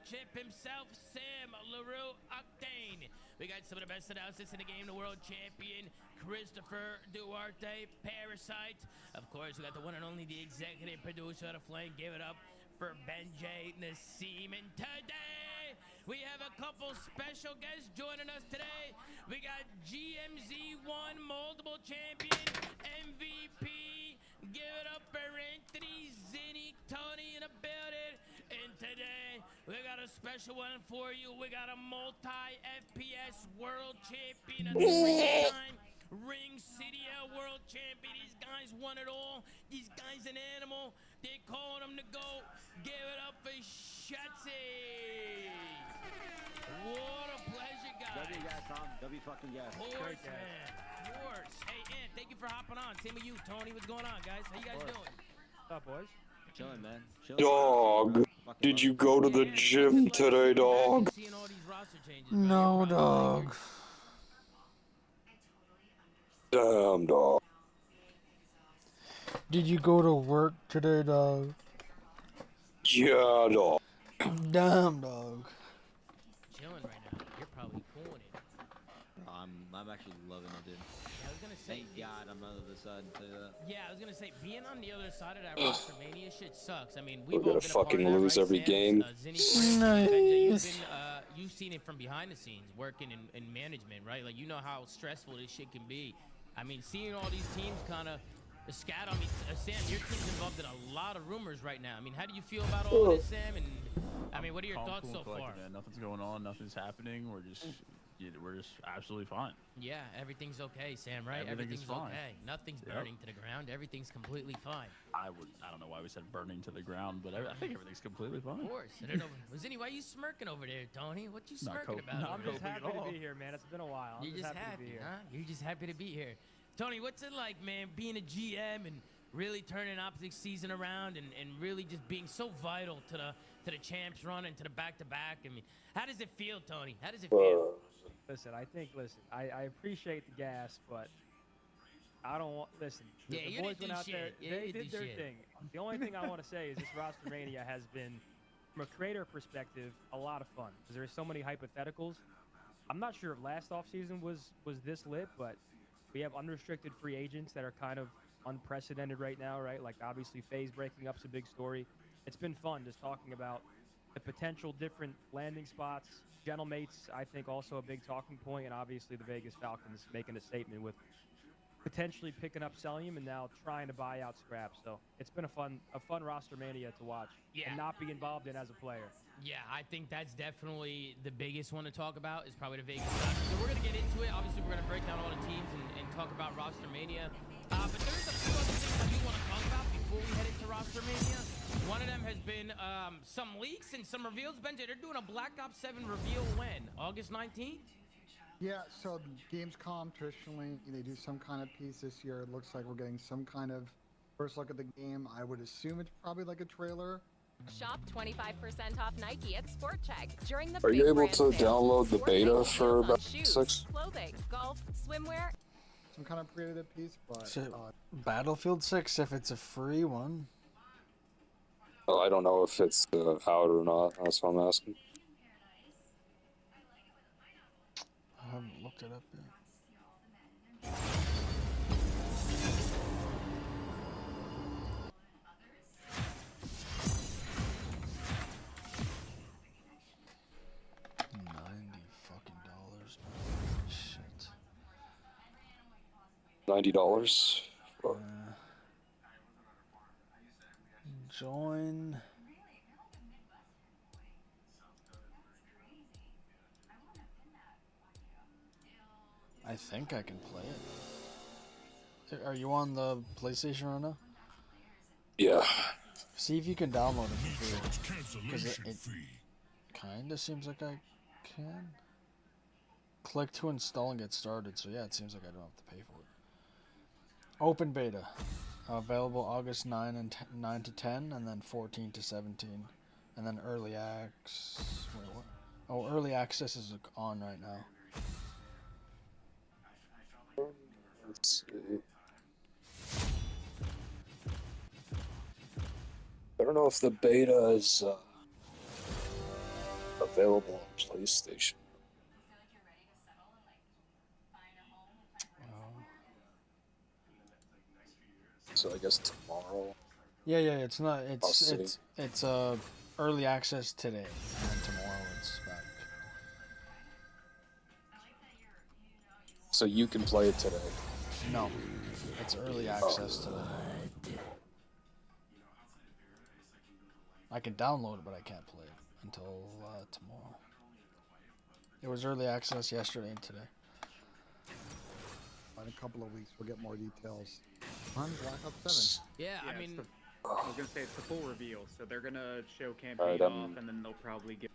chip himself, Sam LaRue Octane. We got some of the best announcers in the game, the world champion, Christopher Duarte, Parasite. Of course, we got the one and only, the executive producer of the Flame. Give it up for Benjay Nassim. And today, we have a couple special guests joining us today. We got GMZ1 multiple champion, MVP. Give it up for Anthony Zinni, Tony in the building. And today, we got a special one for you. We got a multi-FPS world champion, a three-time Ring CDL world champion. These guys won it all. These guys an animal. They calling him the GOAT. Give it up for Shotzi. What a pleasure, guys. W gas, Tom. W fucking gas. Of course, man. Of course. Hey, Ant, thank you for hopping on. Same with you, Tony. What's going on, guys? How you guys doing? What's up, boys? Chilling, man. Chilling. Dog, did you go to the gym today, dog? No, dog. Damn, dog. Did you go to work today, dog? Yeah, dog. Damn, dog. Chilling right now. You're probably pulling it. I'm actually loving it, dude. Yeah, I was gonna say. Thank God I'm not on the other side and tell you that. Yeah, I was gonna say, being on the other side of that WrestleMania shit sucks. I mean, we've We're all gonna been a part fucking of that, lose right, every Sam? game. Zinni, Nice. you've seen it from behind the scenes, working in management, right? Like, you know how stressful this shit can be. I mean, seeing all these teams kind of scat on me. Sam, your team's involved in a lot of rumors right now. I mean, how do you feel about all of this, Sam? And I mean, what are your thoughts so far? Man. Nothing's going on. Nothing's happening. We're just absolutely fine. Yeah, everything's okay, Sam, right? Everything's fine. Okay. Nothing's burning to the ground. Everything's completely fine. I don't know why we said burning to the ground, but I think everything's completely fine. Of course. I don't know. Zinni, why are you smirking over there, Tony? What you smirking about? Not over I'm there? just happy to be here, man. It's been a while. You're just happy, huh? You're just happy to be here. Tony, what's it like, man, being a GM and really turning Optic season around and really just being so vital to the champs run and to the back-to-back? I mean, how does it feel, Tony? How does it feel? Listen, I appreciate the gas, but I don't want, listen, Yeah, the you boys didn't went do out there, shit. Yeah, they you did did their shit. thing. The only thing I want to say is this roster mania has been, from a creator perspective, a lot of fun, because there's so many hypotheticals. I'm not sure if last offseason was this lit, but we have unrestricted free agents that are kind of unprecedented right now, right? Like, obviously, FaZe breaking up's a big story. It's been fun just talking about the potential different landing spots. Gentlemates, I think, also a big talking point, and obviously the Vegas Falcons making a statement with potentially picking up Sellium and now trying to buy out Scraps. So it's been a fun roster mania to watch and not be involved in as a player. Yeah, I think that's definitely the biggest one to talk about is probably the Vegas Falcons. So we're going to get into it. Obviously, we're going to break down all the teams and talk about roster mania. But there's a few other things I do want to talk about before we head into roster mania. One of them has been some leaks and some reveals. Benji, they're doing a Black Ops 7 reveal when? August 19th? Yeah, so Gamescom, traditionally, they do some kind of piece. This year. It looks like we're getting some kind of first look at the game. I would assume it's probably like a trailer. Shop 25% off Nike at Sport Check during the Are you able to pre-brand download the sale. beta Sport for deals on about shoes, 6? clothing, golf, swimwear. Some kind of creative piece, but So, Battlefield 6, if it's a free one. Well, I don't know if it's out or not. That's what I'm asking. I haven't looked it up yet. $90 man. Shit. $90. Join. I think I can play it. Are you on the PlayStation right now? Yeah. See if you can download it for free. Because it kind of seems like I can. Click to install and get started. So yeah, it seems like I don't have to pay for it. Open beta. Available August 9 to 10, and then 14 to 17. And then early access. Wait, what? Oh, early access is on right now. Let's see. I don't know if the beta is available on PlayStation. So I guess tomorrow. Yeah, it's not. I'll see. It's early access today, and then tomorrow it's back. So you can play it today. No, it's early access today. I can download it, but I can't play it until tomorrow. It was early access yesterday and today. In a couple of weeks, we'll get more details on Black Ops 7. Yeah, Yeah, I mean, I was gonna say it's the full reveal, so they're gonna show campaign Alright, off, and then they'll probably give.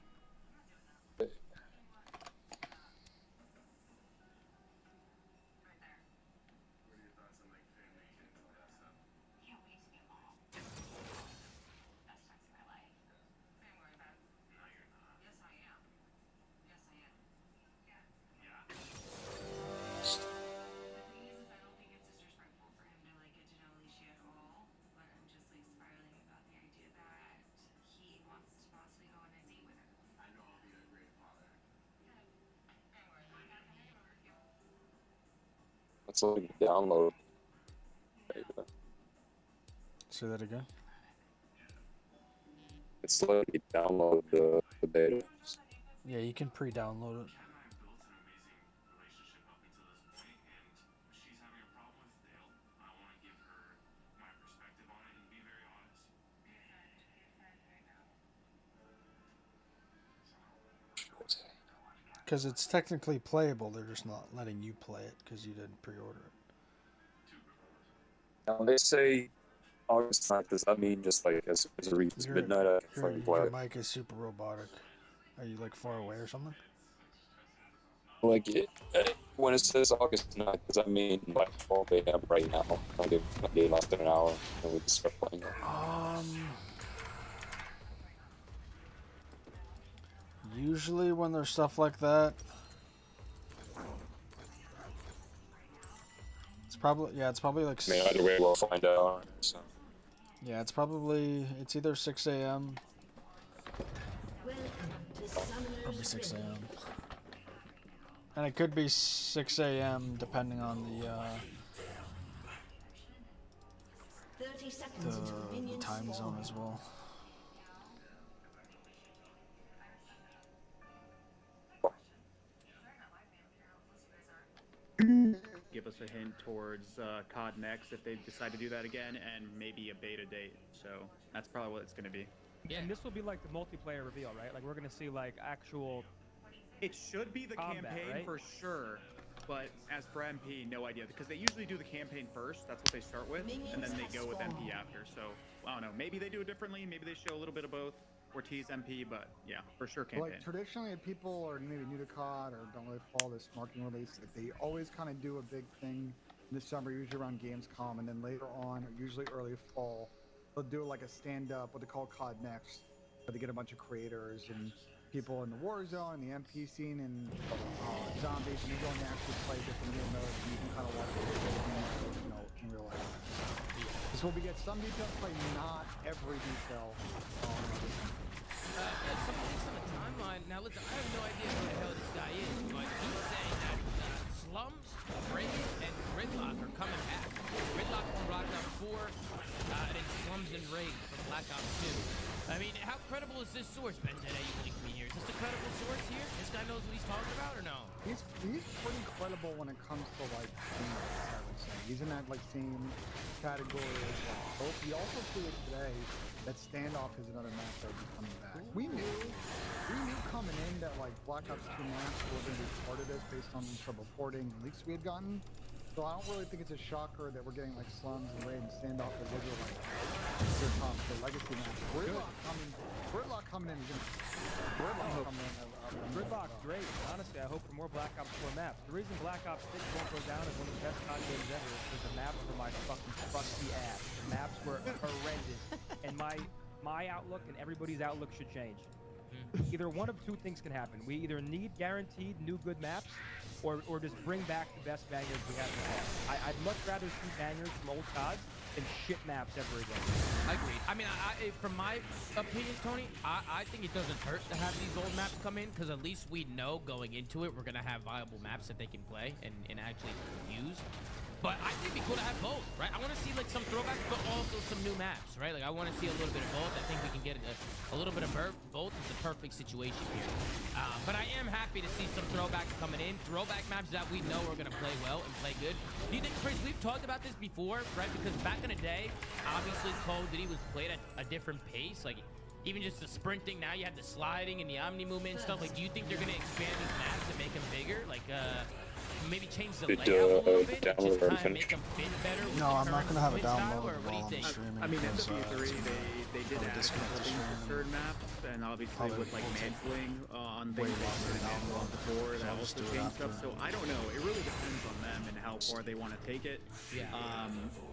It's like download. Say that again. It's like you download the beta. Yeah, you can pre-download it. Because it's technically playable, they're just not letting you play it because you didn't pre-order it. Now they say August 9th. Does that mean just like as soon as it reaches midnight, I can fucking play Your it? mic is super robotic. Are you like far away or something? Like when it says August 9th, does that mean like 12 a.m. right now? Like maybe less than an hour, and we can start playing it. Usually when there's stuff like that, it's probably like. I mean, either way, we'll find out. So. Yeah, it's either 6 a.m. Probably 6 a.m. And it could be 6 a.m. depending on the time zone as well. Give us a hint towards COD Next if they decide to do that again, and maybe a beta date. So that's probably what it's going to be. yeah. And this will be like the multiplayer reveal, right? Like we're gonna see like actual. It should be the Combat, campaign right? for sure, but as for MP, no idea, because they usually do the campaign first. That's what they start with, and then they go with MP after. So I don't know. Maybe they do it differently. Maybe they show a little bit of both, or tease MP. But yeah, for sure campaign. Like traditionally, if people are maybe new to COD or don't really follow this marketing release, like, they always kind of do a big thing in the summer, usually around Gamescom, and then later on, or usually early fall, they'll do like a stand-up, what they call COD Next, where they get a bunch of creators and people in the Warzone, the MP scene, and zombies, and you go and actually play different game modes, and you can kind of watch what they're doing, you know, in real life. This will be get some details, but not every detail. Something on the timeline. Now, listen, I have no idea who the hell this guy is, but he's saying that Slums, Raid, and Gridlock are coming back. Gridlock from Black Ops 4, and then Slums and Raid from Black Ops 2. I mean, how credible is this source, Ben Today, you think me here? Is this a credible source here? This guy knows what he's talking about, or no? He's pretty credible when it comes to like teammates, I would say. He's in that like same category as like Hope. He also tweeted today that Standoff is another match that will be coming back. We knew coming in that like Black Ops 2 match was going to be part of this based on some reporting and leaks we had gotten. So I don't really think it's a shocker that we're getting like Slums and Raid and Standoff as those are like the top the legacy match. Gridlock coming in against Gridlock's great. Honestly, I hope for more Black Ops 4 maps. The reason Black Ops 6 won't go down as one of the best COD games ever is because the maps were my fucking crusty ass. The maps were horrendous, and my outlook and everybody's outlook should change. Either one of two things can happen. We either need guaranteed new good maps, or just bring back the best bangers we had in the past. I'd much rather see bangers from old COD in shit maps ever again. Agreed. I mean, from my opinion, Tony, I think it doesn't hurt to have these old maps come in, because at least we know going into it we're gonna have viable maps that they can play and actually use. But I think it'd be cool to have both, right? I want to see like some throwbacks, but also some new maps, right? Like I want to see a little bit of both. I think we can get a little bit of both. It's a perfect situation here. But I am happy to see some throwbacks coming in. Throwback maps that we know are going to play well and play good. Do you think, Chris, we've talked about this before, right? Because back in the day, obviously Call of Duty was played at a different pace. Like even just the sprinting, now you have the sliding and the omni movement and stuff. Like, do you think they're going to expand these maps and make them bigger? Like, maybe change the layout a little bit, and just kind of make them fit better with No, the I'm not current gonna have it movement style, downloaded or what do you while I'm think? streaming. I mean, in because, W3, they did probably add a disconnect couple the things for stream. certain maps, and obviously Probably with like will take mantling on way things longer they to download. before, So that I'll just also do it changed stuff. after. So I don't know. It really depends on them and how far they want to take it. Yeah.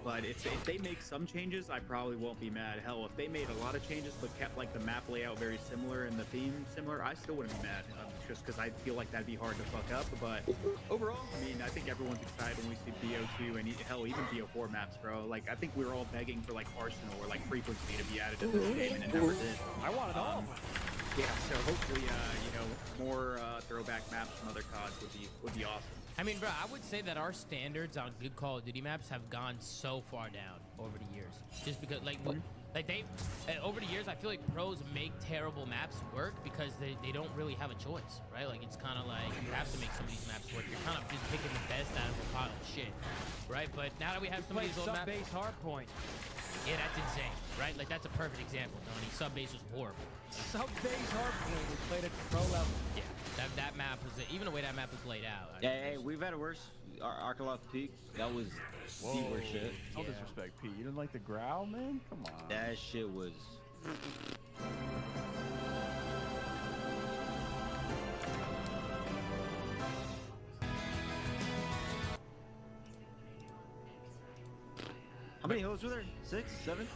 But if they make some changes, I probably won't be mad. Hell, if they made a lot of changes but kept like the map layout very similar and the theme similar, I still wouldn't be mad. Just because I feel like that'd be hard to fuck up. But overall, I mean, I think everyone's excited when we see BO2 and hell, even BO4 maps, bro. Like, I think we were all begging for like Arsenal or like frequency to be added to this game, and it never did. I want it all. Yeah, so hopefully, you know, more throwback maps from other CODs would be awesome. I mean, bro, I would say that our standards on good Call of Duty maps have gone so far down over the years. Just because, like, over the years, I feel like pros make terrible maps work because they don't really have a choice, right? Like, it's kind of like you have to make some of these maps work. You're kind of just picking the best out of a pile of shit, right? But now that we have some of these old maps, Sub-base hardpoint. yeah, that's insane, right? Like, that's a perfect example, Tony. Sub-base was horrible. Sub-base hardpoint was played at the pro level. Yeah, that map was, even the way that map was laid out. Hey, we've had it worse. Arcaloft Peak, that was the worst shit. Don't disrespect Pete. You didn't like the growl, man? Come on. That shit was. How many hills were there? 6, 7?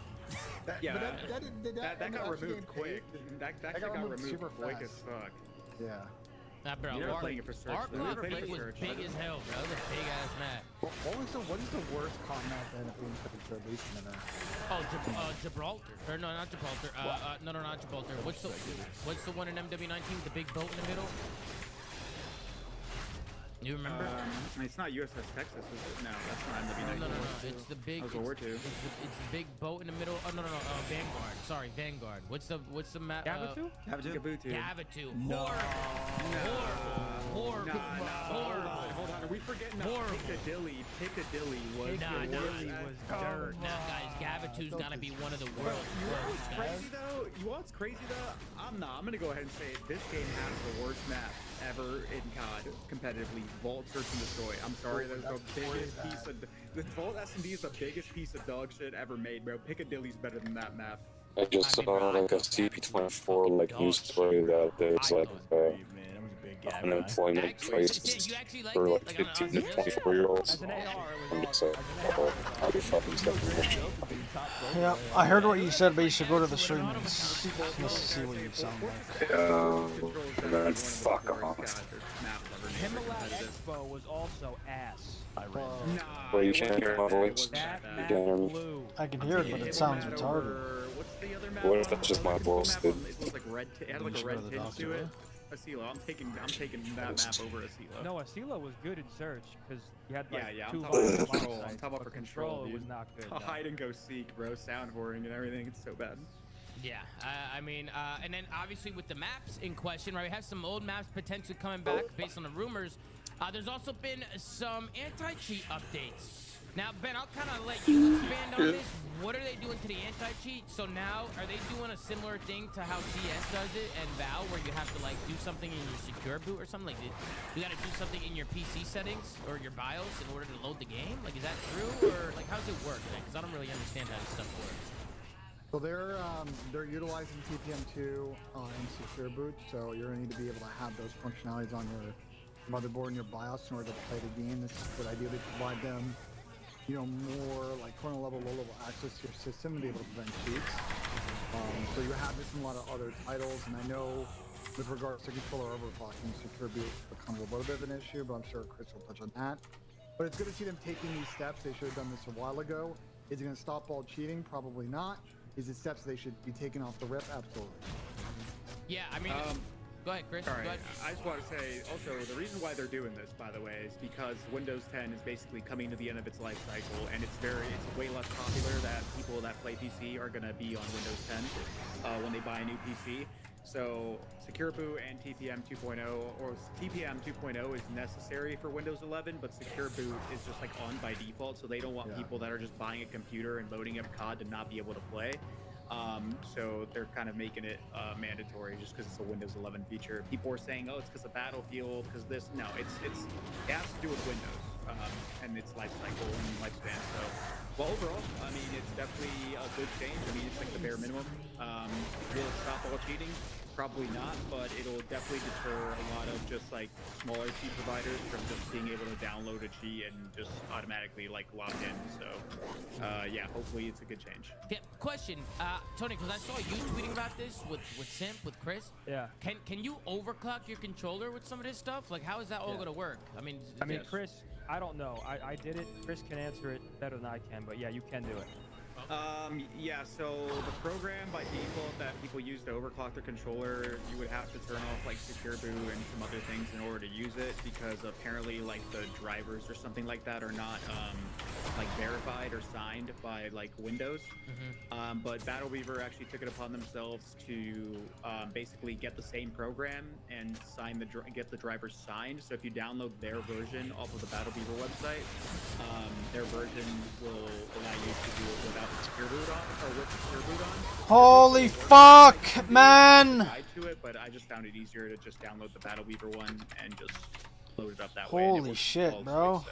Yeah, But that got actually removed getting quick. paid. That got shit got removed removed super quick as fast. fuck. Yeah. Nah, bro, You're not our playing it for search, though. You're playing it Peak for was search. big as hell, bro. It was a big ass map. What is the worst con map that ended up being put into a least in there? Oh, Gibraltar. Or no, not Gibraltar. No, not Gibraltar. What's the one in MW19? The big boat in the middle? You remember? It's not USS Texas, is it? No, that's not MW19. No. It's the big. That was World War II. It's the big boat in the middle. Oh no. Vanguard. Sorry, Vanguard. What's the map? Gavitu? Gavutu. Gavitu. No. Horrible. Hold on. Are we forgetting that Piccadilly? Piccadilly was Nah, the worst. was dirt. Nah, guys, Gavitu's gotta be one of the world's You know worst, what's guys. crazy though? You know what's crazy though? I'm gonna go ahead and say it. This game has the worst map ever in COD competitively. Vault Search and Destroy. I'm sorry, there's the biggest piece of the Vault S&D is the biggest piece of dog shit ever made, bro. Piccadilly's better than that map. I just saw like a CP24 like news story that there's like Man, that was a big gap. unemployment Actually, prices you actually liked for it? like Like, on 15 to Oculus? 24 year olds. As an AR, it I'm was just like, oh, how do you fucking stuff? Yeah, I heard what you said, but you should go to the stream and just to see what you sound like. And then fuck off. Himmelat Expo was also ass. Well, you can't hear my voice. That You map can't hear me. blew. I can hear it, but it sounds retarded. What's the other map? What if that's just my voice, dude? It was like red. It had like a red tint to it. Asilo. I'm taking that map over Asilo. No, Asila was good in search because you had like Yeah. two I'm talking lines about of control. sight, I'm talking about but for control. was Dude. not good. no. Hide and go seek, bro. Sound whoring and everything. It's so bad. Yeah, I mean, and then obviously with the maps in question, right? We have some old maps potentially coming back based on the rumors. There's also been some anti-cheat updates. Now, Ben, I'll kind of let you expand on this. What are they doing to the anti-cheat? So now, are they doing a similar thing to how CS does it and Val, where you have to like do something in your secure boot or something? Like, you got to do something in your PC settings or your BIOS in order to load the game? Like, is that true, or like, how does it work? Because I don't really understand how this stuff works. So they're utilizing TPM2 in secure boot, so you're gonna need to be able to have those functionalities on your motherboard and your BIOS in order to play the game. This would ideally provide them, you know, more like kernel level, low level access to your system and be able to prevent cheats. So you have this in a lot of other titles, and I know with regards to controller overclocking, secure boot becomes a little bit of an issue, but I'm sure Chris will touch on that. But it's good to see them taking these steps. They should have done this a while ago. Is it going to stop all cheating? Probably not. Is it steps they should be taken off the rip? Absolutely. Yeah, I mean, go ahead, Chris. All Go right. ahead. I just want to say also the reason why they're doing this, by the way, is because Windows 10 is basically coming to the end of its life cycle, and it's way less popular that people that play PC are going to be on Windows 10 when they buy a new PC. So Secure Boot and TPM 2.0 or TPM 2.0 is necessary for Windows 11, but Secure Boot is just like on by default. So they don't want people that are just buying a computer and loading up COD to not be able to play. So they're kind of making it mandatory just because it's a Windows 11 feature. People were saying, oh, it's because of Battlefield, because this. No, it has to do with Windows and its life cycle and lifespan. So, well, overall, I mean, it's definitely a good change. I mean, it's like the bare minimum. Will it stop all cheating? Probably not, but it'll definitely deter a lot of just like smaller cheat providers from just being able to download a cheat and just automatically like log in. So yeah, hopefully it's a good change. Yeah, question, Tony, because I saw you tweeting about this with Simp, with Chris. Yeah. Can you overclock your controller with some of this stuff? Like, how is that all gonna work? I mean, Chris, I don't know. I did it. Chris can answer it better than I can, but yeah, you can do it. Yeah, so the program by default that people use to overclock their controller, you would have to turn off like Secure Boot and some other things in order to use it, because apparently like the drivers or something like that are not like verified or signed by like Windows. But Battle Beaver actually took it upon themselves to basically get the same program and get the drivers signed. So if you download their version off of the Battle Beaver website, their version will allow you to do it without Secure Boot on, or with Secure Boot on. Holy fuck, man! To it, but I just found it easier to just download the Battle Beaver one and just load it up that way. Holy shit, bro.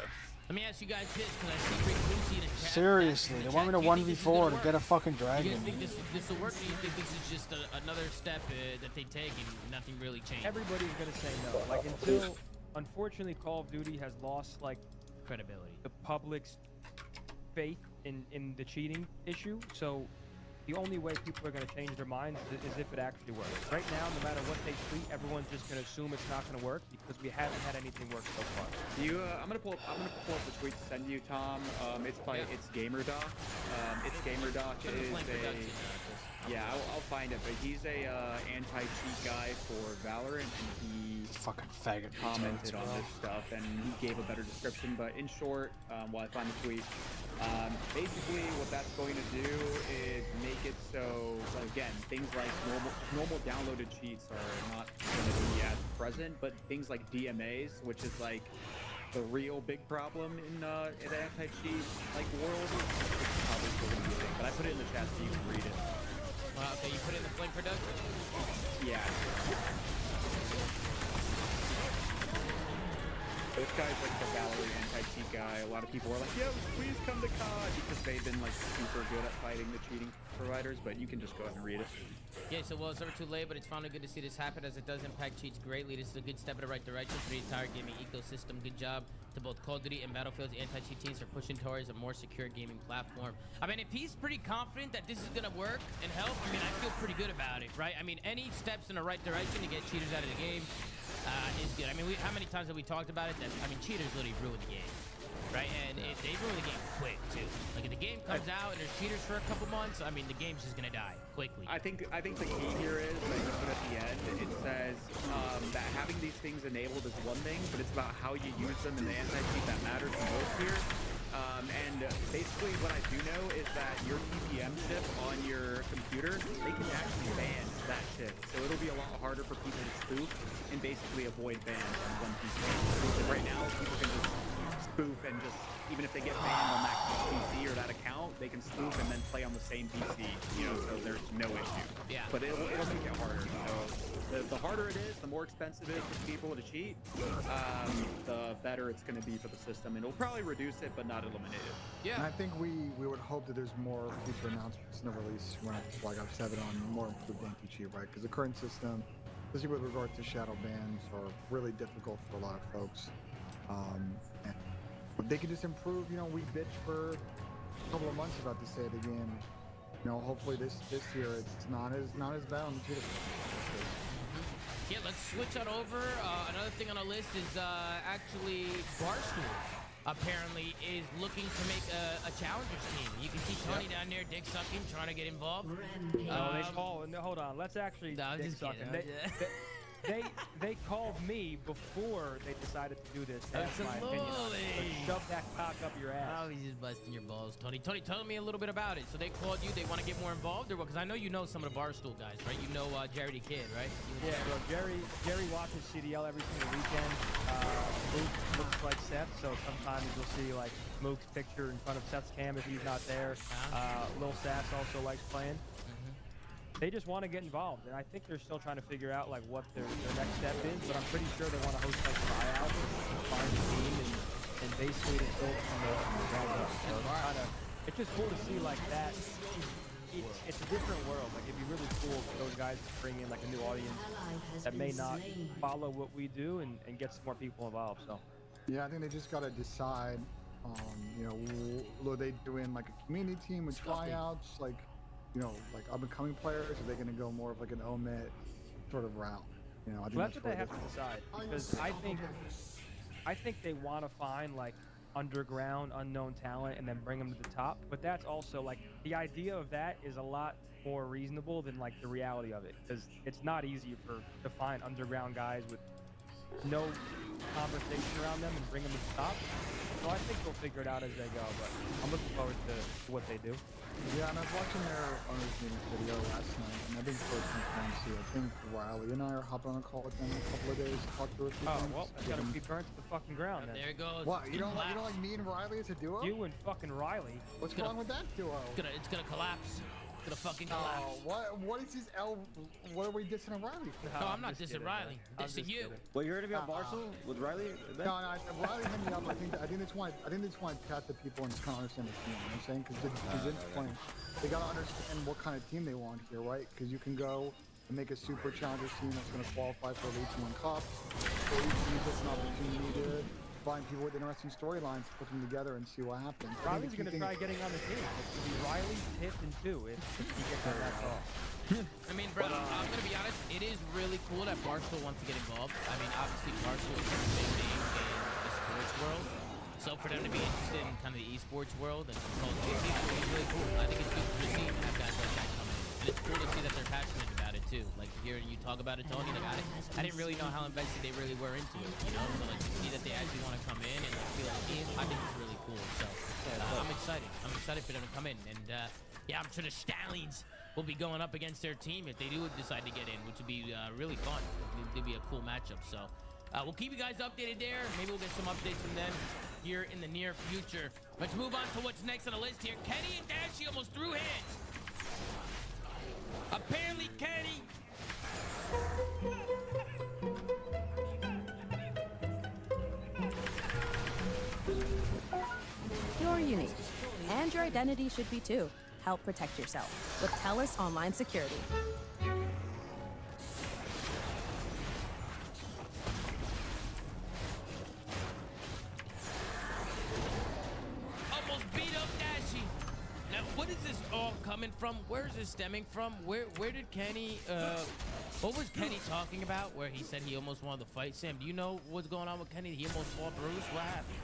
Let me ask you guys this, because I see Rick Lucy in the chat. Seriously, they want me to 1v4 to get a fucking Do you dragon. guys think this will work? Do you think this is just another step that they take and nothing really changed? Everybody's gonna say no. Like until, unfortunately, Call of Duty has lost like credibility, the public's faith in the cheating issue. So the only way people are going to change their minds is if it actually works. Right now, no matter what they tweet, everyone's just going to assume it's not going to work because we haven't had anything work so far. I'm gonna pull up the tweet to send you, Tom. It's GamerDoc. It's GamerDoc is I'll find it, but he's a anti-cheat guy for Valorant, and he fucking faggot commented on this stuff, and he gave a better description. But in short, while I find the tweet, basically what that's going to do is make it so, again, things like normal downloaded cheats are not going to be as present, but things like DMAs, which is like the real big problem in the anti-cheat like world, it's probably still going to be a thing. But I put it in the chat so you can read it. Okay, you put it in the Flame production? Yeah. This guy's like the Valorant anti-cheat guy. A lot of people are like, yo, please come to COD, because they've been like super good at fighting the cheating providers, but you can just go ahead and read it. Yeah, so well, it's never too late, but it's finally good to see this happen, as it does impact cheats greatly. This is a good step in the right direction for the entire gaming ecosystem. Good job to both Call of Duty and Battlefield's anti-cheat teams for pushing towards a more secure gaming platform. I mean, if he's pretty confident that this is going to work and help, I mean, I feel pretty good about it, right? I mean, any steps in the right direction to get cheaters out of the game is good. I mean, how many times have we talked about it? That, I mean, cheaters literally ruin the game, right? And they ruin the game quick, too. Like, if the game comes out and there's cheaters for a couple months, I mean, the game's just going to die quickly. I think the key here is, like you put at the end, it says that having these things enabled is one thing, but it's about how you use them in the anti-cheat that matters the most here. And basically what I do know is that your TPM chip on your computer, they can actually ban that chip. So it'll be a lot harder for people to spoof and basically avoid bans on one PC. So right now, people can just spoof and just, even if they get banned on that PC or that account, they can spoof and then play on the same PC, you know, so there's no issue. Yeah. But it'll make it harder. So the harder it is, the more expensive it is for people to cheat, the better it's going to be for the system. And it'll probably reduce it, but not eliminate it. Yeah. And I think we would hope that there's more future announcements in the release when, like I've said it, on more improved anti-cheat, right? Because the current system, especially with regard to shadow bans, are really difficult for a lot of folks. And if they can just improve, you know, we bitch for a couple of months about the state of the game. You know, hopefully this year it's not as bad on the cheater. Yeah, let's switch on over. Another thing on the list is actually Barstool. apparently is looking to make a challengers team. You can see Tony down there, dick sucking, trying to get involved. No, hold on. Let's actually No, I'm dick just suck kidding. him. They called me before they decided to do this. That's my opinion on it. So shove that cock up your ass. Oh, he's just busting your balls, Tony. Tony, tell me a little bit about it. So they called you. They want to get more involved, or what? Because I know you know some of the Barstool guys, right? You know Jerry the Kid, right? Yeah, bro. Jerry watches CDL every single weekend. Mook looks like Seth, so sometimes you'll see like Mook's picture in front of Seth's cam if he's not there. Lil Sass also likes playing. They just want to get involved, and I think they're still trying to figure out like what their next step is. But I'm pretty sure they want to host like tryouts and find a team and basically to build from the ground up. So it's just cool to see like that. It's a different world. Like it'd be really cool for those guys to bring in like a new audience that may not follow what we do and get some more people involved. So yeah, I think they just got to decide. You know, will they do in like a community team with tryouts, like? You know, like up-and-coming players, are they going to go more of like an omit sort of route? You know, I think that's what they have to decide, because I think they want to find like underground, unknown talent and then bring them to the top. But that's also like the idea of that is a lot more reasonable than like the reality of it, because it's not easy to find underground guys with no conversation around them and bring them to the top. So I think they'll figure it out as they go, but I'm looking forward to what they do. Yeah, and I was watching their owners meeting video last night, and I've been close transparency. I think Riley and I are hopping on a call with them in a couple of days to talk through a few things. Well, I gotta be burnt to the fucking ground then. There it goes. What, you don't like me and Riley as a duo? You and fucking Riley. What's wrong with that duo? It's gonna collapse. It's gonna fucking collapse. What is this what are we dissing on Riley for? No, I'm not dissing Riley. Dissing you. Well, you heard of me on Barstool with Riley? No, Riley hit me up. I think they just want to chat to people and just kind of understand the team. You know what I'm saying? Because it's playing. They gotta understand what kind of team they want here, right? Because you can go and make a super challengers team that's gonna qualify for Elite 1 Cup, or you can use this an opportunity to find people with interesting storylines, put them together, and see what happens. Riley's gonna try getting on the team. It's gonna be Riley, Tiff, and 2 if he gets on that call. I mean, bro, I'm gonna be honest. It is really cool that Barstool wants to get involved. I mean, obviously Barstool is a big name in the sports world, so for them to be interested in kind of the esports world and called Dixie, it's really cool. I think it's good to see to have guys like that come in, and it's cool to see that they're passionate about it too. Like hearing you talk about it, Tony, like I didn't really know how invested they really were into it. You know, so like to see that they actually want to come in and like feel like it, I think it's really cool. So I'm excited. I'm excited for them to come in, and yeah, I'm sure the Stallions will be going up against their team if they do decide to get in, which would be really fun. It'd be a cool matchup. So we'll keep you guys updated there. Maybe we'll get some updates from them here in the near future. Let's move on to what's next on the list here. Kenny and Dashy almost threw hands. Apparently, Kenny. You're unique, and your identity should be too. Help protect yourself with TELUS Online Security. Almost beat up Dashy. Now, what is this all coming from? Where is this stemming from? Where did Kenny, what was Kenny talking about where he said he almost wanted to fight? Sam, do you know what's going on with Kenny? He almost fought Bruce? What happened?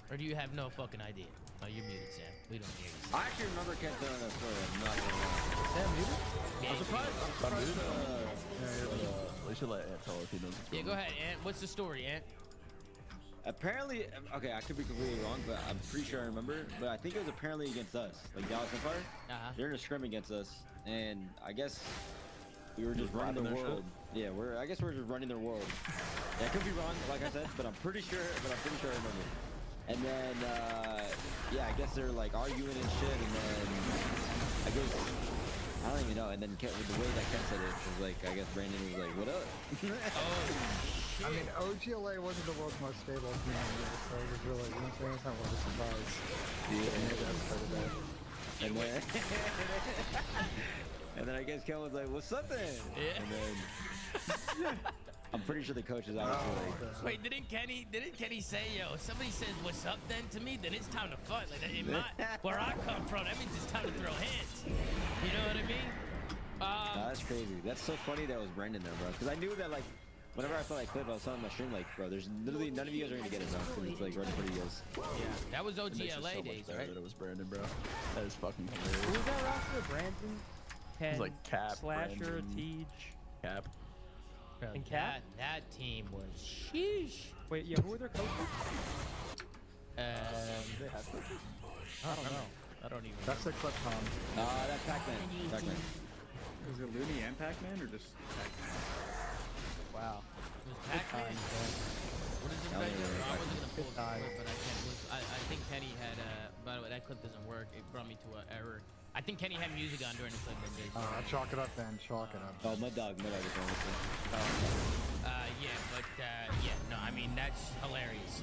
Or do you have no fucking idea? Oh, you're muted, Sam. We don't hear you. I actually remember Ken telling that story. I'm not gonna lie. Sam muted? Yeah, I'm surprised. We should let Ant tell us he knows. Yeah, go ahead, Ant. What's the story, Ant? Apparently, okay, I could be completely wrong, but I'm pretty sure I remember. But I think it was apparently against us, like Dallas Empire. They're in a scrim against us, and I guess we were just running their world. Yeah, I guess we're just running their world. Yeah, I could be wrong, like I said, but I'm pretty sure I remember. And then, yeah, I guess they're like arguing and shit, and then I guess, I don't even know, and then with the way that Ken said it, was like, I guess Brandon was like, what up? I mean, OGLA wasn't the world's most stable team either, so it was really, you know what I'm saying? It's not really a surprise. Yeah. Maybe that's part of that. And then, and then I guess Ken was like, what's up then? Yeah. And then, I'm pretty sure the coach is obviously like, Wait, didn't Kenny say, yo, if somebody says what's up then to me, then it's time to fight. Like in where I come from, that means it's time to throw hands. You know what I mean? nah, that's crazy. That's so funny that it was Brandon there, bro. Because I knew that like whenever I saw that clip, I was telling my stream like, bro, there's literally none of you guys are gonna get it, bro. 'Cause it's like right in front of you guys. Yeah, that was It makes it OGLA so days, much better right? that it was Brandon, bro. That is fucking Who hilarious. was that roster? Brandon, Ken, like Cap, Slasher, Brandon. Tej, Cap. and Cat. That team was sheesh. Wait, yeah, who were their coaches? They have coaches? I don't know. I don't even. That's the clip, Tom. That's Pac-Man. Pac-Man. Is it Looney and Pac-Man or just Pac-Man? Wow. Was Pac-Man? What is it right there? I wasn't gonna pull the clip, but I can't. I think Kenny had. By the way, that clip doesn't work. It brought me to an error. I think Kenny had music on during the clip. Chalk it up, then. Chalk it up. Oh, Mud Dog is going with me. Yeah, but yeah, no, I mean that's hilarious.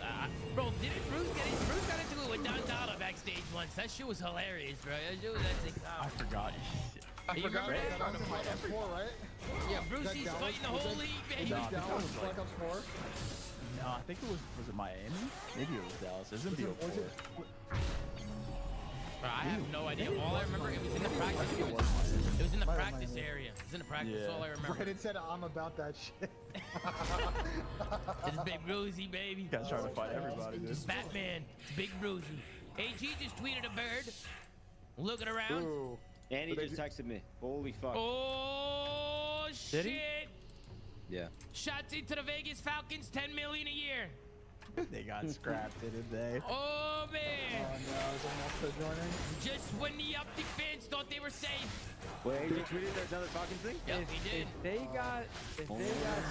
Bro, didn't Bruce got into it with Don Dada backstage once? That shit was hilarious, bro. That shit was I forgot. I forgot that? that was in Black Ops 4, right? Yeah, Brucey's fighting the whole league, baby. No, I Dallas think it was Black Ops 4? No, I think it was it Miami? Maybe it was Dallas. It was in BO4. Bro, I have no idea. All I remember, it was in the practice. It was in the practice area. It was in the practice. Yeah. All I remember. Brandon said, I'm about that shit. It's Big Brucey, baby. You guys trying to fight everybody, dude. Batman. It's Big Brucey. AG just tweeted a bird. Looking around. Ooh. And he just texted me. Holy fuck. Oh, Did he? shit. Yeah. Shots into the Vegas Falcons, 10 million a year. They got scrapped, didn't they? Oh, man. No, is Almost joining? Just when the Optic fans thought they were safe. Wait, you tweeted there's another Falcons thing? Yep, he did. If they got my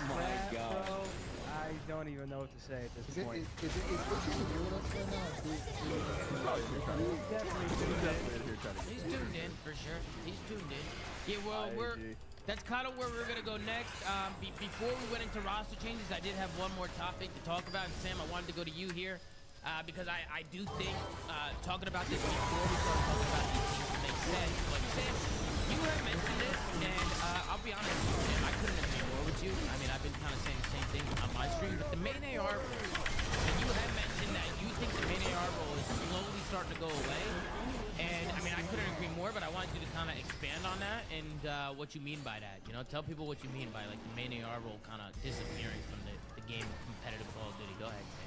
scrapped, God. bro, I don't even know what to say at this point. Is Richie here with us right now? He's definitely tuned in. He's tuned in for sure. He's tuned in. Yeah, well, that's kind of where we're gonna go next. Before we went into roster changes, I did have one more topic to talk about. And Sam, I wanted to go to you here because I do think talking about this before we start talking about these things makes sense. But Sam, you have mentioned this, and I'll be honest with you, Sam, I couldn't agree more with you. I mean, I've been kind of saying the same thing on my stream, but the main AR role, and you have mentioned that you think the main AR role is slowly starting to go away. And I mean, I couldn't agree more, but I wanted you to kind of expand on that and what you mean by that. You know, tell people what you mean by like the main AR role kind of disappearing from the game of competitive Call of Duty. Go ahead, Sam.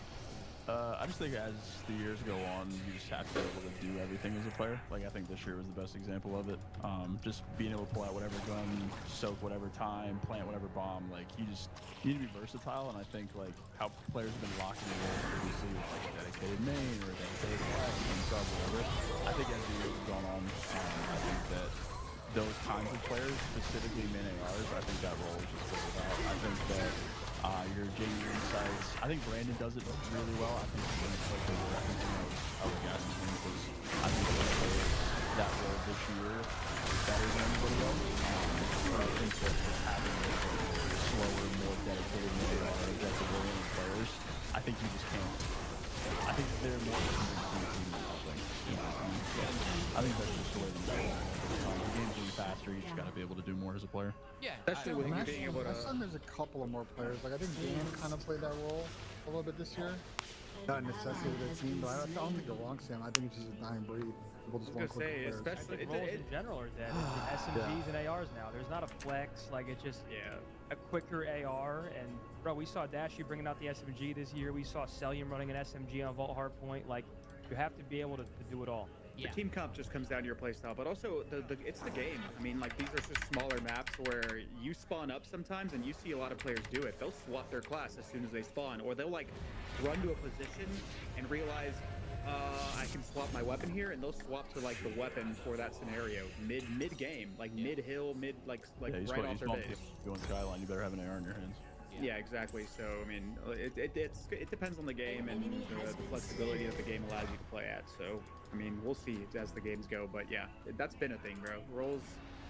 I just think as the years go on, you just have to be able to do everything as a player. Like, I think this year was the best example of it. Just being able to pull out whatever gun, soak whatever time, plant whatever bomb. Like, you need to be versatile, and I think, like, how players have been locking in previously with, like, a dedicated main or a dedicated class and sub, whatever. I think as the years have gone on, I think that those kinds of players, specifically main ARs, I think that role is just filled out. I think that your JU insights, I think Brandon does it really well. I think he's going to play the referencing of gassing him because I think he's going to play that role this year better than anybody else. But I think that just having slower, more dedicated aggressive-oriented players, I think you just can't. I think they're more team than something. I think that's just the way the game's getting faster. You just got to be able to do more as a player. Yeah. Especially with you being able to. I saw there's a couple of more players. Like I think Dan kind of played that role a little bit this year. Not a necessity of the team, but I don't think you're wrong, Sam. I think it's just a dying breed. People just I was want gonna say, quick players. I especially think roles in general are dead. It's SMGs and ARs now. There's not a flex. Like it's just a quicker AR. And bro, we saw Dashy bringing out the SMG this year. We saw Celium running an SMG on Vault Hardpoint. Like you have to be able to do it all. The team comp just comes down to your playstyle, but also it's the game. I mean, like these are just smaller maps where you spawn up sometimes, and you see a lot of players do it. They'll swap their class as soon as they spawn, or they'll like run to a position and realize I can swap my weapon here, and they'll swap to like the weapon for that scenario mid game, like mid hill, right off their base. Going Skyline, you better have an AR in your hands. Yeah, exactly. So I mean, it depends on the game and the flexibility that the game allows you to play at. So I mean, we'll see as the games go. But yeah, that's been a thing, bro. Roles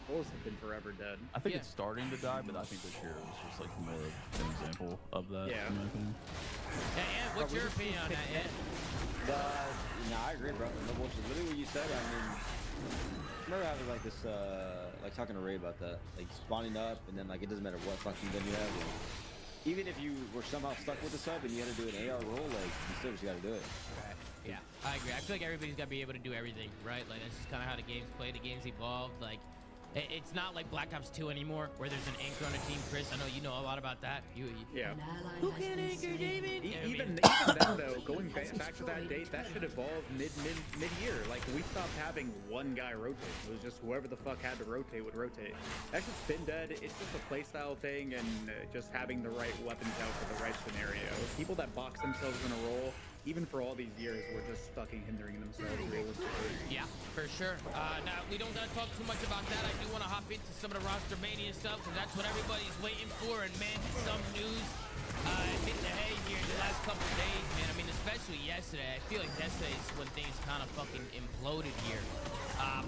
have been forever dead. I think it's starting to die, but I think this year was just like more of an example of that. Yeah. In my opinion. Ed, what's your opinion on that, Ed? No, I agree, bro. No bullshit. Literally what you said, I mean, I remember having like this, like talking to Ray about that, like spawning up, and then like it doesn't matter what fucking gun you have. Like, even if you were somehow stuck with the sub and you had to do an AR roll, like you still just got to do it. Okay. Yeah, I agree. I feel like everybody's got to be able to do everything, right? Like that's just kind of how the game's played. The game's evolved. Like It's not like Black Ops 2 anymore, where there's an anchor on a team. Chris, I know you know a lot about that. Yeah. Who can anchor, David? Even then, though, going back to that date, that should evolve mid-year. Like, we stopped having one guy rotate. It was just whoever the fuck had to rotate would rotate. That shit's been dead. It's just a playstyle thing and just having the right weapons out for the right scenario. People that box themselves in a role, even for all these years, were just fucking hindering themselves realistically. Yeah, for sure. Now, we don't gotta talk too much about that. I do want to hop into some of the roster mania stuff, because that's what everybody's waiting for. And man, some news hit the hay here in the last couple of days, man. I mean, especially yesterday. I feel like yesterday is when things kind of fucking imploded here.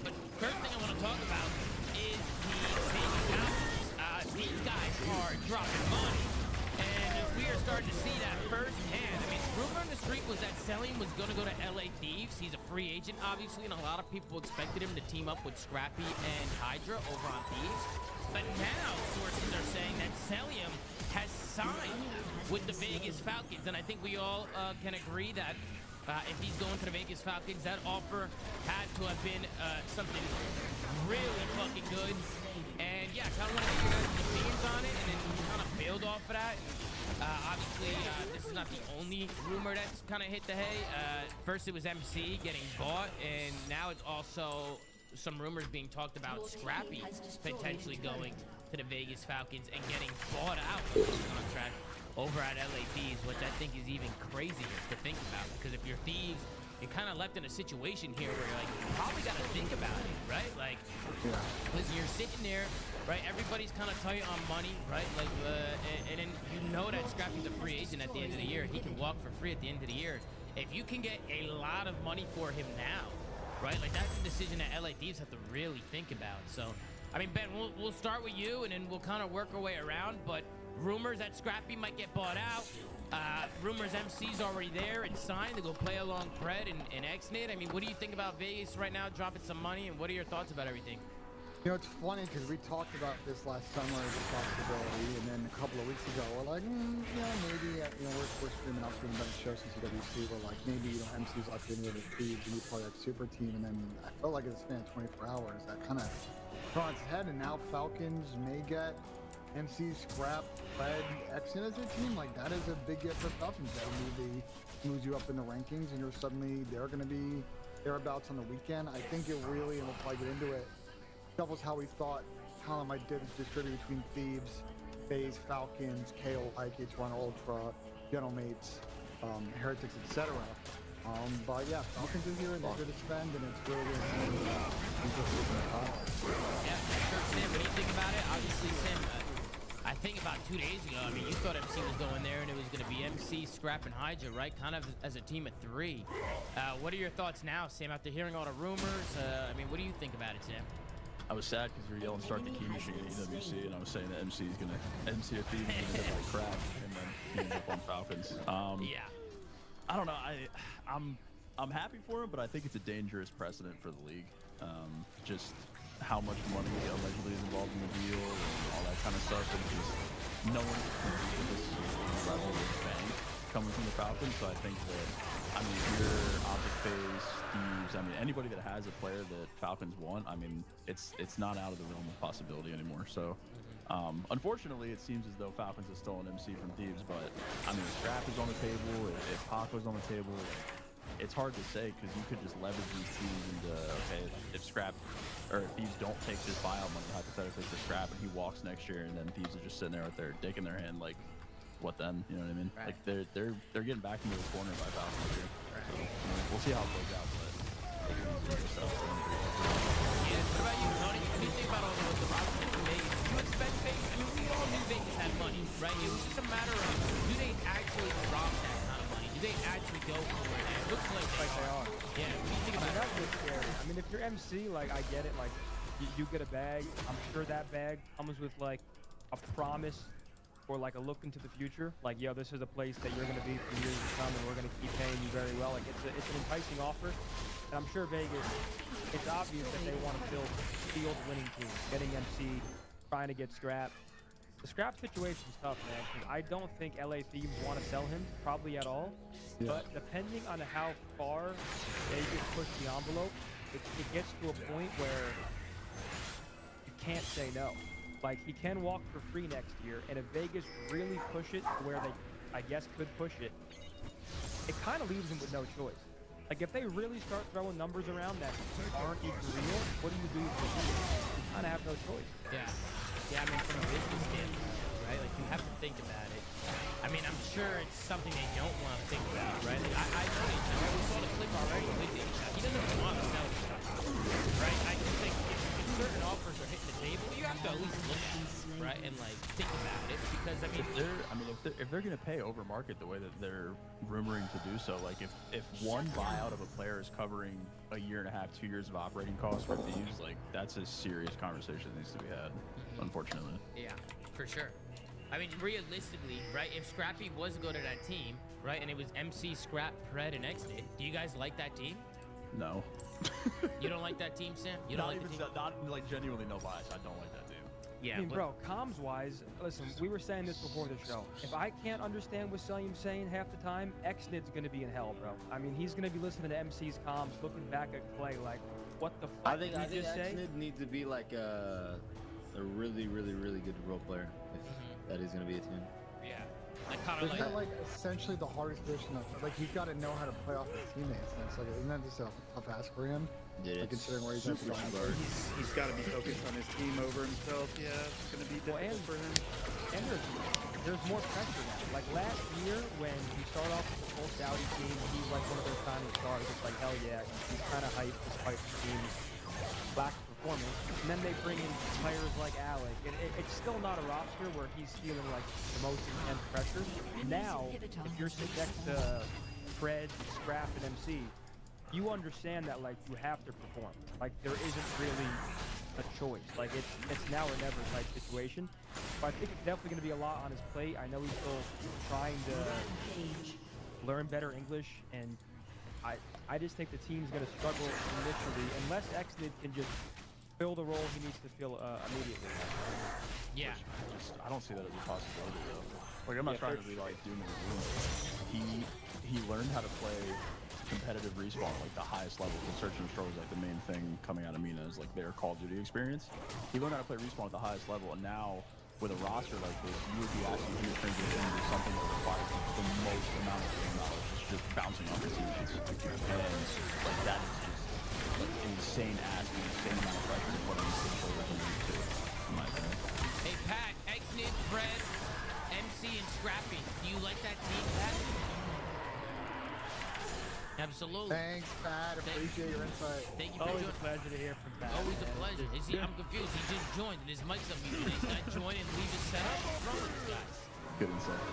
But first thing I want to talk about is the Vegas Falcons. These guys are dropping money. And we are starting to see that firsthand. I mean, rumor on the street was that Celium was going to go to LA Thieves. He's a free agent, obviously, and a lot of people expected him to team up with Scrappy and Hydra over on Thieves. But now, sources are saying that Celium has signed with the Vegas Falcons. And I think we all can agree that if he's going to the Vegas Falcons, that offer had to have been something really fucking good. And yeah, I kind of want to get your guys' opinions on it and then kind of build off of that. Obviously, this is not the only rumor that's kind of hit the hay. First, it was MC getting bought, and now it's also some rumors being talked about Scrappy potentially going to the Vegas Falcons and getting bought out of his contract over at LA Thieves, which I think is even crazier to think about. Because if you're Thieves, you're kind of left in a situation here where you're like, you probably got to think about it, right? Like, because you're sitting there, right? Everybody's kind of tight on money, right? Like, and then you know that Scrappy's a free agent at the end of the year. He can walk for free at the end of the year. If you can get a lot of money for him now, right? Like, that's a decision that LA Thieves have to really think about. So, I mean, Ben, we'll start with you, and then we'll kind of work our way around. But rumors that Scrappy might get bought out. Rumors MC's already there and signed to go play along Pred and Xnit. I mean, what do you think about Vegas right now dropping some money, and what are your thoughts about everything? You know, it's funny because we talked about this last summer as a possibility, and then a couple of weeks ago, we're like, maybe, we're streaming out streaming about the show since CWC. We're like, maybe, MC's like in with the Thieves, and you play that super team, and then I felt like it was span 24 hours. That kind of put on its head, and now Falcons may get MC, Scrap, Red, Xen as a team. Like, that is a big get for Falcons. That moves you up in the rankings, and you're suddenly, they're going to be thereabouts on the weekend. I think it really, and we'll probably get into it, doubles how we thought talent might distribute between Thieves, FaZe, Falcons, KO, H1 Ultra, Gentlemates, Heretics, etc. But yeah, Falcons are here and they're going to spend, and it's really interesting. Yeah, sure. Sam, what do you think about it? Obviously, Sam, I think about 2 days ago, I mean, you thought MC was going there, and it was going to be MC, Scrap, and Hydra, right? Kind of as a team of three. What are your thoughts now, Sam, after hearing all the rumors? I mean, what do you think about it, Sam? I was sad because you were yelling start the key machine at EWC, and I was saying that MC or Thieves is gonna hit like crap, and then he ends up on Falcons. Yeah. I don't know. I'm happy for him, but I think it's a dangerous precedent for the league. Just how much money allegedly is involved in the deal and all that kind of stuff, and just no one can do this level of bank coming from the Falcons. So I think that, I mean, if you're Optic Phase, Thieves, I mean, anybody that has a player that Falcons want, I mean, it's not out of the realm of possibility anymore. So, unfortunately, it seems as though Falcons has stolen MC from Thieves, but, I mean, if Scrap is on the table, if Paco's on the table, it's hard to say because you could just leverage these teams into, okay, if Scrap or if Thieves don't take this buyout money, hypothetically, for Scrap, and he walks next year, and then Thieves are just sitting there with their dick in their hand, like, what then? You know what I mean? Right. Like they're getting back into the corner by Falcons here. Right. So, we'll see how it plays out, but yeah. What about you, Tony? What do you think about all the roster in Vegas? Do you expect Vegas? I mean, we all knew Vegas had money, right? It was just a matter of, do they actually drop that kind of money? Do they actually go for it? And it looks like they are. Yeah. What do you think about that? That's what's scary. I mean, if you're MC, like, I get it. Like, you get a bag. I'm sure that bag comes with like a promise or like a look into the future, like, yo, this is a place that you're going to be for years to come, and we're going to keep paying you very well. Like, it's an enticing offer, and I'm sure Vegas, it's obvious that they want to build field winning teams, getting MC, trying to get Scrap. The Scrap situation is tough, man, because I don't think LA Thieves want to sell him, probably at all. Yeah. But depending on how far Vegas push the envelope, it gets to a point where you can't say no. Like, he can walk for free next year, and if Vegas really push it to where they, I guess, could push it, it kind of leaves him with no choice. Like, if they really start throwing numbers around that aren't even real, what do you do for the You kind of have no choice. Yeah. Yeah, I mean, from a business standpoint, right? Like, you have to think about it. I mean, I'm sure it's something they don't want to think about, right? Like, I know they do. We saw the clip already with Dave Shot. He doesn't want to sell the shot, right? I just think if certain offers are hitting the table, you have to at least look at it, right? And, like, think about it because, I mean... If they're going to pay over market the way that they're rumoring to do so, like, if one buyout of a player is covering a year and a half, 2 years of operating costs for fees, like, that's a serious conversation that needs to be had, unfortunately. Yeah, for sure. I mean, realistically, right, if Scrappy was to go to that team, right, and it was MC, Scrap, Pred, and Exit, do you guys like that team? No. You don't like that team, Sam? You don't like the team? Not, like, genuinely no bias. I don't like that team. Yeah, I mean, bro, comms-wise, listen, we were saying this before the show. If I can't understand what Salim's saying half the time, Xnid's going to be in hell, bro. I mean, he's going to be listening to MC's comms, looking back at Clay like, what the fuck did you just say? I think Xnid needs to be like a really, really, really good role player if that is going to be a team. Yeah. Like, Isn't that like essentially the hardest position of, like, he's got to know how to play off his teammates, and it's like, isn't that just a tough ask for him? Yeah, like, considering where he's at. He's got to be focused on his team over himself. Yeah, it's going to be difficult for him. And there's more pressure now. Like last year, when he started off with the full Saudi team, he was like one of their shining stars. It's like, hell yeah, he's kind of hyped despite the team's lack of performance. And then they bring in players like Alec, and it's still not a roster where he's feeling like the most intense pressure. Now, if you're sitting next to Fred, Scrap, and MC, you understand that, like, you have to perform. Like, there isn't really a choice. Like, it's now or never type situation. But I think it's definitely going to be a lot on his plate. I know he's still trying to learn better English, and I just think the team's going to struggle initially unless Xnid can just fill the role he needs to fill immediately. Yeah. I don't see that as a possibility, though. Like, I'm not trying to be, like, doom and gloom. He learned how to play competitive respawn, like the highest level. The search and destroy was like the main thing coming out of MENA is like their Call of Duty experience. He learned how to play respawn at the highest level, and now with a roster like this, you would be asking him to transition into something that requires the most amount of game knowledge. It's just bouncing off his teammates, and like that is just like insane ask and insane amount of pressure to put on these players to, in my opinion. Hey Pat, Xnid, Fred, MC, and Scrappy, do you like that team, Pat? Absolutely. Thanks, Pat. Appreciate your insight. Thank you for Always a pleasure to hear from Pat. Always a pleasure. Is he, I'm confused. He just joined and his mic's unmuted. He's not join and leave his setup. What's wrong with this guy? Good insight.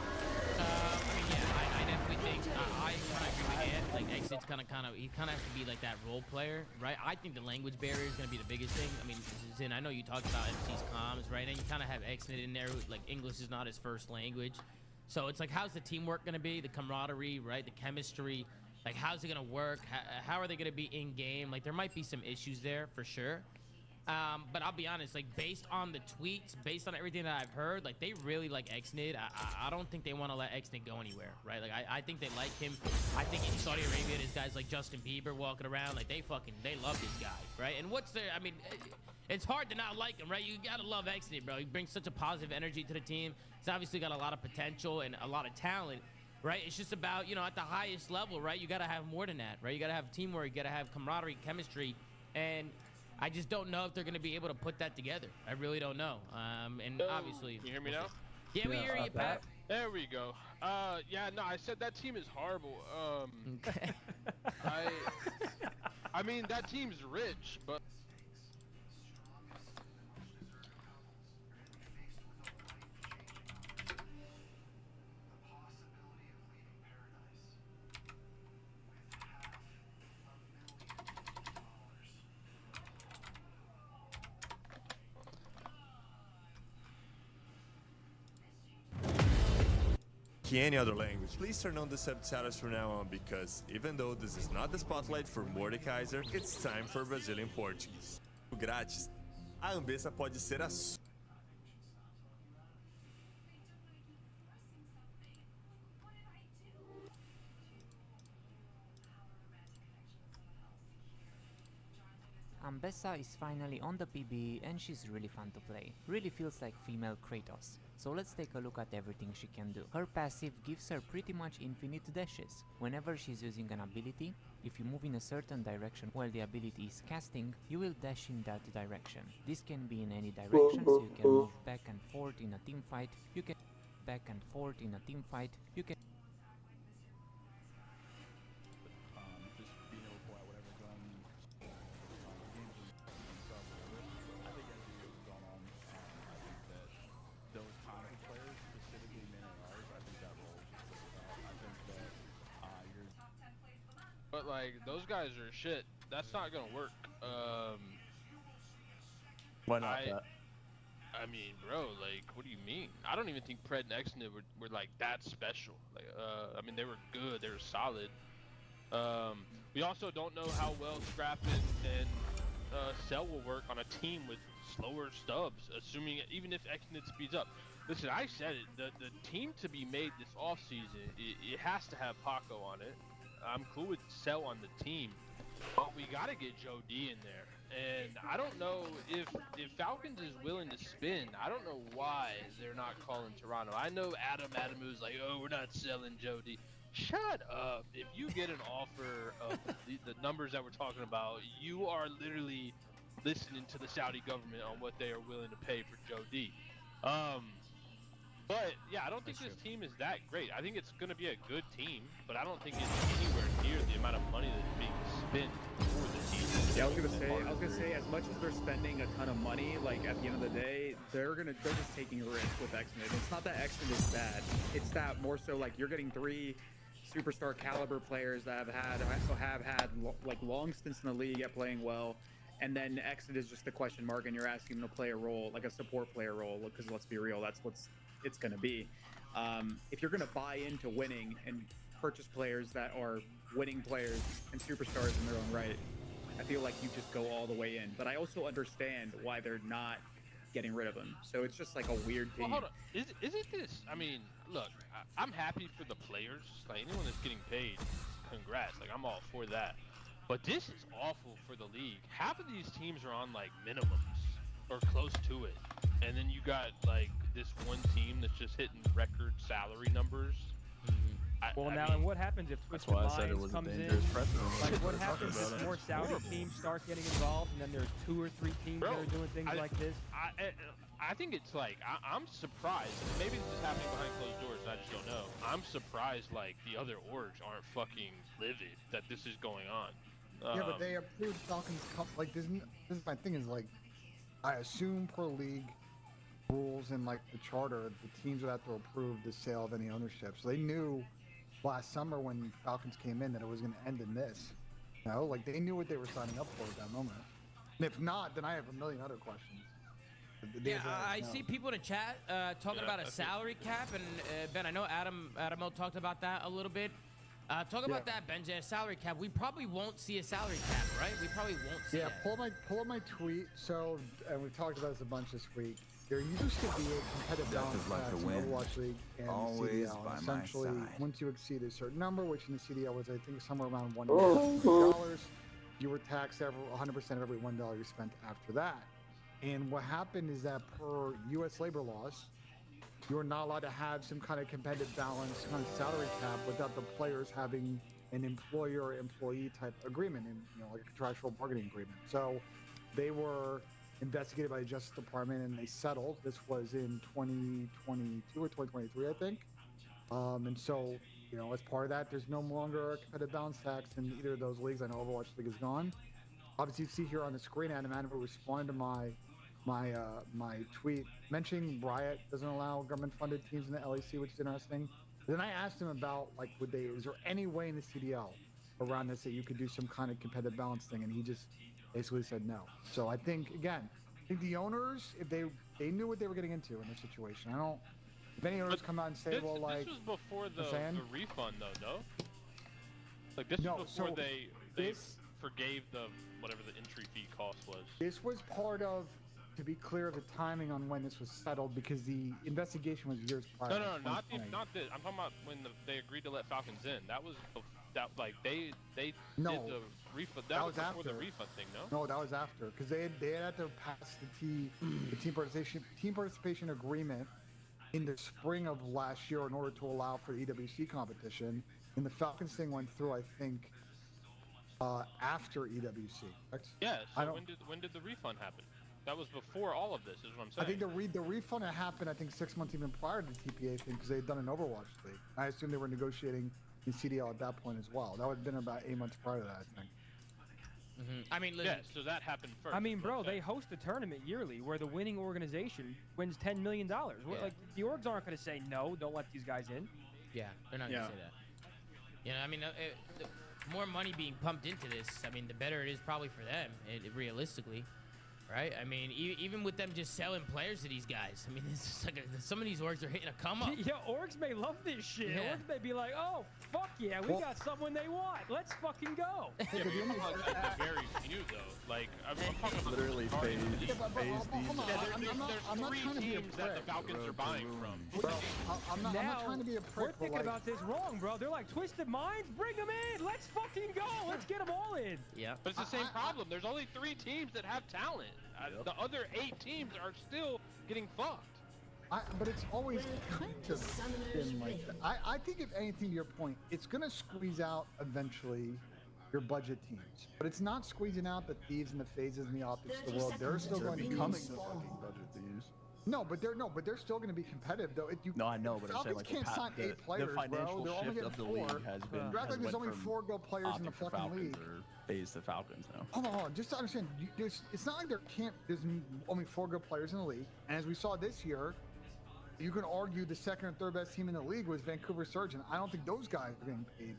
I mean, yeah, I definitely think I kind of agree with Ed. Like, Exit's kind of he kind of has to be like that role player, right? I think the language barrier is going to be the biggest thing. I mean, Zin, I know you talked about MC's comms, right? And you kind of have Xnid in there. Like, English is not his first language. So it's like, how's the teamwork going to be? The camaraderie, right? The chemistry. Like, how's it going to work? How are they going to be in-game? Like, there might be some issues there for sure. But I'll be honest, like, based on the tweets, based on everything that I've heard, like, they really like Xnid. I don't think they want to let Xnid go anywhere, right? Like, I think they like him. I think in Saudi Arabia, there's guys like Justin Bieber walking around. Like, they love this guy, right? And what's their, I mean, it's hard to not like him, right? You got to love Xnid, bro. He brings such a positive energy to the team. He's obviously got a lot of potential and a lot of talent. Right, it's just about, you know, at the highest level, right? You got to have more than that, right? You got to have teamwork, you got to have camaraderie, chemistry, and I just don't know if they're going to be able to put that together. I really don't know. And obviously, you hear me now? Yeah, we hear you, Pat. There we go. Yeah, no, I said that team is horrible. I mean, that team's rich, but. Any other language. Please turn on the subtitles from now on because even though this is not the spotlight for Mordekaiser, it's time for Brazilian Portuguese. Grátis. A Ambessa pode ser a sua. Ambessa is finally on the PB and she's really fun to play. Really feels like female Kratos. So let's take a look at everything she can do. Her passive gives her pretty much infinite dashes. Whenever she's using an ability, if you move in a certain direction while the ability is casting, you will dash in that direction. This can be in any direction, so you can move back and forth in a team fight, you can back and forth in a team fight, you can just being able to pull out whatever gun, games and stuff, whatever. I think as the years have gone on, I think that those kind of players, specifically main ARs, I think that role is just figured out. I think that you're. But like those guys are shit. That's not gonna work. Why not that? I mean, bro, like, what do you mean? I don't even think Pred and Exnid were like that special. Like, I mean, they were good, they were solid. We also don't know how well Scrap and Cell will work on a team with slower stubs, assuming even if Exnid speeds up. Listen, I said it. The team to be made this offseason, it has to have Paco on it. I'm cool with Cell on the team, but we gotta get Joe D in there. And I don't know if Falcons is willing to spin. I don't know why they're not calling Toronto. I know Adam was like, oh, we're not selling Joe D. Shut up. If you get an offer of the numbers that we're talking about, you are literally listening to the Saudi government on what they are willing to pay for Joe D. But yeah, I don't think this team is that great. I think it's going to be a good team, but I don't think it's anywhere near the amount of money that's being spent for the team. Yeah, I was gonna say, as much as they're spending a ton of money, like at the end of the day, they're just taking a risk with Exnid. It's not that Exnid is bad. It's that more so like you're getting 3 superstar caliber players that have had like long stints in the league yet playing well. And then Exnid is just the question mark, and you're asking them to play a role, like a support player role, because let's be real, that's what it's going to be. If you're going to buy into winning and purchase players that are winning players and superstars in their own right, I feel like you just go all the way in. But I also understand why they're not getting rid of him. So it's just like a weird team. Well, hold on. Isn't this, I mean, look, I'm happy for the players. Like, anyone that's getting paid, congrats. Like, I'm all for that. But this is awful for the league. Half of these teams are on like minimums or close to it, and then you got like this one team that's just hitting record salary numbers. And what happens if Twisted Minds comes in? Like, what happens if more Saudi teams start getting involved, and then there's 2 or 3 teams that are doing things like this? I think it's like I'm surprised. Maybe this is happening behind closed doors, and I just don't know. I'm surprised like the other orgs aren't fucking livid that this is going on. Yeah, but they approved Falcons like this is my thing is like I assume per league rules and like the charter, the teams would have to approve the sale of any ownership. So they knew last summer when Falcons came in that it was going to end in this. You know, like they knew what they were signing up for at that moment. And if not, then I have a million other questions. Yeah, I see people in the chat talking about a salary cap, and Ben, I know Adamo talked about that a little bit. Talk about that, Benji, a salary cap. We probably won't see a salary cap, right? We probably won't see that. Pull up my tweet. So, and we've talked about this a bunch this week. There used to be a competitive balance tax in Overwatch League and the CDL. Essentially, once you exceed a certain number, which in the CDL was, I think, somewhere around $1, you were taxed 100% of every $1 you spent after that. And what happened is that per U.S. labor laws, you're not allowed to have some kind of competitive balance, kind of salary cap, without the players having an employer-employee type agreement, and like a contractual bargaining agreement. So they were investigated by the Justice Department, and they settled. This was in 2022 or 2023, I think. And so, as part of that, there's no longer a competitive balance tax in either of those leagues. I know Overwatch League is gone. Obviously, you see here on the screen, Adam responded to my tweet mentioning Riot doesn't allow government-funded teams in the LEC, which is interesting. But then I asked him about is there any way in the CDL around this that you could do some kind of competitive balance thing, and he just basically said no. So I think the owners, if they knew what they were getting into in this situation. If any owners come out and say, this was before the refund though, no? Like this was before they forgave the whatever the entry fee cost was. This was part of to be clear, the timing on when this was settled, because the investigation was years prior. No, not this. I'm talking about when they agreed to let Falcons in. That was like they did the refund. That was before the refund thing, no? No, that was after, because they had to pass the team participation agreement in the spring of last year in order to allow for the EWC competition, and the Falcons thing went through, I think, after EWC. Correct? Yeah. So when did the refund happen? That was before all of this, is what I'm saying. I think the refund had happened, I think, 6 months even prior to the TPA thing, because they had done an Overwatch league. I assume they were negotiating in CDL at that point as well. That would have been about 8 months prior to that, I think. I mean, yeah, so that happened first. I mean, bro, they host a tournament yearly where the winning organization wins $10 million. Yeah. Like, the orgs aren't going to say, no, don't let these guys in. Yeah, they're not going to say that. You know, I mean, the more money being pumped into this, I mean, the better it is probably for them, realistically. Right? I mean, even with them just selling players to these guys, I mean, it's just like some of these orgs are hitting a come up. Yeah, orgs may love this shit. Yeah. Orgs may be like, oh, fuck yeah, we got someone they want. Let's fucking go. Yeah, but you're talking about very few, though. Like, I'm talking about literally phase these. I'm not trying to be a teams that the Falcons are buying from. Bro, I'm not trying to be a prick. We're thinking about this wrong, bro. They're like, Twisted Minds, bring them in. Let's fucking go. Let's get them all in. Yeah. But it's the same problem. There's only 3 teams that have talent. The other 8 teams are still getting fucked. But it's always kind of been like that. I think, if anything, to your point, it's going to squeeze out eventually your budget teams. But it's not squeezing out the Thieves and the Phases and the Optics of the world. They're still going to be becoming the fucking budget thieves. No, but they're still going to be competitive, though. No, I know, but I'm saying, like, can't sign 8 players, the financial bro. They're only shift of the 4. league has been. You're acting like there's only 4 good players in the fucking league. Phase the Falcons now. Hold on. Just to understand, it's not like there's only 4 good players in the league. And as we saw this year, you can argue the 2nd and 3rd best team in the league was Vancouver Surgeon. I don't think those guys are getting paid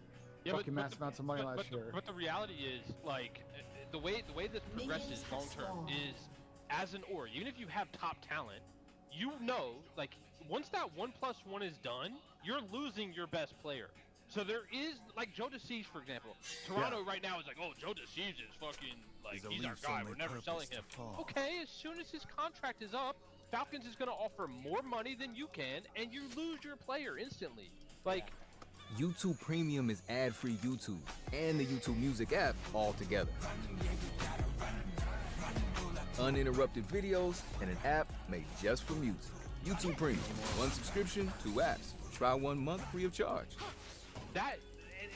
fucking massive amounts of money last year. But the reality is, like, the way this progresses long term is, as an org, even if you have top talent, you know, like, once that 1+1 is done, you're losing your best player. So there is, like, Joe DeCease, for example. Toronto right now is like, oh, Joe DeCease is fucking, like, he's our guy. We're never selling him. Okay, as soon as his contract is up, Falcons is going to offer more money than you can, and you lose your player instantly. Like, YouTube Premium is ad-free YouTube and the YouTube Music app all together. Uninterrupted videos and an app made just for music. YouTube Premium. 1 subscription, 2 apps. Try 1 month free of charge. That,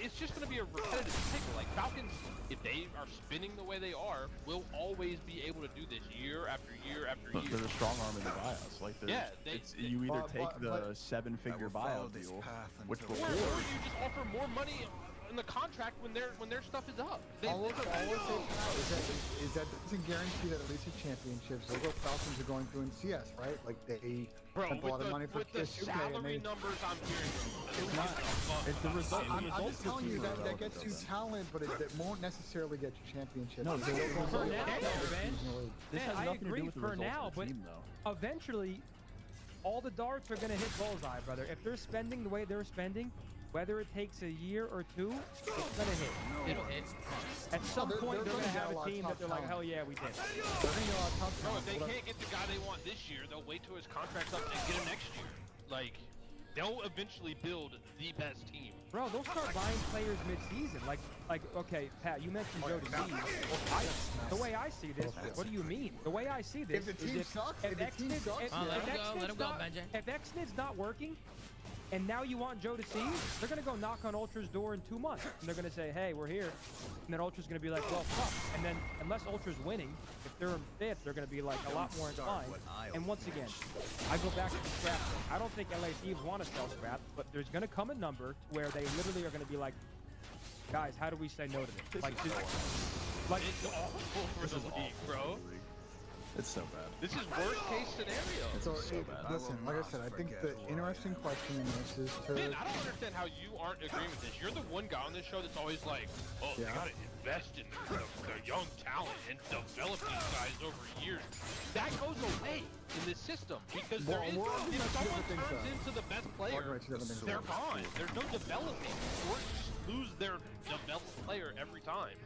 it's just going to be a repetitive cycle. Like, Falcons, if they are spinning the way they are, will always be able to do this year after year after year. There's a strong arm in the buyouts. Like, you either take the 7-figure buyout deal, which will, or you just offer more money in the contract when their stuff is up. All I say is that doesn't guarantee that at least the championships, logo Falcons are going through in CS, right? Like, they spent a lot of money for the salary numbers I'm hearing, it's not. It's the result. I'm just telling you that gets you talent, but it won't necessarily get you championships. No, for now, this has I nothing to agree do with the for results now, of the but team, though. eventually, all the darts are going to hit bullseye, brother. If they're spending the way they're spending, whether it takes a year or 2, it's going to hit. It'll hit. At some point, they're going to have a team that they're like, hell yeah, we did. No, if they can't get the guy they want this year, they'll wait till his contract's up and get him next year. Like, they'll eventually build the best team. Bro, they'll start buying players mid-season. Like, okay, Pat, you mentioned Joe DeCease. The way I see this, what do you mean? The way I see this if the team sucks, let him go, Benji. If Xnid's not working, and now you want Joe DeCease, they're going to go knock on Ultra's door in 2 months. And they're going to say, hey, we're here. And then Ultra's going to be like, well, fuck. And then, unless Ultra's winning, if they're in 5th, they're going to be like a lot more inclined. And once again, I go back to the scrap thing. I don't think LA Thieves want to sell scrap, but there's going to come a number where they literally are going to be like, guys, how do we say no to this? Like, it's awful for the league, bro. It's so bad. This is worst case scenario. So listen, like I said, I think the interesting question in this is to... Man, I don't understand how you aren't agreeing with this. You're the one guy on this show that's always like, oh, they gotta invest in the young talent and develop these guys over years. That goes away in this system because if someone turns into the best player, they're gone. There's no developing. Or lose their developed player every time.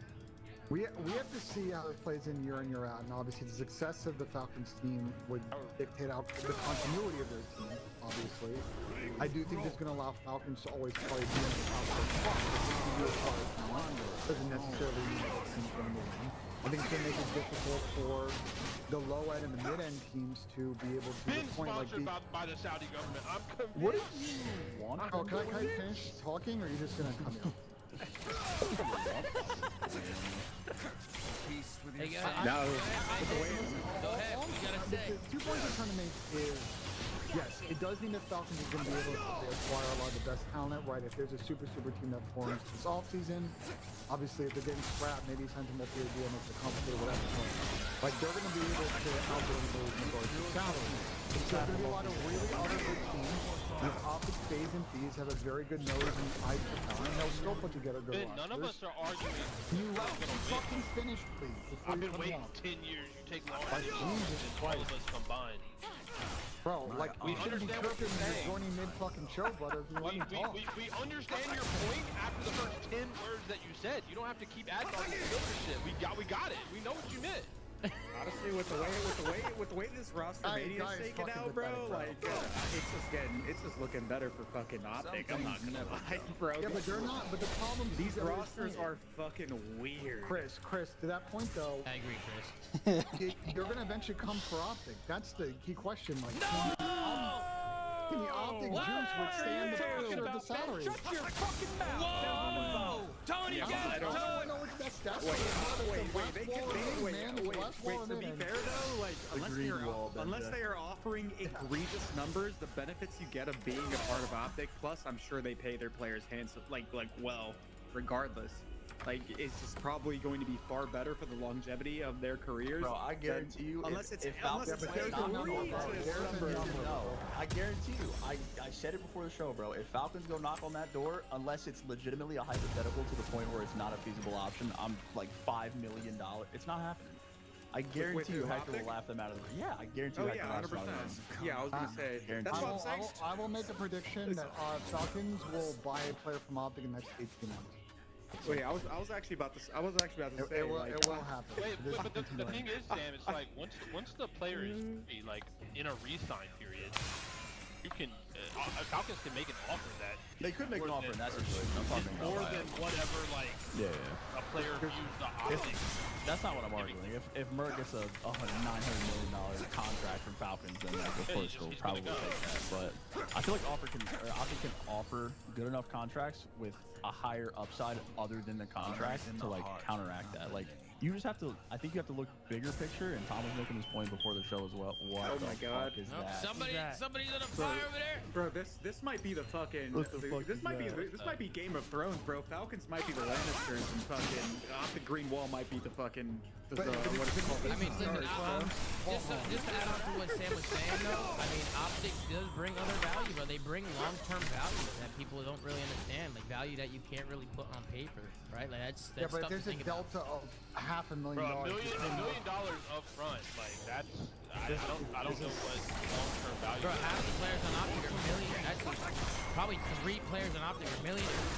We have to see how this plays in year out, and obviously the success of the Falcons team would dictate out the continuity of their team. Obviously, I do think this is going to allow Falcons to always play the top doesn't necessarily mean that the team's going to win. I think it's going to make it difficult for the low end and the mid end teams to be able to Been point like sponsored by the Saudi government. I'm convinced. What do you want? Oh, can I finish talking, or are you just going to come in? Hey, No. go ahead. You gotta say. The 2 points I'm trying to make is, yes, it does mean that Falcons is going to be able to acquire a lot of the best talent, right? If there's a super team that forms this offseason, obviously if they're getting scrapped, maybe it's time to multi deal, make it complicated, whatever. Like, they're going to be able to outbid those in regards to salary. So there's going to be a lot of really other good teams. These optic phase and fees have a very good nose and eye for talent. They'll still put together good rosters. None of us are arguing. You let me fucking finish, please. I've been waiting 10 years. You take longer than all of us combined. Bro, like, we shouldn't be cooking when you're joining mid-fucking show, brother. If you let me talk. We understand your point after the first 10 words that you said. You don't have to keep adding all this filler shit. We got it. We know what you meant. Honestly, with the way this roster media is shaking out, bro, like it's just looking better for fucking Optic. I'm not gonna lie, bro. Yeah, but they're not. But the problem these rosters are fucking weird. Chris, to that point though. I agree, Chris. You're gonna eventually come for Optic. That's the key question. Like, can the Optic juice withstand the pressure of the salary? Shut your fucking mouth! Whoa! Tony, get it! Wait, to be fair though, like, unless they are offering egregious numbers, the benefits you get of being a part of Optic, plus I'm sure they pay their players handsome, well, regardless. Like, it's just probably going to be far better for the longevity of their careers. Bro, I guarantee you, unless it's I guarantee you, I said it before the show, bro. If Falcons go knock on that door, unless it's legitimately a hypothetical to the point where it's not a feasible option, I'm like $5 million. It's not happening. I guarantee you Hector will laugh them out of the Yeah, I guarantee you Hector will laugh them out of the Yeah, I was gonna say. That's what I'm saying. I will make a prediction that Falcons will buy a player from Optic in the next 18 months. Wait, I was actually about to say it will happen. Wait, but the thing is, Sam, it's like once the player is like in a re-sign period, you can Falcons can make an offer that they could make an offer in that situation. I'm talking about more than whatever a player views the optics. That's not what I'm arguing. If Merck gets a $900 million contract from Falcons, then like, of course he'll probably take that. But I feel like Optic can offer good enough contracts with a higher upside other than the contract to like counteract that. Like, you just have to. I think you have to look bigger picture. And Tom was making this point before the show as well. What oh my God! Is that? Somebody's on a fire over there. Bro, this might be the fucking. This might be Game of Thrones, bro. Falcons might be the Lannisters, and fucking Optic Green Wall might be the fucking. What is it called? I mean, listen. Just to add on to what Sam was saying, though. I mean, Optic does bring other value, but they bring long-term value that people don't really understand, like value that you can't really put on paper, right? Like that's yeah, but tough there's to a think delta of $500,000. Bro, $1 million up front, like that's. I don't know what long-term value. Bro, half the players on Optic are millionaires. That's probably 3 players on Optic are millionaires.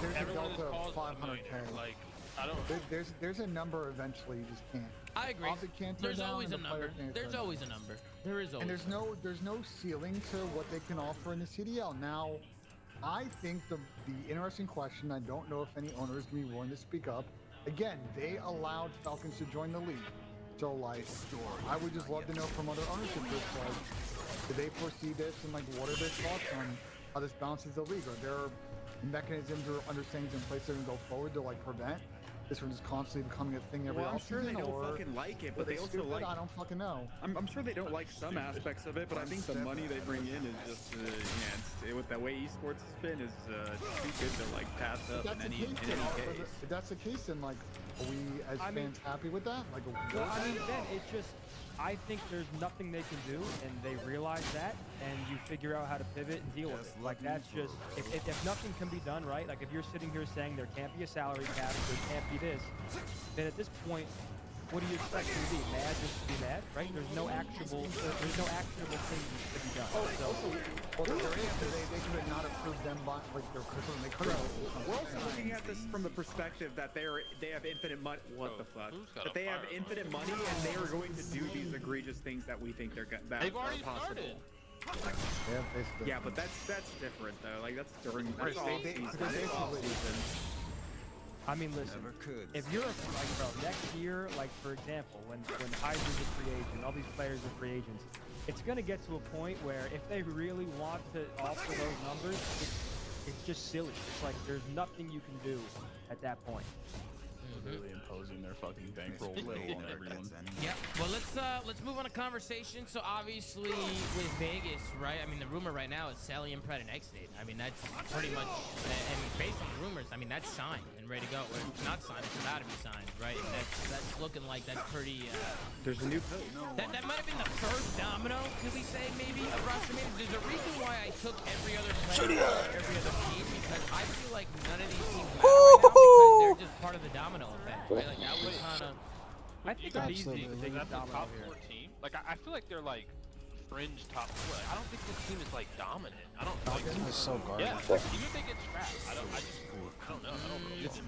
There's a delta of $500,000. Like, I don't. There's a number eventually you just can't. I agree. There's always a number. There's always a number. There is always. And there's no ceiling to what they can offer in the CDL. Now, I think the interesting question, I don't know if any owner is going to be willing to speak up. Again, they allowed Falcons to join the league. So, like, I would just love to know from other ownership groups, like, do they foresee this and, like, what are their thoughts on how this balances the league? Are there mechanisms or understandings in place that can go forward to, like, prevent this from just constantly becoming a thing every I'm sure they offseason, don't or fucking like it, but they also stupid? like. I don't fucking know. I'm sure they don't like some aspects of it, but I think the money they bring in is just, with the way esports has been, is too good to like pass up in any case. If that's the case, then like, are we as fans happy with that? Like, well, I mean, then it's just. I think there's nothing they can do, and they realize that, and you figure out how to pivot and deal with it. Like, that's just, if nothing can be done, right? Like, if you're sitting here saying there can't be a salary cap, there can't be this, then at this point, what do you expect to be? Mad just to be mad, right? There's no actionable thing to be done. So, well, they could have not approved them by like their curriculum. They could have. We're also looking at this from the perspective that they have infinite money. What the fuck? That they have infinite money and they are going to do these egregious things that we think that They've are already possible. started. Yeah, basically. Yeah, but that's different though. Like that's during That's off season. That's off season. I mean, listen, if you're like, bro, next year, like for example, when Hydra's a free agent, all these players are free agents, it's gonna get to a point where if they really want to offer those numbers, it's just silly. It's like there's nothing you can do at that point. Really imposing their fucking bankroll on everyone. Yeah. Well, let's move on to conversation. So obviously with Vegas, right? I mean, the rumor right now is Sally and Pred and Exit. I mean, that's pretty much, and based on the rumors, I mean, that's signed and ready to go. Or it's not signed, it's about to be signed, right? And that's looking like that's pretty. There's a new code. That might have been the first domino, could we say, maybe, of roster maybe. There's a reason why I took every other player, every other team, because I feel like none of these teams matter right now because they're just part of the domino effect, right? Like that was kind of. I think guys easy think to take that's a a domino top here. 4 team? Like I feel like they're like fringe top 4. Like, I don't think this team is like dominant. I don't. Like, This is so garbage. yeah, like, even if they get scrapped, I don't know. I don't believe them.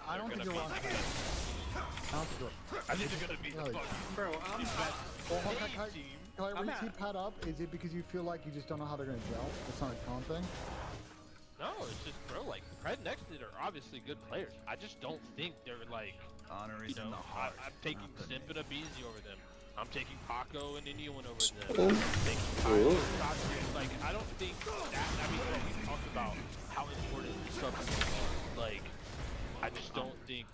I don't think you're wrong. I think they're gonna be the fucking bro. Well, can I re-tee Pat up? Is it because you feel like you just don't know how they're gonna gel? It's not a con thing. No, it's just bro. Like Pred and Exit are obviously good players. I just don't think they're like. Honor is in the heart. I'm taking Simp and Abizi over them. I'm taking Paco and Inyoan over them. I'm taking Kyle and Doctor. Like I don't think that. I mean, we talked about how important stuff is. Like I just don't think.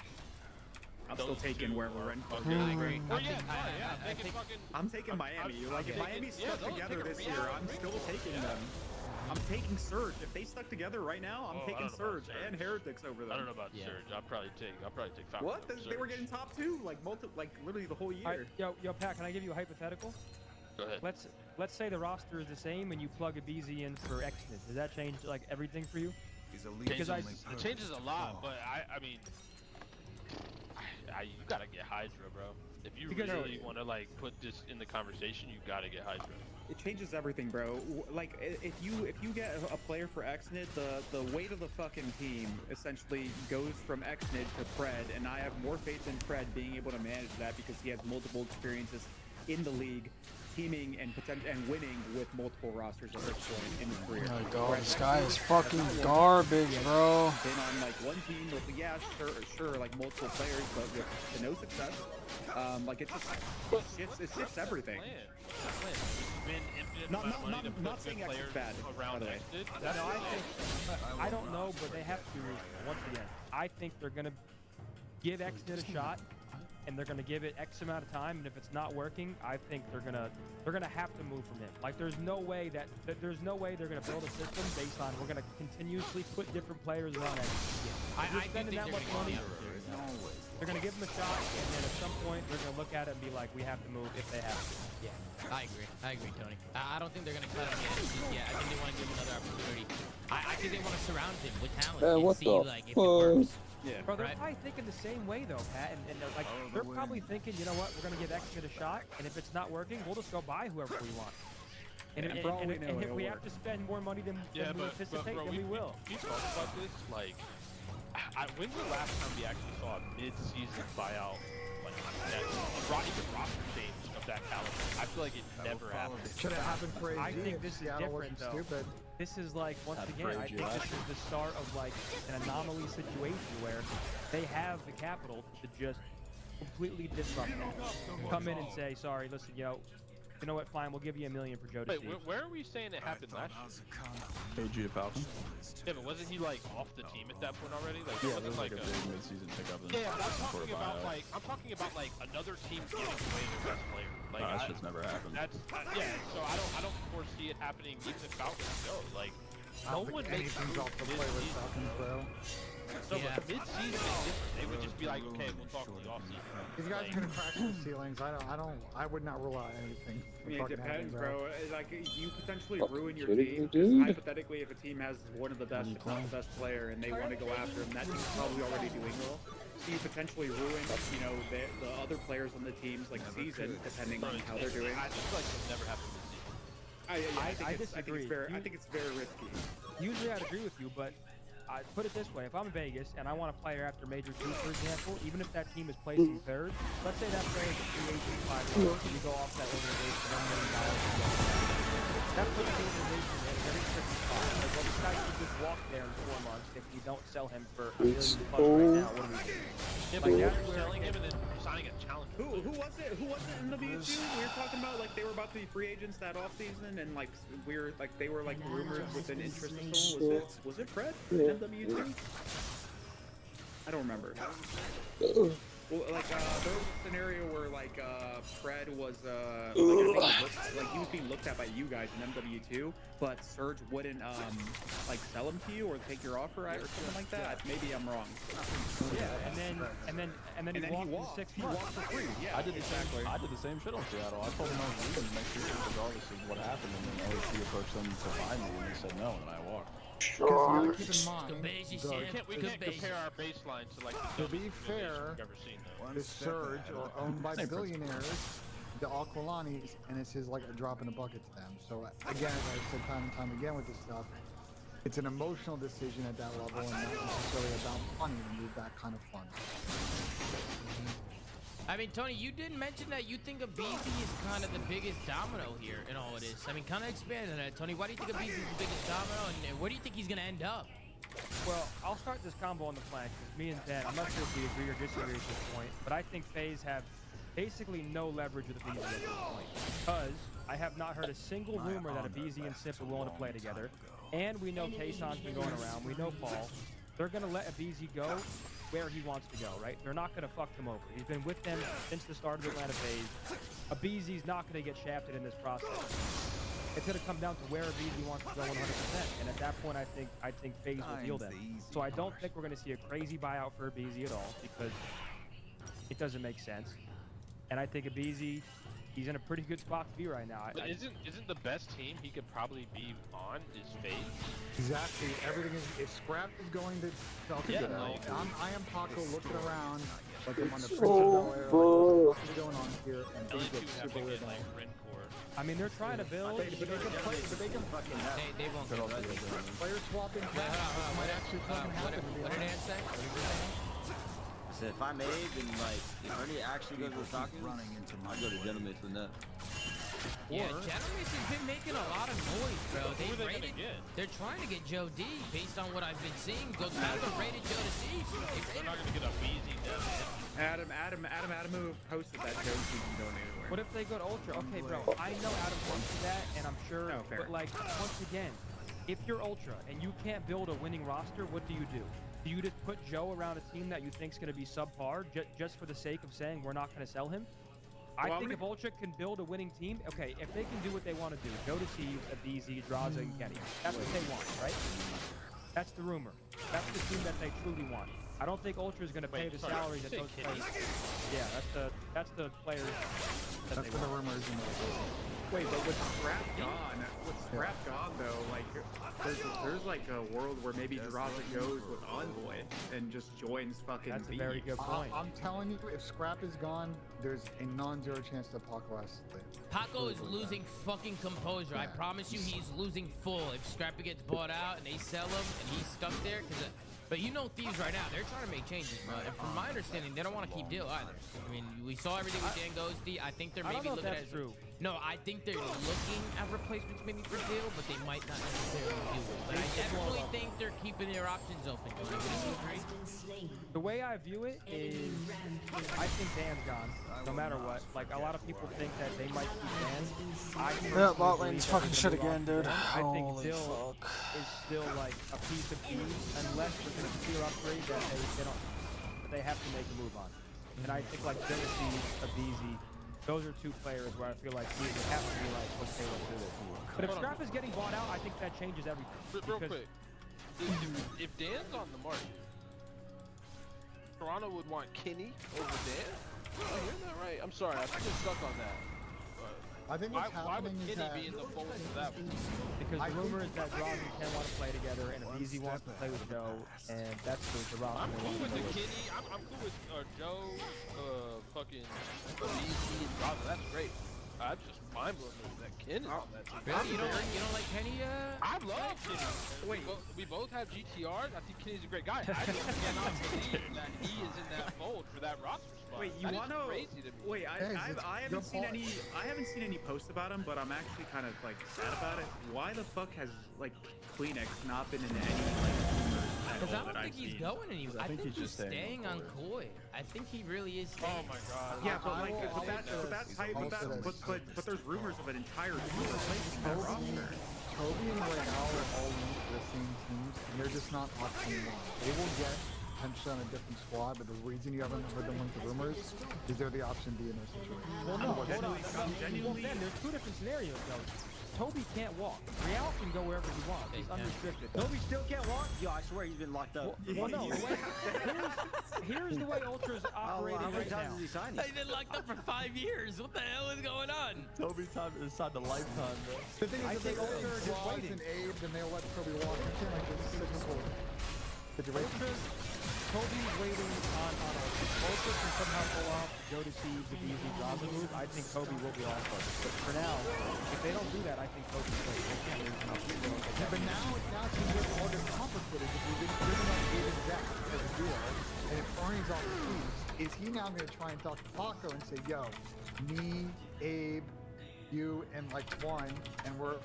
I'm still taking where we're in. Okay, I agree. Well, yeah, I'm taking Miami. Like if Miami stuck together this year, I'm still taking them. I'm taking Surge. If they stuck together right now, I'm taking Surge and Heretics over them. I don't know about Surge. I'll probably take Falcon. What? They were getting top 2 like literally the whole year. Right, yo, Pat, can I give you a hypothetical? Go ahead. Let's say the roster is the same and you plug a BZ in for Xnid. Does that change like everything for you? Because it changes a lot, but I mean, you gotta get Hydra, bro. If you really want to like put this in the conversation, you gotta get Hydra. It changes everything, bro. Like if you get a player for Xnid, the weight of the fucking team essentially goes from Xnid to Pred, and I have more faith in Pred being able to manage that because he has multiple experiences in the league, teaming and winning with multiple rosters at this point in his career. Oh my god, this guy is fucking garbage, bro. Been on like one team with sure, like multiple players, but with to no success. Like it shifts everything. Not saying X is bad. Around by the way. I don't know, but they have to. Once again, I think they're gonna give Xnid a shot, and they're gonna give it X amount of time. And if it's not working, I think they're gonna have to move from him. Like there's no way they're gonna build a system based on we're gonna continuously put different players around Xnid. I spending that much money. They're gonna give him a shot, and then at some point they're gonna look at it and be like, we have to move if they have to. Yeah, I agree, Tony. I don't think they're gonna cut him yet. I think they want to give him another opportunity. I think they want to surround him with talent and see like if it works. Yeah. Bro, they're probably thinking the same way though, Pat, and they're like, they're probably thinking, you know what, we're gonna give Xnid a shot, and if it's not working, we'll just go buy whoever we want. And if we have to spend more money than we anticipate, then we will. We talked about this, like, when's the last time we actually saw a mid-season buyout, like, even roster change of that caliber? I feel like it never happened. Should have happened for AZ. I think this is different though. Stupid. This is like, once again, I think this is the start of like an anomaly situation where they have the capital to just completely disrupt that. Come in and say, sorry, listen, yo, you know what, fine, we'll give you $1 million for Joe to Wait, where are we saying it happened last year? AG to Falcon. Yeah, but wasn't he like off the team at that point already? Like, Yeah, there there was wasn't like a big mid-season pickup. Yeah, but I'm talking about like another team getting away their best player. Like that shit's never happened. That's yeah. So I don't foresee it happening even if Falcons go. Like no one makes anything's off the play with Falcons, bro. So but mid-season is different. They would just be like, okay, we'll talk to the off-season. These guys are gonna crash the ceilings. I would not rule out anything. I mean, it depends, bro. Like you potentially ruin your kidding team. me, dude? Hypothetically, if a team has one of the best, if not the best player, and they want to go after him, that team's probably already doing well. So you potentially ruin, you know, the other players on the team's like season, depending on how they're doing. I feel like it'll never happen this season. I disagree. I think it's very risky. Usually I'd agree with you, but I put it this way: if I'm in Vegas and I want a player after Major 2, for example, even if that team is placing third, let's say that player is a free agent 5 years, and you go off that organization $1 million. That puts the organization in a very tricky spot. Like, well, this guy could just walk there in 4 months. If we don't sell him for $1 million plus right now, what do we do? Yeah, Like, but that's we're where selling him and then signing a challenger. Who was it? Who was it in W2? We were talking about like they were about to be free agents that off season, and like they were like rumored with an interest in someone. Was it Fred in W2? I don't remember. Well, like there was a scenario where like Fred was like, he was being looked at by you guys in MW2, but Surge wouldn't like sell him to you or take your offer or something like that. Maybe I'm wrong. Yeah, and then he walked in 6 months. For free. Yeah, I did the same shit on Seattle. I told them I was leaving next year regardless of what happened, and then OSC approached them to find me, and they said no, and I walked. Sure. Keep in mind, We can't compare our baseline to like the to be fair, we've ever seen though. the Surge are owned by billionaires, the Aqualanis, and it's just like a drop in the bucket to them. So again, as I've said time and time again with this stuff, it's an emotional decision at that level and not necessarily about money to move that kind of fund. I mean, Tony, you did mention that you think Abizi is kind of the biggest domino here in all of this. I mean, kind of expand on that, Tony. Why do you think Abizi is the biggest domino, and where do you think he's going to end up? Well, I'll start this combo on the flank, because me and Dan, I'm not sure if we agree or disagree at this point, but I think FaZe have basically no leverage with Abizi at this point, because I have not heard a single rumor that Abizi and Sip are willing to play together, and we know Kayson's been going around, we know Paul. They're going to let Abizi go where he wants to go, right? They're not going to fuck him over. He's been with them since the start of the Atlanta FaZe. Abizi's not going to get shafted in this process. It's going to come down to where Abizi wants to go 100%, and at that point, I think FaZe will deal them. So I don't think we're going to see a crazy buyout for Abizi at all, because it doesn't make sense. And I think Abizi, he's in a pretty good spot to be right now. But isn't the best team he could probably be on is FaZe? Exactly. Everything is. If Scrap is going to Falcon, I am Paco looking around like I'm on the Prince of Bel-Air. Like, what's going on here? And things get super weird. I mean, they're trying to build. But they can fucking. They won't get Player swapping. Might actually fucking happen. What did Ant say? I said if I'm Abe and like if Ernie actually goes to the Falcons, I'll go to Gentleman's with that. Yeah, Gentleman's has been making a lot of noise, bro. They're trying to get Joe D based on what I've been seeing. Go kind of rated Joe to see. They're not gonna get a Beezy Adam who posted that Joe D can go anywhere. What if they go to Ultra? Okay, bro, I know Adam wants that, and I'm sure, but like, once again, if you're Ultra and you can't build a winning roster, what do you do? Do you just put Joe around a team that you think is going to be subpar just for the sake of saying we're not going to sell him? I think if Ultra can build a winning team, okay, if they can do what they want to do, Joe Deceive, Abizi, Draza, and Kenny, that's what they want, right? That's the rumor. That's the team that they truly want. I don't think Ultra is going to pay the salaries that those players. Yeah, that's the players. That's the rumors. Wait, but with Scrap gone though, like there's like a world where maybe Draza goes with Envoy and just joins fucking. That's a very good point. I'm telling you, if Scrap is gone, there's a non-zero chance that Paco has to leave. Paco is losing fucking composure. Yeah. I promise you, he's losing full. If Scrappy gets bought out and they sell him and he's stuck there, but you know Thieves right now, they're trying to make changes, bro. And from my understanding, they don't want to keep Dill either. I mean, we saw everything with Dan Ghosty. I think they're maybe looking at it. True. No, I think they're looking at replacements maybe for Dill, but they might not necessarily do it. But I definitely think they're keeping their options open. Do you agree? The way I view it is, I think Dan's gone, no matter what. Like, a lot of people think that they might keep Dan. Yeah, bot lane's fucking shit again, dude. I think Holy Dill fuck. is still like a piece of cheese, unless there's a tier upgrade that they have to make a move on. And I think like Genesee, Abizi, those are two players where I feel like we have to be like, okay, let's do this. But if Scrap is getting bought out, I think that changes everything. Real quick, if Dan's on the market, Toronto would want Kenny over Dan? Am I hearing that right? I'm sorry, I'm still stuck on that. I think what's happening is that... be in the fold for that one? Because the rumor is that Draza and Ken want to play together, and Abizi wants to play with Joe, and that's the roster. I'm cool with the Kenny. I'm cool with Joe, fucking Abizi and Draza. That's great. I just mind blowing me that Ken is on that team. Really? You don't like Kenny? I love Kenny. Wait, we both have GTRs. I think Kenny's a great guy. I just cannot believe that he is in that fold for that roster spot. Wait, you want to? Crazy to me. Wait, I haven't seen any. I haven't seen any posts about him, but I'm actually kind of like sad about it. Why the fuck has like Kleenex not been in any like rumors at Because all I don't that think I've he's seen? going anywhere. I think he's staying on Koi. I think he really is staying. Oh my god. Yeah, but like, but there's rumors of an entire team replacing that roster. Kobe and Real are all linked to the same teams, and they're just not option one. They will get potentially on a different squad, but the reason you haven't heard them linked to rumors is they're the option B in their situation. Well, no, hold on. Well, Ben, there's two different scenarios, though. Toby can't walk. Real can go wherever he wants. He's unrestricted. Toby still can't walk? Yo, I swear he's been locked up. Well, no. Here's the way Ultra's operating how many right times now. has he signed? He's been locked up for 5 years. What the hell is going on? Toby signed a lifetime, bro. The thing is, I if they think Ultra Ultra's just waiting. and Abe, then they'll let Kobe walk. You can't like this cyclical situation. Toby's waiting on Ultra can somehow pull off go to see the easy Raza move. I think Kobe will be all first. But for now, if they don't do that, I think Kobe's safe. They can't lose enough. But now it's going to get more complicated if you're giving up Abe and Zach as a duo, and if Ernie's off the team, is he now going to try and talk to Paco and say, yo, me, Abe, you, and like one, and we're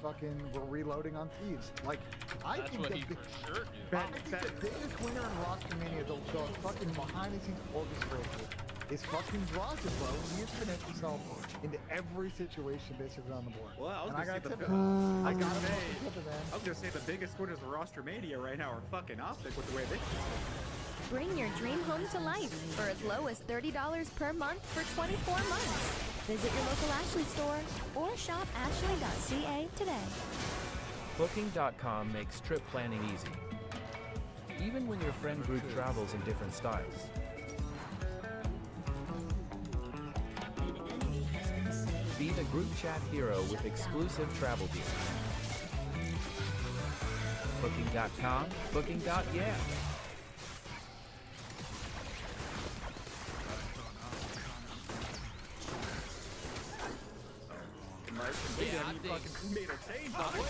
reloading on Thieves. Like, I think what he for sure do. I think the biggest winner in roster mania, the fucking behind the scenes orchestrator, is fucking Draza, bro. He has finished himself into every situation basically on the board. Well, I was And gonna say gotta tip it. I gotta tip it, man. I was gonna say the biggest winners of roster mania right now are fucking Optic with the way they. Bring your dream home to life for as low as $30 per month for 24 months. Visit your local Ashley store or shop ashley.ca today. Booking.com makes trip planning easy, even when your friend group travels in different styles. Be the group chat hero with exclusive travel deals. Booking.com, Booking.yeah. Fucking made a change on it.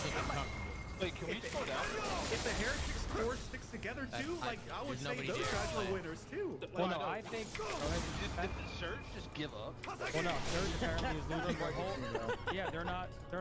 Wait, can we slow down? If the Heretics core sticks together too, like I would say those guys are winners too. Well, no, I think. Did the Surge just give up? Well, no, Surge apparently is losing their whole. Yeah, they're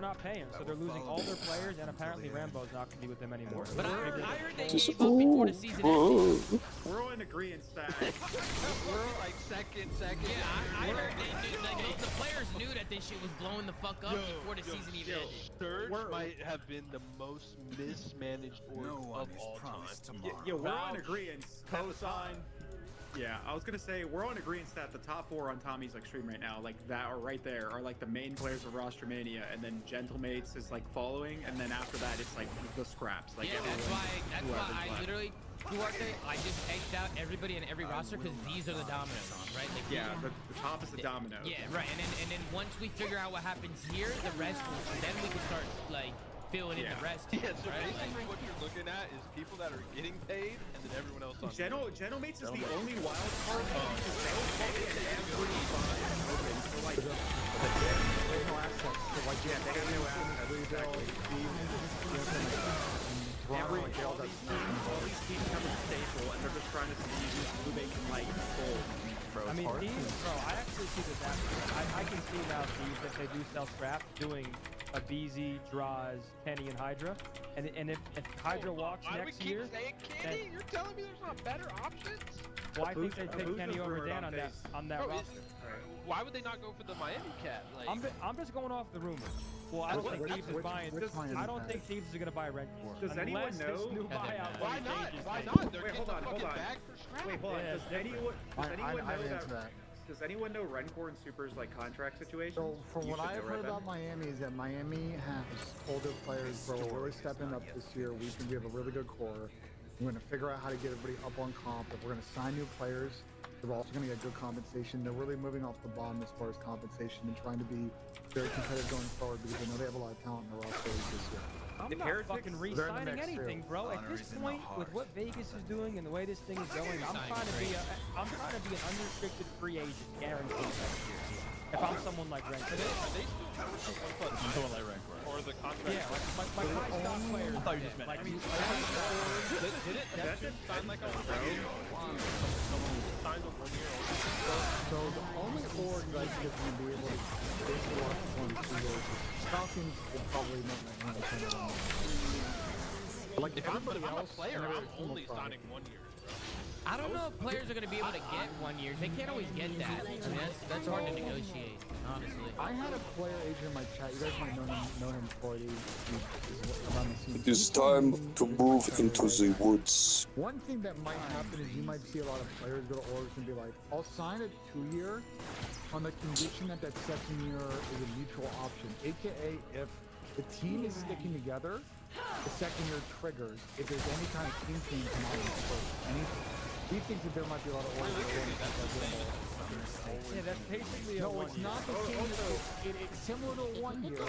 not paying, so they're losing all their players, and apparently Rambo's not going to be with them anymore. But I heard they gave up before the season ended. We're all in agreement that. We're like second. Yeah, I heard they knew, like, the players knew that this shit was blowing the fuck up before the season even ended. Surge might have been the most mismanaged org of all time. Yeah, we're on agreement. Co-sign. Yeah, I was gonna say we're on agreement that the top 4 on Tommy's like stream right now, like that are right there, are like the main players of Roster Mania, and then Gentlemates is like following, and then after that it's like the scraps. Like yeah, that's why I literally. I just edged out everybody in every roster because these are the dominoes, right? Like, yeah, the top is the domino. Yeah, right. And then once we figure out what happens here, the rest will, then we can start like filling in the rest. Yeah, so right? basically what you're looking at is people that are getting paid and then everyone else on Gentlemates is the only wild card because they'll pay and every open. So like they have no assets. So like they have no assets. All these teams have a staple, and they're just trying to see who they can like control. I mean, I actually see this happening. I can see now, Steve, if they do sell scrap, doing a BZ, Draws, Kenny, and Hydra. And if Hydra walks next year, Kenny, you're telling me there's not better options? Well, I think they take Kenny over Dan on that roster. Why would they not go for the Miami cat? Like, I'm just going off the rumors. Well, I don't think Thieves is buying. I don't think Thieves is gonna buy Red Core. Does anyone know? This new buyout why not? Why not? They're Wait, hold on. Wait, hold on. Does anyone know that? Does anyone know Rencor and Super's like contract situation? So from what I've heard about Miami is that Miami has older players, bro, really stepping up this year. We think we have a really good core. We're gonna figure out how to get everybody up on comp. If we're gonna sign new players, they're also gonna get good compensation. They're really moving off the bottom as far as compensation and trying to be very competitive going forward because they know they have a lot of talent in the roster this year. I'm not fucking re-signing anything, bro. At this point, with what Vegas is doing and the way this thing is going, I'm trying to be an unrestricted free agent, guaranteed next year. If I'm someone like Renko. Are they still Until light rank, right? Or the contract. Yeah, like my high stock players. I thought you just meant. Like, Did it? That just signed like a pro. Signed a 1 year old. So the only org that I think is going to be able to basically watch one 2 years, Falcons will probably make that money kind of Like if I'm a player, I'm only signing 1 year. I don't know if players are going to be able to get 1 year. They can't always get that. I mean, that's hard to negotiate, honestly. I had a player agent in my chat. You guys might know him before. He around the scene. It is time to move into the woods. One thing that might happen is you might see a lot of players go to orgs and be like, I'll sign a 2-year on the condition that that second year is a mutual option. AKA, if the team is sticking together, the second year triggers if there's any kind of team change come out of the first. Anything. He thinks that there might be a lot of orgs. Yeah, that's basically no, it's not the same. It's similar to a 1 year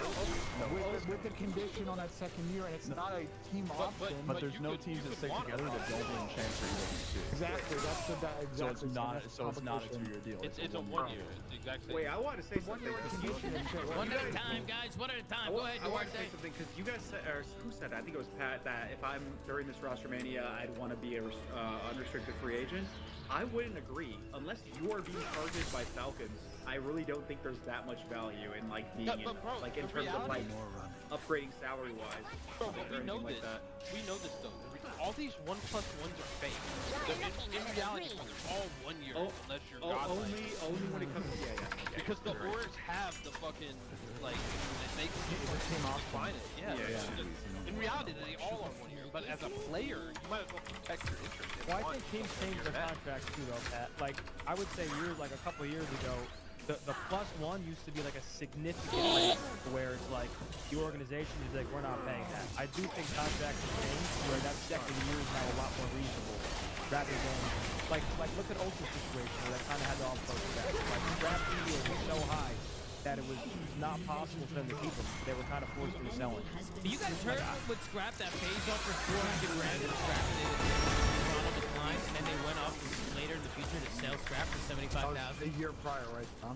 with the condition on that second year, and it's not a team option. But there's no teams that stick together that don't win chance for EWC. Exactly, that's the exactly. So it's not a 2-year deal. It's a 1 year. It's exactly. Wait, I want to say something. One at a time, guys. One at a time. Go ahead, I want to Duarte. say something because you guys said, or who said that? I think it was Pat, that if I'm during this roster mania, I'd want to be a unrestricted free agent. I wouldn't agree unless you are being targeted by Falcons. I really don't think there's that much value in like being in terms of like upgrading salary wise. Bro, but we know this. We know this though. All these 1+1s are fake. In reality, it's all 1 year unless you're godlike. Only when it comes to because the orgs have the fucking like they can define it. Yeah. In reality, they all are 1 year. But as a player, you might as well protect your interest. Well, I think teams change their contracts too, though, Pat. Like I would say, like a couple of years ago, the +1 used to be like a significant rate where it's like the organization is like, we're not paying that. I do think contracts have changed where that second year is now a lot more reasonable rather than like look at Ultra's situation where they kind of had to offer that. Like draft media was so high that it was not possible for them to keep them. They were kind of forced to sell it. You guys heard with Scrap that pays off for 400 grand and Scrap Toronto declined, and then they went off later in the future to sell Scrap for 75,000. A year prior, right, Tom?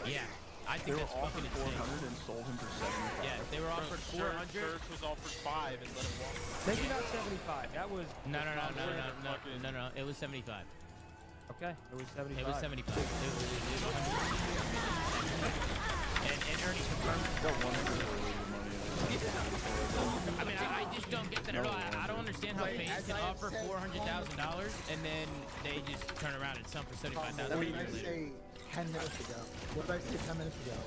Yeah. I think that's fucking insane. 400 and sold him for 75. Yeah, they were offered 400. Church was offered 5 and let him walk. Maybe not 75. That was no. It was 75. Okay, it was 75. It was 75. It was 100. And Ernie confirmed. I mean, I just don't get that at all. I don't understand how FaZe can offer $400,000 and then they just turn around and sell for 75,000. What did I say 10 minutes ago? What did I say 10 minutes ago?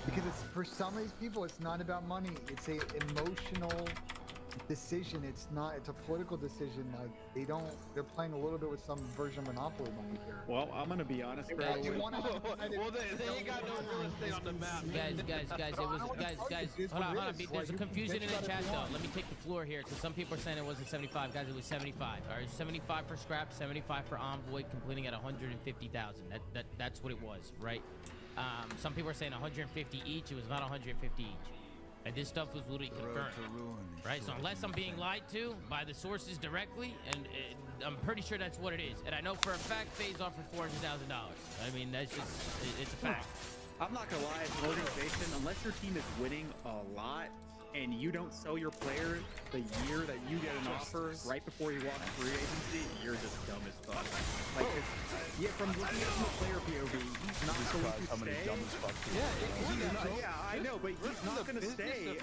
Because it's for some of these people, it's not about money. It's a emotional decision. It's a political decision. Like they're playing a little bit with some version of Monopoly money here. Well, I'm gonna be honest, bro. Well, they ain't got no real estate on the map. Guys, hold on. There's a confusion in the chat though. Let me take the floor here because some people are saying it wasn't 75. Guys, it was 75. All right, 75 for Scrap, 75 for Envoy, completing at 150,000. That's what it was, right? Some people are saying 150 each. It was not 150 each. And this stuff was literally confirmed, right? So unless I'm being lied to by the sources directly, and I'm pretty sure that's what it is. And I know for a fact FaZe offered $400,000. I mean, that's just, it's a fact. I'm not gonna lie, as an organization, unless your team is winning a lot and you don't sell your player the year that you get an offer right before you walk free agency, you're just dumb as fuck. Like, from looking at the player POV, he's not going to stay. Dumb as fuck. Yeah, I know, but he's not going to stay.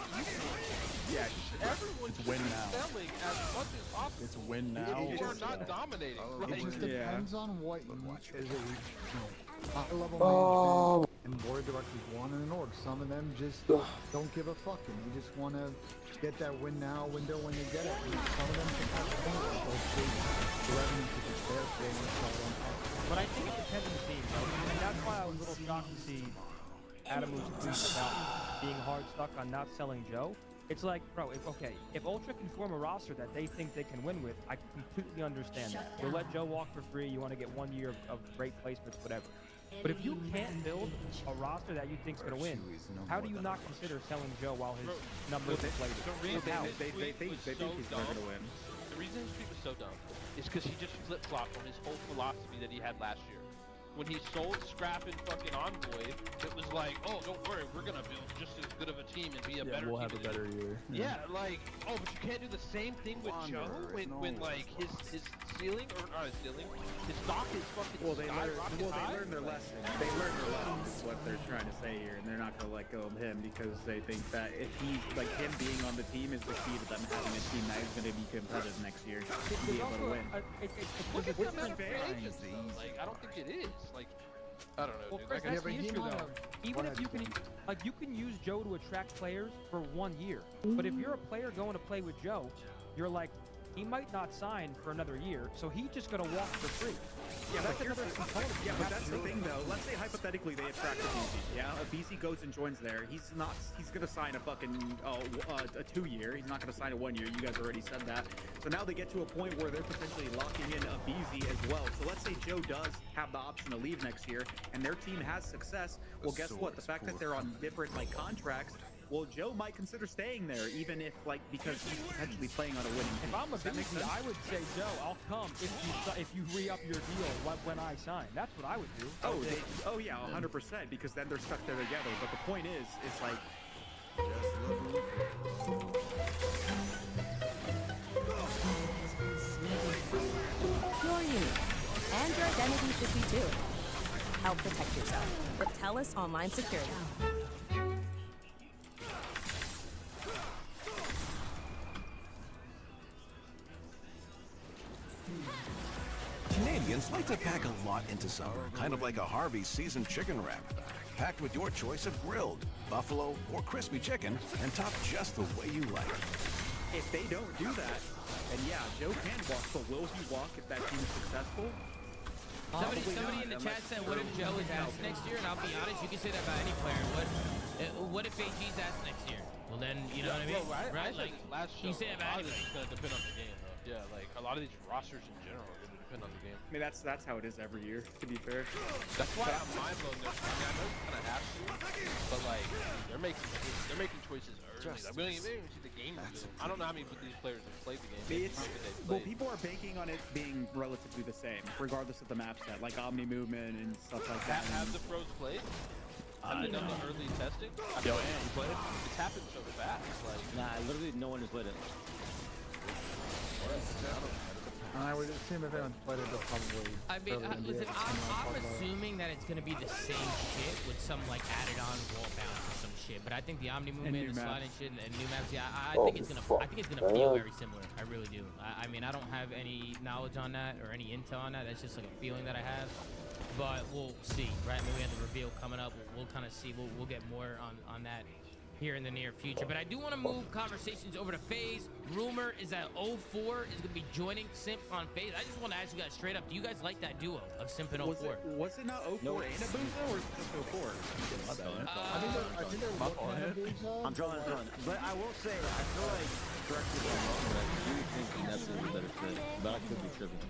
Yeah, everyone's win now. selling as much as possible. It's win now. You are not dominating. It just depends on what each is high-level management and board directors want in an org. Some of them just don't give a fuck, and you just want to get that win now window when you get it. And some of them can have a point because the revenue is just there for them to sell it on top. But I think it depends on the team, though. And that's why I was a little shocked to see Adam was tweet about being hard stuck on not selling Joe. It's like, bro, if Ultra can form a roster that they think they can win with, I completely understand that. You'll let Joe walk for free, you want to get 1 year of great placements, whatever. But if you can't build a roster that you think's going to win, how do you not consider selling Joe while his numbers are inflated? They think he's not going to win. The reason his tweet was so dumb is because he just flip-flopped on his whole philosophy that he had last year. when he sold Scrap and fucking Envoy, it was like, oh, don't worry, we're gonna build just as good of a team and be a better we'll team. have a better year. Yeah, like, oh, but you can't do the same thing with Joe when like his ceiling, or not his ceiling, his stock is fucking they learned their lesson. They learned their lesson is what they're trying to say here, and they're not gonna let go of him because they think that if he, like him being on the team is the key to them having a team that is gonna be competitive next year to be able to win. Look at the amount of free agents, though. Like, I don't think it is. Like, I don't know, Well, dude. Chris, Like, that's the issue though. Even if you can, like, you can use Joe to attract players for 1 year, but if you're a player going to play with Joe, you're like, he might not sign for another year, so he's just gonna walk for free. Yeah, that's but another component. yeah, but that's the thing though. Let's say hypothetically they attract a BZ. Yeah, a BZ goes and joins there. He's gonna sign a fucking a 2 year. He's not gonna sign a 1 year. You guys already said that. So now they get to a point where they're potentially locking in a BZ as well. So let's say Joe does have the option to leave next year, and their team has success. Well, guess what? The fact that they're on different like contracts. Well, Joe might consider staying there, even if, like, because he's potentially playing on a winning team. If I'm a BZ, I would say, Joe, I'll come if you re-up your deal when I sign. That's what I would do. Oh yeah, 100%, because then they're stuck there together. But the point is, it's like... You're unique, and your identity should be too. Help protect yourself with TELUS Online Security. Canadians like to pack a lot into summer, kind of like a Harvey's seasoned chicken wrap. Packed with your choice of grilled, buffalo, or crispy chicken, and topped just the way you like it. If they don't do that, and yeah, Joe can walk, but will he walk if that team's successful? Somebody in the chat said, what if Joe is asked next year? And I'll be honest, you can say that about any player. What if AG's asked next year? Well, then, you know what I mean? Bro, right? I said Like, this last show, you say about it's anybody. going to depend on the game, though. Yeah, like, a lot of these rosters in general are going to depend on the game. I mean, that's how it is every year, to be fair. That's why I'm mind blown. I mean, I know it's kind of have to, but like they're making choices early. Like, we don't even see the game. I don't know how many of these players have played the game. Well, people are banking on it being relatively the same, regardless of the map set, like Omni movement and stuff like that. Have the pros played? Have they done the early testing? Yo, you played it? It's happened so fast. Like, nah, literally no one has played it. I would assume if anyone's played it, they'll probably. I mean, listen, I'm assuming that it's going to be the same shit with some like added on wall bounce or some shit. But I think the Omni movement, the sliding shit, and new maps, yeah, I think it's gonna feel very similar. I really do. I mean, I don't have any knowledge on that or any intel on that. That's just like a feeling that I have. But we'll see, right? I mean, we have the reveal coming up. We'll kind of see. We'll get more on that here in the near future. But I do want to move conversations over to FaZe. Rumor is that 04 is going to be joining Simp on FaZe. I just want to ask you guys straight up, do you guys like that duo of Simp and 04? Was it not 04 and Abuza, or just 04? I think they're looking at Abuza. I'm drawing. But I will say, I feel like, correct me if I'm wrong, but I do think Neptune is a better fit. But I could be tripping.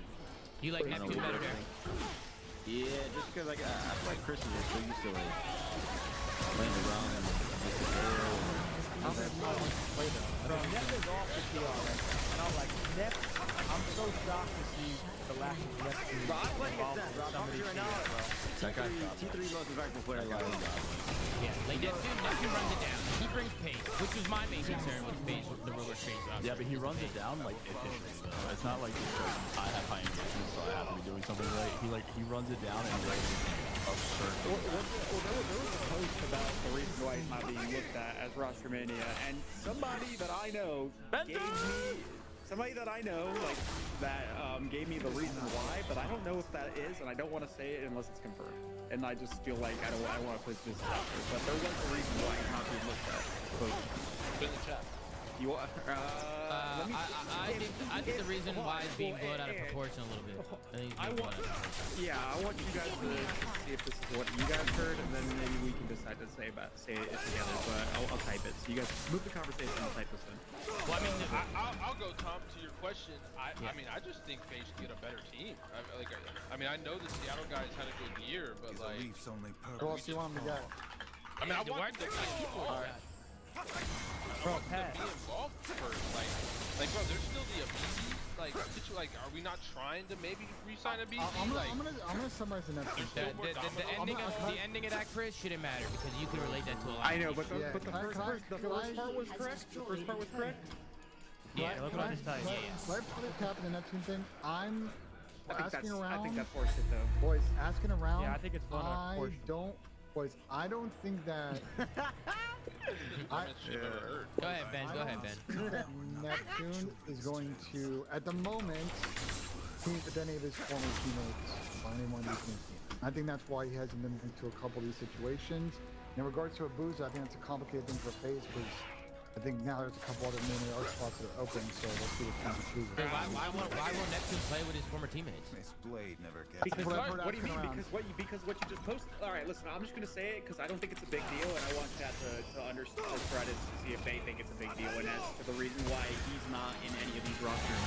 You like Neptune better, Derek? Yeah, just because like, I feel like Chris is so used to like playing around and like the air. Bro, Nep is off the PR, and I'm like, Nep, I'm so shocked to see the lack of Neptune involved in some of these things, bro. T3 most impactful player alive. Yeah, like Neptune runs it down. He brings pace, which was my main concern with FaZe, the ruler trades. Yeah, but he runs it down like efficiently though. It's not like just I have high engagement, so I have to be doing something right. He runs it down and like absurd. There was a post about the reason why he's not being looked at as roster mania, and somebody that I know gave me the reason why, but I don't know if that is, and I don't want to say it unless it's confirmed. And I just feel like I want to push this out there, but there was a reason why he's not being looked at. Put in the chat. You want? I think the reason why it's being blown out of proportion a little bit. I want you guys to see if this is what you guys heard, and then maybe we can decide to say it together. But I'll type it. So you guys move the conversation. I'll type this in. Well, I mean, I'll go, Tom, to your question. I mean, I just think FaZe should get a better team. I mean, I know the Seattle guys had a good year, but like, Who else do you want me to get? I mean, I want the keyboard. Bro, Pat. Be involved first, like, bro, there's still the ability. Like, situation? Like, are we not trying to maybe re-sign a BC? I'm Like, gonna summarize the next one. The ending of that, Chris, shouldn't matter because you can relate that to a lot. I know, of but people. the first part was correct. The first part was correct. Yeah, look what I just tell you. Let me put a cap in the Neptune thing. I'm asking around. I think that's horseshit though. Boys, asking around. Yeah, I think it's fun. I don't think that. Go ahead, Ben. Go ahead, Ben. That Neptune is going to, at the moment, team with any of his former teammates or anyone he's making. I think that's why he hasn't been linked to a couple of these situations. In regards to Abuza, I think that's a complicated thing for FaZe because I think now there's a couple other mainly art spots that are open, so we'll see what kind of chooses. Why won't Neptune play with his former teammates? This blade never gets. Because what do you mean? Because what you just posted. All right, listen. I'm just gonna say it because I don't think it's a big deal, and I want chat to understand, to try to see if they think it's a big deal, and as to the reason why he's not in any of these rosters.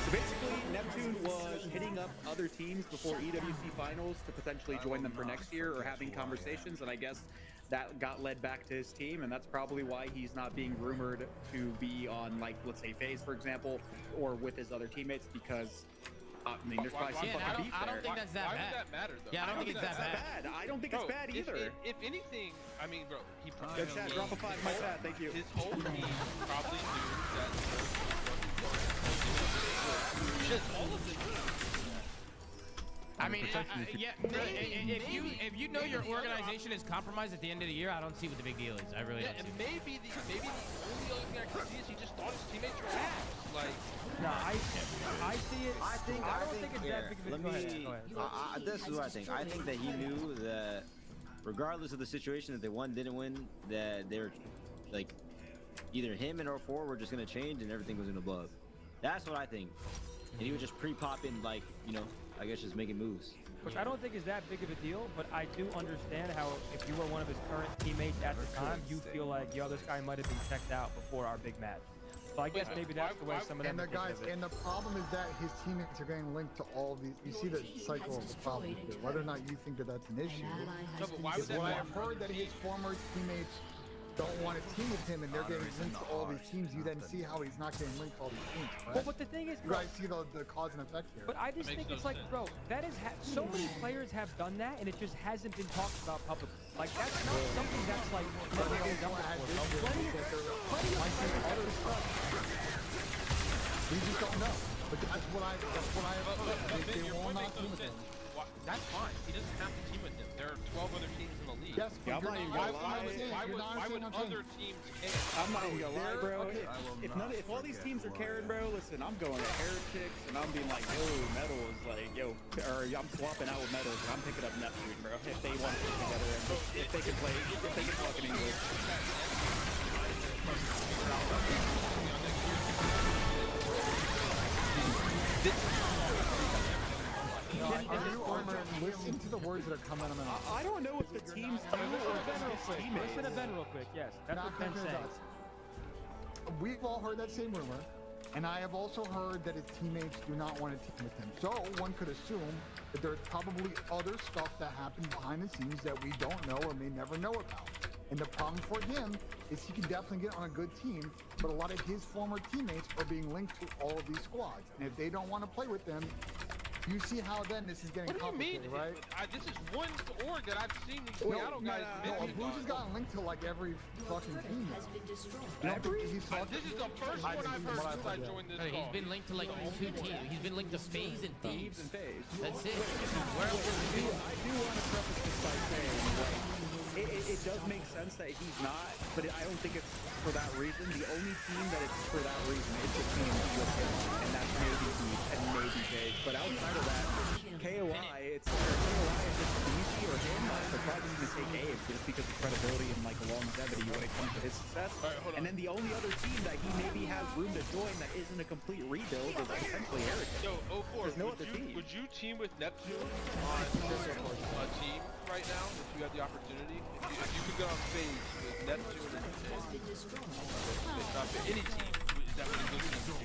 So basically, Neptune was hitting up other teams before EWC finals to potentially join them for next year, or having conversations, and I guess that got led back to his team, and that's probably why he's not being rumored to be on, like, let's say FaZe, for example, or with his other teammates, because I mean, there's probably some fucking beef there. I don't think that's that bad. Why would that matter, though? Yeah, I don't think it's that bad. I don't think it's bad either. If anything, I mean, bro, he probably Chat, drop a 5 in my chat, thank you. His whole team probably knew that. Shit, all of them. I mean, if you know your organization is compromised at the end of the year, I don't see what the big deal is. I really don't. And maybe the only other thing I can see is he just thought his teammates were ass. Like, no, I see it. I don't think it's that big of a deal. Go ahead. This is what I think. I think that he knew that regardless of the situation, that they won, didn't win, that they were like either him and R4 were just gonna change and everything was gonna blow up. That's what I think. And he was just pre-popping, like, you know, I guess just making moves. Which I don't think is that big of a deal, but I do understand how if you were one of his current teammates at the time, you feel like, yo, this guy might have been checked out before our big match. So I guess maybe that's the way some of them. And the guys, and the problem is that his teammates are getting linked to all these. You see the cycle of the problem here. Whether or not you think that that's an issue. No, but why would that I have heard that his former teammates don't want to team with him, and they're getting linked to all these teams. You then see how he's not getting linked to all these teams. Right? Well, but the thing is, you guys see the cause and effect here. But I just think it's like, bro, that is so many players have done that, and it just hasn't been talked about publicly. Like, that's not something that's like never been done before. Plenty of other stuff. We just don't know. But that's what I have heard. They will not team with him. That's fine. He doesn't have to team with them. There are 12 other teams in the league. Yes, but why would other teams care? I'm not even gonna lie, bro. If all these teams are caring, bro, listen, I'm going to Heretics and I'm being like, yo, Metal is like, yo, or I'm swapping out with Metals and I'm picking up Neptune, bro. If they want to play together and if they can play, if they can talk in English. Listen to the words that are coming out of my mouth. I don't know if the teams do or just teammates. Listen to Ben real quick. Yes, that's what Ben's saying. We've all heard that same rumor, and I have also heard that his teammates do not want to team with him. So one could assume that there's probably other stuff that happened behind the scenes that we don't know or may never know about. And the problem for him is he can definitely get on a good team, but a lot of his former teammates are being linked to all of these squads. And if they don't want to play with them, you see how then this is getting complicated, right? This is one org that I've seen these Seattle guys. No, Bruce has gotten linked to like every fucking team. This is the first one I've heard since I joined this call. He's been linked to like 2 teams. He's been linked to FaZe and Thieves. That's it. I do want to preface this by saying, like, it does make sense that he's not, but I don't think it's for that reason. The only team that it's for that reason is the team with him, and that's maybe Thieves and maybe FaZe. But outside of that, KOI, it's just easy or him. They're probably going to take Abe just because of credibility and like longevity when it comes to his success. And then the only other team that he maybe has room to join that isn't a complete rebuild is potentially Heretics. Yo, 04, There's no other team. Would you team with Neptune on a team right now if you had the opportunity? If you could go on FaZe with Neptune and any team, is that really good team to do?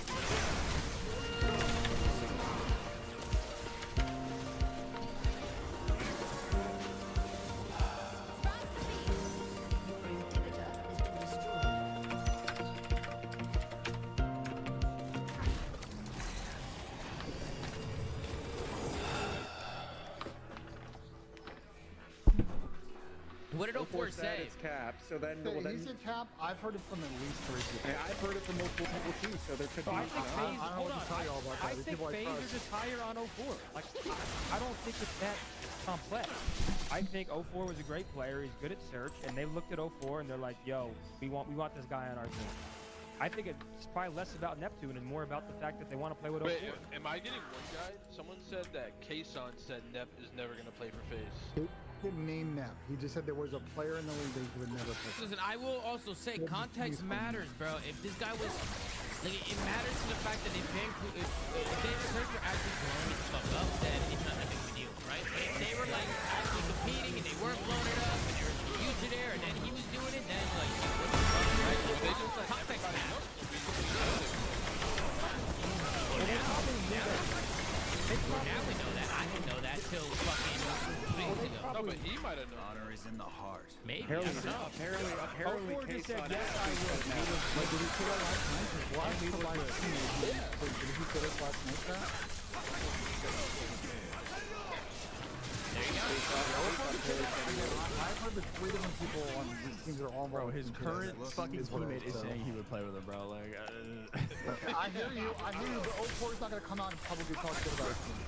04 said say? it's cap. So then, Hey, well, then he said cap. I've heard it from at least 3 people. yeah, I've heard it from multiple people too. So there could be. I think I don't know what to tell you all about that. I These think people I phase are trust. just higher on 04. Like, I don't think it's that complex. I think 04 was a great player. He's good at search, and they looked at 04 and they're like, "Yo, we want this guy on our team." I think it's probably less about Neptune and more about the fact that they want to play with 04. Wait, am I getting one guy? Someone said that Kason said Nep is never gonna play for FaZe. He didn't name Nep. He just said there was a player in the league that he would never play. Listen, I will also say context matters, bro. If this guy was, like, it matters to the fact that if David Search were actually blowing the fuck up, then it's not that big of a deal, right? But if they were like actually competing and they weren't blowing it up and there was a future there and then he was doing it, then like, what the fuck, right? So They just like context matters. Now we know that. I didn't know that till fucking 2 days ago. No, but he might have known. Honor is in the heart. Maybe. Apparently, I don't know. apparently, just said, Kason yes, I will. Like, did he say that last night? Why did he Did he say this last night, Pat? There you go. I've heard the 3 different people on these teams that are all Bro, his current fucking is what it teammate is so. saying he would play with him, bro. Like, I hear you, but 04 is not going to come out and publicly talk shit about his team.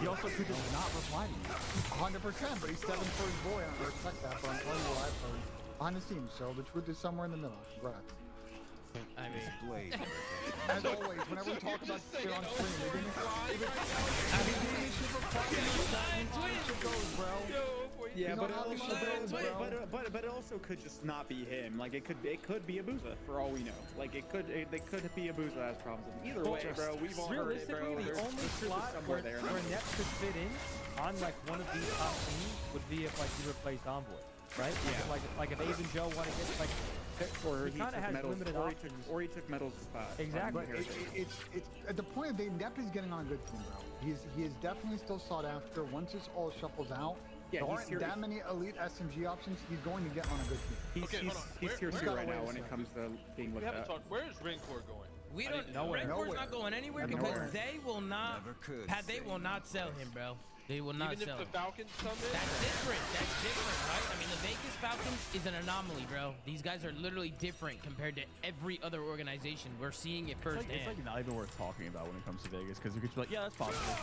he also could just not reply to you. 100%, but he's stepping for his boy, and I respect that, but I'm telling you what I've heard behind the scenes, so the truth is somewhere in the middle. Congrats. I mean, Blade. As always, whenever we talk about shit on stream, we didn't Yeah, but bro. but it also could just not be him. Like it could be Abuza for all we know. Like they could be Abuza that has problems with him. Either way, bro, we've all heard it, bro. Realistically, the only slot where Nep could fit in on like one of these top teams would be if like you replaced Envoy, right? Yeah. Like if Abe and Joe want to get like. Or he kind of has medals, limited options. Or he took medals spot. Exactly. But it's at the point of Nep is getting on a good team, bro. He is definitely still sought after. Once this all shuffles out, there aren't that many elite SMG options. He's going to get on a good team. He's tier 2 right now when it comes to being looked at. Where is Rancor going? We don't know. Rancor's not going anywhere because they will not. They will not sell him, bro. They will not Even sell if the him. Falcons come in? That's different, right? I mean, the Vegas Falcons is an anomaly, bro. These guys are literally different compared to every other organization. We're seeing it firsthand. It's like not even worth talking about when it comes to Vegas because we could be like, yeah, that's possible.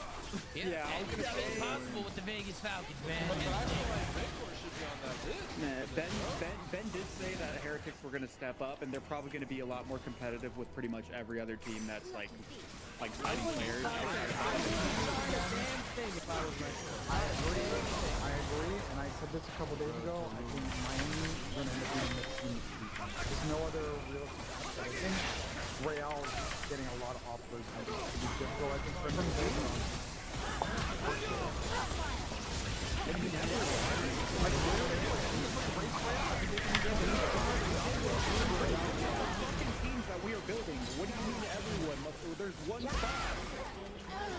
Yeah, it's possible with the Vegas Falcons, man. But I feel like Rancor should be on that list. Ben did say that Heretics were going to step up, and they're probably going to be a lot more competitive with pretty much every other team that's like signing players. I agree, and I said this a couple days ago. I think Miami is going to end up being the team. There's no other real. I think Real's getting a lot of offers. I think to be difficult. I think for him teams that we are building. What do you mean everyone? There's one spot.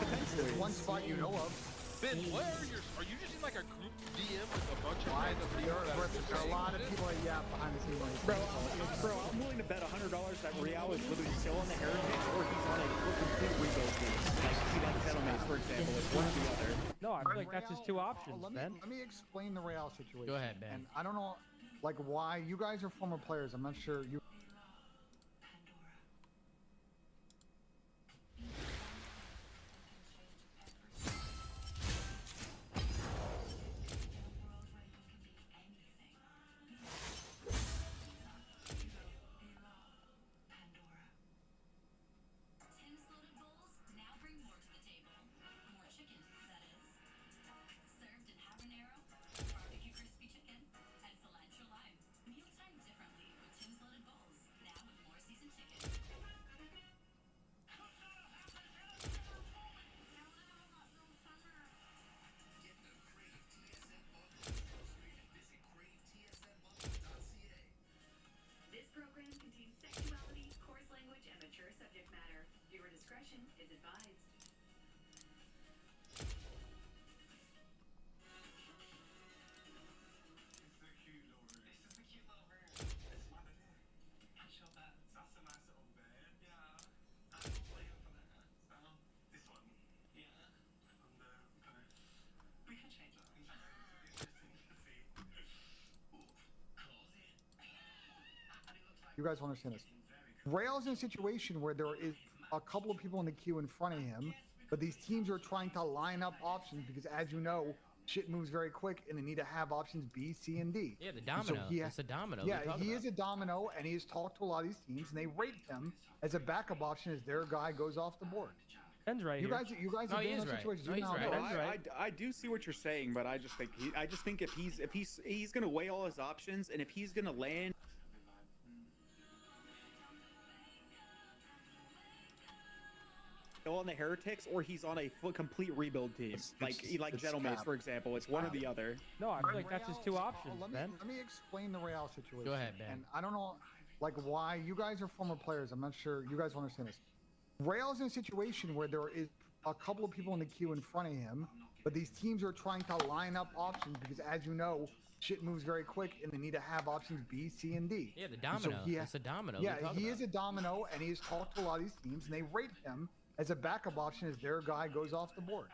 Potentially. One spot you know of. Ben, what are you just in like a group DM with a bunch of random There people that are a lot of people that behind the scenes. Bro, I'm willing to bet $100 that Real is literally still on the Heritage or he's on a complete rebuild team. Like Gentlemen, for example, it's one or the other. No, I feel like that's just 2 options, Ben. Let me explain the Real situation. Go ahead, Ben. And I don't know, like, why you guys are former players. I'm not sure you. You guys will understand this. Rail's in a situation where there is a couple of people in the queue in front of him, but these teams are trying to line up options because, as you know, shit moves very quick, and they need to have options B, C, and D. Yeah, the domino. It's a domino. Yeah, he is a domino, and he has talked to a lot of these teams, and they rate him as a backup option as their guy goes off the board. Ben's right You here. guys No, have he been in is those right. situations. No, You he's know right. how it is. I do see what you're saying, but I just think if he's gonna weigh all his options, and if he's gonna land on the Heretics, or he's on a complete rebuild team, like Gentlemen, for example. It's one or the other. No, I feel like that's his two options, Ben. Let me explain the Real situation. Go ahead, Ben. And I don't know, like, why you guys are former players. I'm not sure you guys will understand this. Real's in a situation where there is a couple of people in the queue in front of him, but these teams are trying to line up options because, as you know, shit moves very quick, and they need to have options B, C, and D. Yeah, the domino. It's a domino. Yeah, he is a domino, and he's talked to a lot of these teams, and they rate him as a backup option as their guy goes off the board.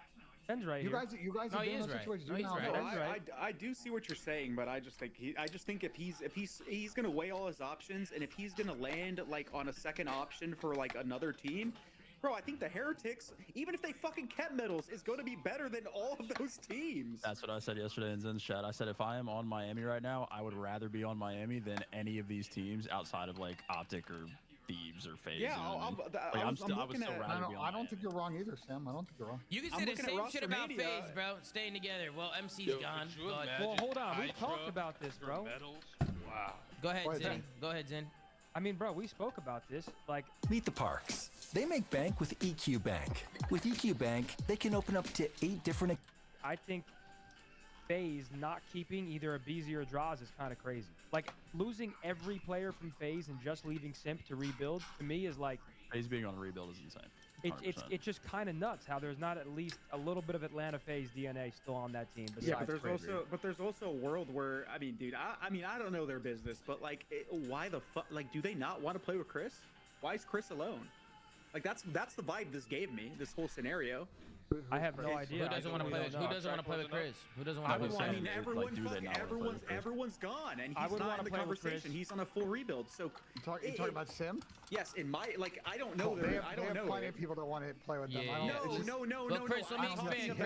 Ben's right You here. guys have been in those situations. You know how it is. I do see what you're saying, but I just think if he's gonna weigh all his options, and if he's gonna land like on a second option for like another team, bro, I think the Heretics, even if they fucking kept medals, is going to be better than all of those teams. That's what I said yesterday in Zen's chat. I said if I am on Miami right now, I would rather be on Miami than any of these teams outside of like Optic or Thieves or FaZe. Yeah, I would still rather be on I don't think you're wrong either, Sam. I don't think you're wrong. You can say the same shit about FaZe, bro. Staying together. Well, MC's gone. But... Well, hold on. We talked about this, bro. Wow. Go ahead, Zen. Go ahead, Zen. I mean, bro, we spoke about this. Like, Meet the Parks. They make bank with EQ Bank. With EQ Bank, they can open up to 8 different. I think FaZe not keeping either a BZ or Draws is kind of crazy. Like, losing every player from FaZe and just leaving Simp to rebuild, to me, is like... FaZe being on a rebuild is insane. It's just kind of nuts how there's not at least a little bit of Atlanta FaZe DNA still on that team. Yeah, but there's also a world where, I mean, dude, I don't know their business, but like, why the fuck? Like, do they not want to play with Chris? Why is Chris alone? Like, that's the vibe this gave me. This whole scenario. I have no idea. Who doesn't want to play with Chris? Who doesn't want to play with Chris? I mean, everyone's gone, and he's not in the conversation. He's on a full rebuild. So you talking about Sim? Yes, in my I don't know. I don't know. Plenty of people that want to play with them. No. Chris, let me expand.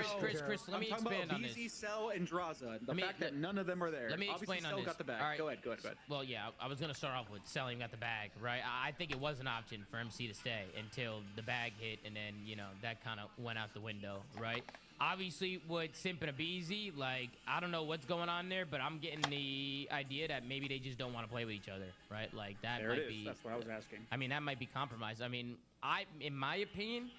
Chris, let me expand on this. BZ, Cell, and Draza. The fact that none of them are there. Let me explain on this. Got the bag. All right. Go ahead. Well, yeah, I was gonna start off with selling got the bag, right? I think it was an option for MC to stay until the bag hit, and then that kind of went out the window, right? Obviously, with Simp and a BZ, like, I don't know what's going on there, but I'm getting the idea that maybe they just don't want to play with each other, right? Like, that might be... That's what I was asking. I mean, that might be compromised. I mean, in my opinion,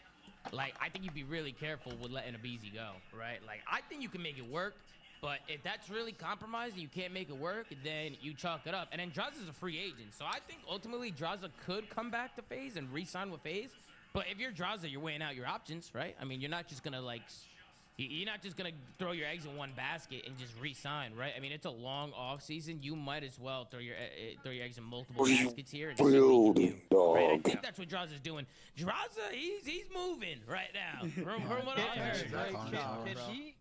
like, I think you'd be really careful with letting a BZ go, right? Like, I think you can make it work, but if that's really compromised and you can't make it work, then you chalk it up. And then Draza's a free agent, so I think ultimately Draza could come back to FaZe and re-sign with FaZe. But if you're Draza, you're weighing out your options, right? I mean, you're not just gonna like... You're not just going to throw your eggs in one basket and just re-sign, right? I mean, it's a long off-season. You might as well throw your eggs in multiple baskets here and see what you can do. Right? I think that's what Draza's doing. Draza, he's moving right now. From what I heard.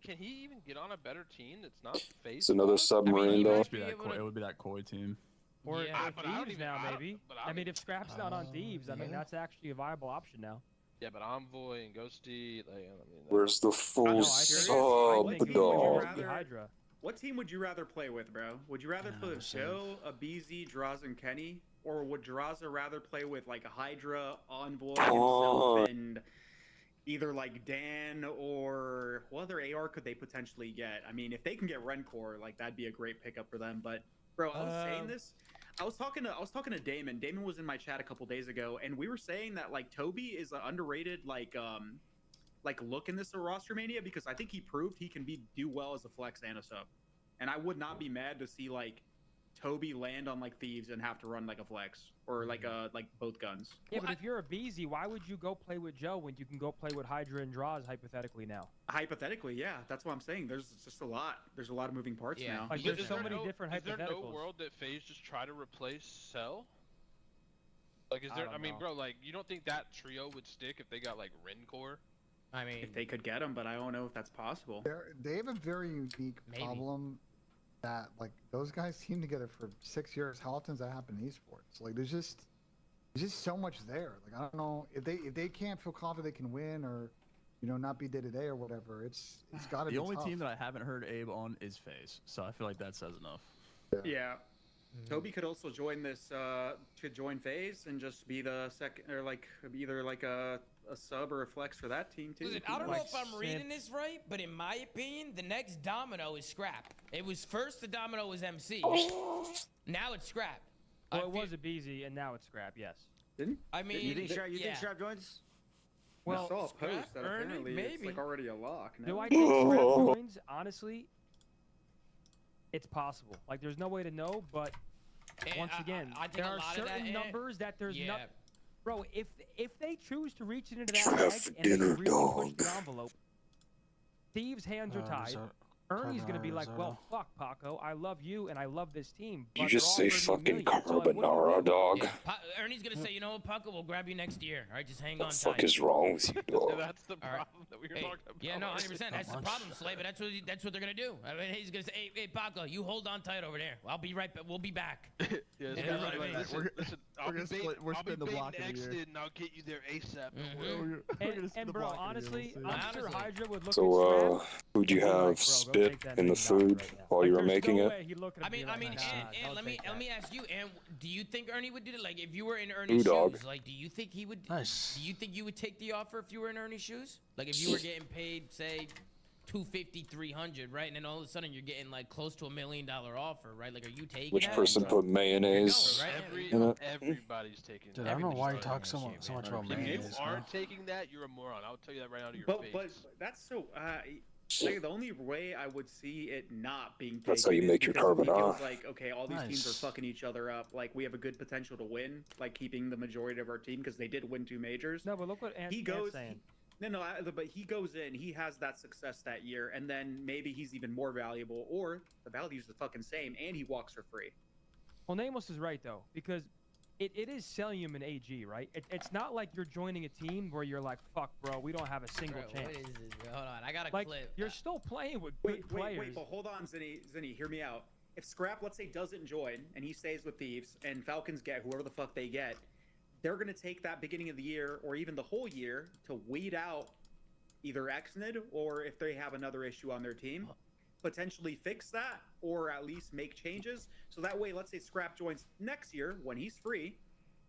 Can he even get on a better team that's not FaZe? It's another submarine, though. It would be that Koi team. Or Thieves now, maybe. I mean, if Scrap's not on Thieves, I mean, that's actually a viable option now. Yeah, but Envoy and Ghosty, like, I mean, where's the full sub, dog? What team would you rather play with, bro? Would you rather play with Joe, a BZ, Draza, and Kenny? Or would Draza rather play with, like, a Hydra, Envoy, himself, and either, like, Dan, or what other AR could they potentially get? I mean, if they can get Rencor, like, that'd be a great pickup for them. But, bro, I was saying this. I was talking to Damon. Damon was in my chat a couple days ago, and we were saying that like Toby is an underrated like look in this roster mania, because I think he proved he can do well as a flex and a sub, and I would not be mad to see like Toby land on like Thieves and have to run like a flex or like both guns. Yeah, but if you're a BZ, why would you go play with Joe when you can go play with Hydra and Draws hypothetically now? Hypothetically, yeah, that's what I'm saying. There's just a lot. There's a lot of moving parts now. Like, there's so many different hypotheticals. Is there no world that FaZe just try to replace Cell? Like, is there? I mean, bro, like, you don't think that trio would stick if they got like Rencor? I mean, if they could get him, but I don't know if that's possible. They have a very unique problem. that like those guys team together for 6 years. How often does that happen in esports? Like there's just so much there. Like I don't know if they can't feel confident they can win or not be day to day or whatever. It's got to be The only tough. team that I haven't heard Abe on is FaZe, so I feel like that says enough. Yeah. Toby could also join this join FaZe and just be the second or like either like a sub or a flex for that team too. Listen, I don't know if I'm reading this right, but in my opinion, the next domino is Scrap. It was first the domino was MC. Now it's Scrap. Well, it was a BZ and now it's Scrap. Yes. I mean, you think Scrap joins? Well, I saw a Scrap, post that Ernie, apparently it's maybe. like already a lock. Do now. I think Scrap joins? Honestly, it's possible. Like, there's no way to know, but once again, I think there a are lot of certain that, numbers that there's yeah. not. Bro, if they choose to reach into that bag and they really push the envelope, Steve's hands are tied. Ernie's gonna be like, well, fuck, Paco, I love you and I love this team. You But just say they're offering me fucking millions, so, like, what do you carbonara, do? dog. Ernie's gonna say, you know what, Paco, we'll grab you next year. All right, just hang on The tight. fuck is wrong with you, dog? That's the problem that we were talking about. Yeah, no, 100%. That's the problem, Slay. But that's what they're gonna do. I mean, he's gonna say, hey, Paco, you hold on tight over there. I'll be right back. We'll be back. Yeah, You it's know kinda what I like, mean? listen, I'll be spinning the block of the year. Exit and I'll get you there ASAP. And bro, honestly, I'm sure Hydra would look So, at Scrap. who'd you have spit in the food while you were making it? I mean, and let me ask you, and do you think Ernie would do it? Like, if you were in Ooh, Ernie's dog. shoes, like, do you think he would? Nice. Do you think you would take the offer if you were in Ernie's shoes? Like, if you were getting paid, say, 250, 300, right? And then all of a sudden you're getting like close to $1 million offer, right? Like, are you taking Which that? person put mayonnaise in it? Everybody's taking Dude, that. I don't know why you talk so much about If you mayonnaise. man. aren't taking that, you're a moron. I'll tell you that right out of your But face. that's so. Like, the only way I would see it not being taken That's how you is make your because he carbonara. feels like, okay, all these teams Nice. are fucking each other up. Like, we have a good potential to win, like keeping the majority of our team because they did win 2 majors. No, but look what he goes. saying. But he goes in, he has that success that year, and then maybe he's even more valuable, or the value's the fucking same, and he walks for free. Well, Namos is right though, because it is Celium and AG, right? It's not like you're joining a team where you're like, fuck, bro, we don't have a single Bro, chance. what is this, bro? Hold on, I got a Like, clip. you're still playing with good players. Wait, but hold on, Zinni, hear me out. If Scrap, let's say, doesn't join, and he stays with Thieves, and Falcons get whoever the fuck they get, they're going to take that beginning of the year, or even the whole year, to weed out either Xnid, or if they have another issue on their team, potentially fix that, or at least make changes. So that way, let's say Scrap joins next year, when he's free,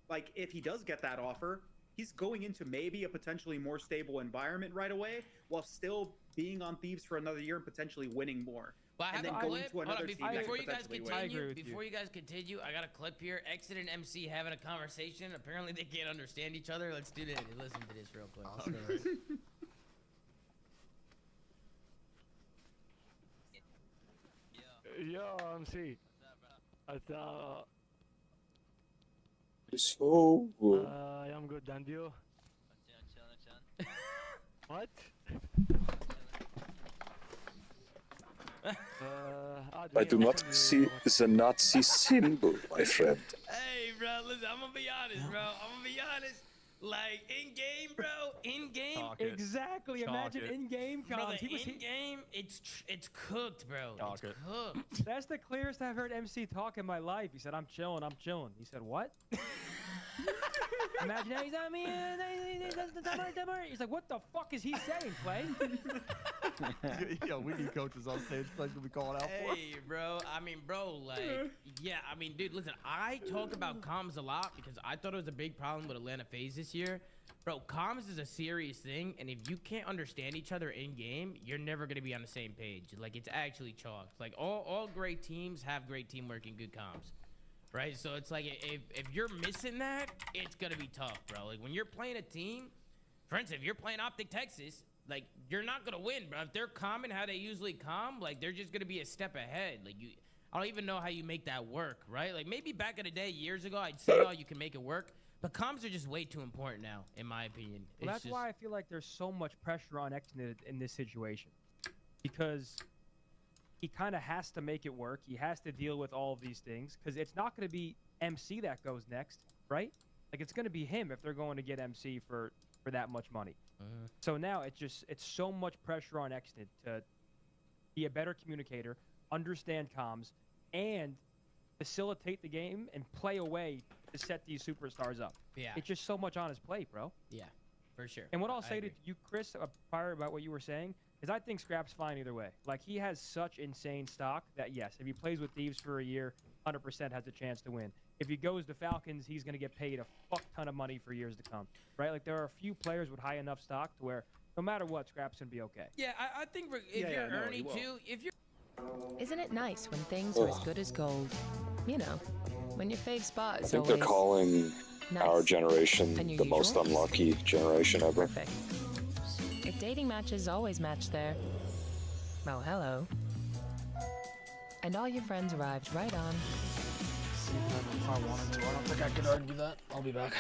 like, if he does get that offer, he's going into maybe a potentially more stable environment right away, while still being on Thieves for another year and potentially winning more. But I have and then a going clip. to another team that Before could you guys potentially win. continue, I got a clip here. Exit and MC having a conversation. Apparently they can't understand each other. Let's do this. Listen to this real quick. Yo, MC. So, I'm good, and you? What? I do not see the Nazi symbol, my friend. Hey, bro, listen, I'm gonna be honest, bro. Like, in-game, bro, in-game. Exactly. Imagine in-game Brother, comms. in-game, it's cooked, bro. It's cooked. That's the clearest I've heard MC talk in my life. He said, I'm chilling. He said, what? Imagine he's on me. He's like, what the fuck is he saying, Clay? Yo, we need coaches on stage. Play's gonna be calling out for. Hey, bro. Dude, listen, I talk about comms a lot because I thought it was a big problem with Atlanta FaZe this year. Bro, comms is a serious thing, and if you can't understand each other in-game, you're never going to be on the same page. Like, it's actually chalked. Like, all great teams have great teamwork and good comms, right? So it's like, if you're missing that, it's going to be tough, bro. Like, when you're playing a team, for instance, if you're playing Optic Texas, like, you're not going to win, bro. If they're common how they usually comm, like, they're just going to be a step ahead. Like, I don't even know how you make that work, right? Like, maybe back in the day, years ago, I'd say, oh, you can make it work. But comms are just way too important now, in my opinion. Well, that's why I feel like there's so much pressure on Exnid in this situation. Because he kind of has to make it work. He has to deal with all of these things. Because it's not going to be MC that goes next, right? Like, it's going to be him if they're going to get MC for that much money. So now it's so much pressure on Exnid to be a better communicator, understand comms, and facilitate the game and play away to set these superstars up. Yeah. It's just so much on his plate, bro. Yeah, for sure. And what I'll I say to agree. you, Chris, prior about what you were saying, is I think Scrap's fine either way. Like, he has such insane stock that, yes, if he plays with Thieves for a year, 100% has a chance to win. If he goes to Falcons, he's going to get paid a fuck ton of money for years to come, right? Like, there are a few players with high enough stock to where no matter what, Scrap's going to be okay. Yeah, I think if you're Ernie too, if you're Isn't it nice when things are as good as gold? You know, when your fave spot I is think they're always calling nice. our generation And your the most usual? unlucky generation ever. Perfect. If dating matches always match there, well, hello. And all your friends arrived right on. If I wanted to, I don't think I could argue that. I'll be back.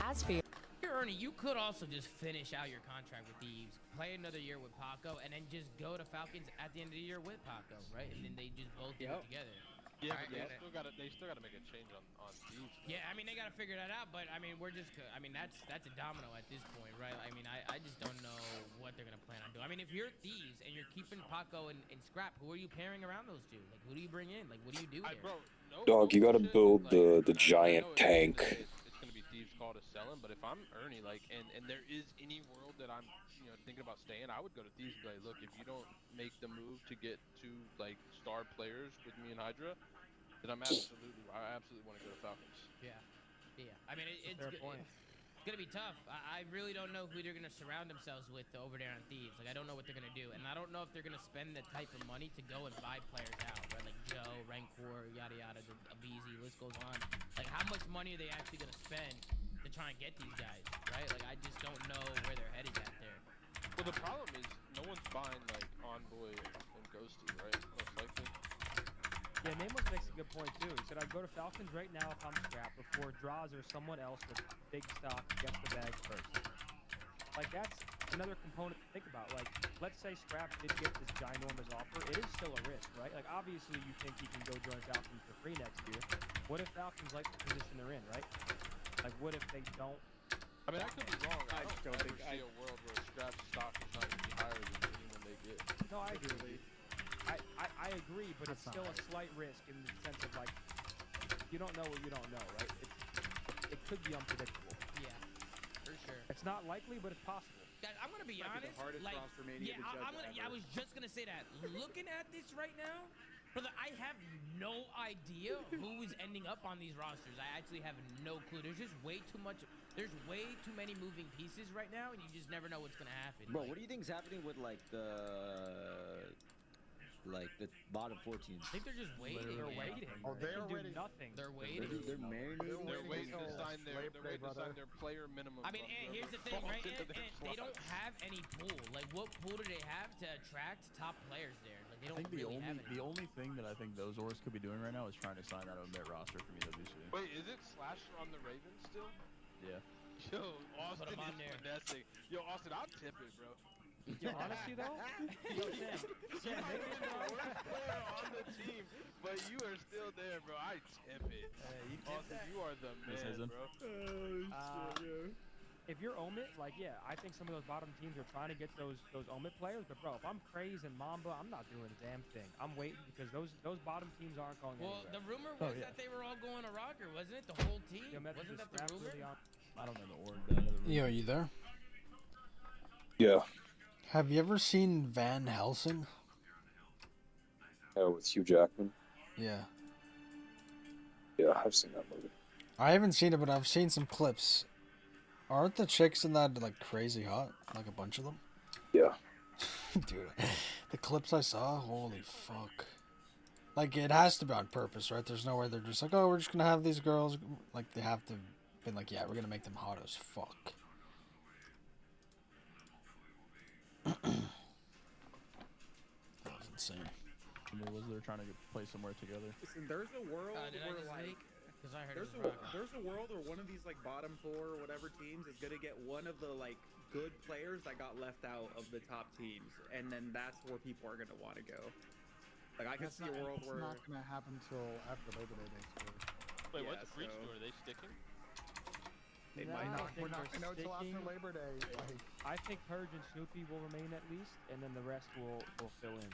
As for your Ernie, you could also just finish out your contract with Thieves, play another year with Paco, and then just go to Falcons at the end of the year with Paco, right? And then they just both do it together. Yeah, Right, but and they still gotta make a change on Thieves. yeah, I mean they gotta figure that out, but I mean that's a domino at this point, right? I mean I just don't know what they're gonna plan on doing. I mean if you're Thieves and you're keeping Paco and Scrap, who are you pairing around those two? Like who do you bring in? Like what do you do there? Dog, you gotta build the giant tank. It's gonna be Thieves' call to sell him, but if I'm Ernie, like, and there is any world that I'm, thinking about staying, I would go to Thieves and be like, look, if you don't make the move to get two like star players with me and Hydra, then I absolutely want to go to Falcons. Yeah. I mean it's gonna be tough. I really don't know who they're gonna surround themselves with over there on Thieves. Like I don't know what they're gonna do, and I don't know if they're gonna spend the type of money to go and buy players out, right? Like Joe, Rancor, yada yada, the Abizi, list goes on. Like how much money are they actually gonna spend to try and get these guys, right? Like I just don't know where their head is at there. Well, the problem is no one's buying like Envoy and Ghosty, right? Most likely. Yeah, Namos makes a good point too. He said I'd go to Falcons right now if I'm Scrap before Draws or someone else with big stock gets the bag first. Like that's another component to think about. Like let's say Scrap did get this ginormous offer, it is still a risk, right? Like obviously you think he can go join Falcons for free next year. What if Falcons like the position they're in, right? Like what if they don't? I mean, I could be wrong. I don't ever see a world where Scrap's stock is not going to be higher than anyone they get. No, I agree. I agree, but it's still a slight risk in the sense of like you don't know what you don't know, right? it could be unpredictable. Yeah, for sure. It's not likely, but it's possible. Guys, I'm gonna be Might be honest. the hardest Like, roster mania to judge I ever. was just gonna say that. Looking at this right now, brother, I have no idea who is ending up on these rosters. I actually have no clue. There's just way too much. There's way too many moving pieces right now, and you just never know what's gonna happen. Bro, Like, what do you think's happening with like the bottom 4 teams? I think they're just waiting. They're waiting. Oh, They they're can do waiting. nothing. They're waiting. They're marinating. They're waiting to until sign their Labor Day, brother. player minimum. I mean, and here's the thing, right? And they don't have any pool. Like, what pool do they have to attract top players there? Like, they I don't think really have any. the only thing that I think those orgs could be doing right now is trying to sign out of a mid roster from EWC. Wait, is it Slasher on the Ravens still? Yeah. Yo, Austin him on is there. finessing. Yo, Austin, I'll tip it, bro. Yo, honestly though, yo, Sam, You're the worst player on the team, but you are still there, bro. I tip it. Austin, you are the man, bro. if you're Omit, like, yeah, I think some of those bottom teams are trying to get those Omit players, but bro, if I'm Craze and Mamba, I'm not doing a damn thing. I'm waiting because those bottom teams aren't going Well, anywhere. the rumor was that they were all going to Rocker, wasn't it? The whole team? Yo, Metro Wasn't just that the scrapped rumor? really on- I don't know the org. But I know the rumor. Yo, are you there? Yeah. Have you ever seen Van Helsing? With Hugh Jackman. Yeah. Yeah, I've seen that movie. I haven't seen it, but I've seen some clips. Aren't the chicks in that like crazy hot? Like a bunch of them? Yeah. Dude, the clips I saw, holy fuck. Like, it has to be on purpose, right? There's no way they're just like, oh, we're just gonna have these girls. Like, they have to been like, yeah, we're gonna make them hot as fuck. That was insane. I mean, was they're trying to play somewhere together? Listen, there's a world Did I where just like leak? Because I heard there's it was Rocker. there's a world where one of these like bottom 4 or whatever teams is gonna get one of the like good players that got left out of the top teams, and then that's where people are gonna want to go. Like I could see a world where it's not gonna happen till after Labor Day, basically. Wait, Yeah, what's Breach so- Door? Are they sticking? they No, might I not. think We're not they're gonna know till after sticking. Labor Day. Like, I think Purge and Snoopy will remain at least, and then the rest will fill in.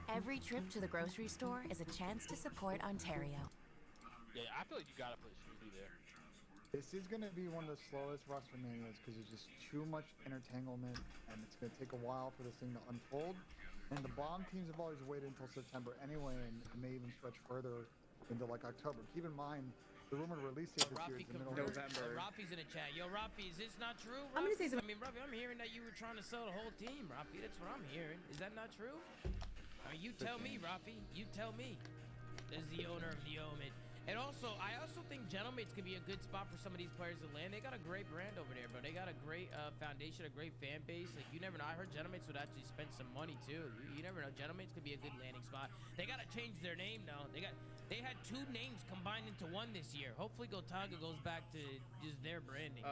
Every trip to the grocery store is a chance to support Ontario. Yeah, I feel like you gotta play Snoopy there. this is gonna be one of the slowest roster manias because there's just too much intertanglement, and it's gonna take a while for this thing to unfold. And the bottom teams have always waited until September anyway, and it may even stretch further into like October. Keep in mind, the rumored release date this year is the middle of So Rafi's in the chat. Yo, Rafi, is this not true? I'm gonna say I mean, Rafi, I'm hearing that you were trying to sell the whole team, Rafi. That's what I'm hearing. Is that not true? I mean, you tell me, Rafi. You tell me. As the owner of the Omid. And also, I also think Gentleman's could be a good spot for some of these players to land. They got a great brand over there, bro. They got a great foundation, a great fan base. Like, you never know. I heard Gentleman's would actually spend some money, too. You never know. Gentleman's could be a good landing spot. They got to change their name, though. They had 2 names combined into one this year. Hopefully, Gotaga goes back to just their branding.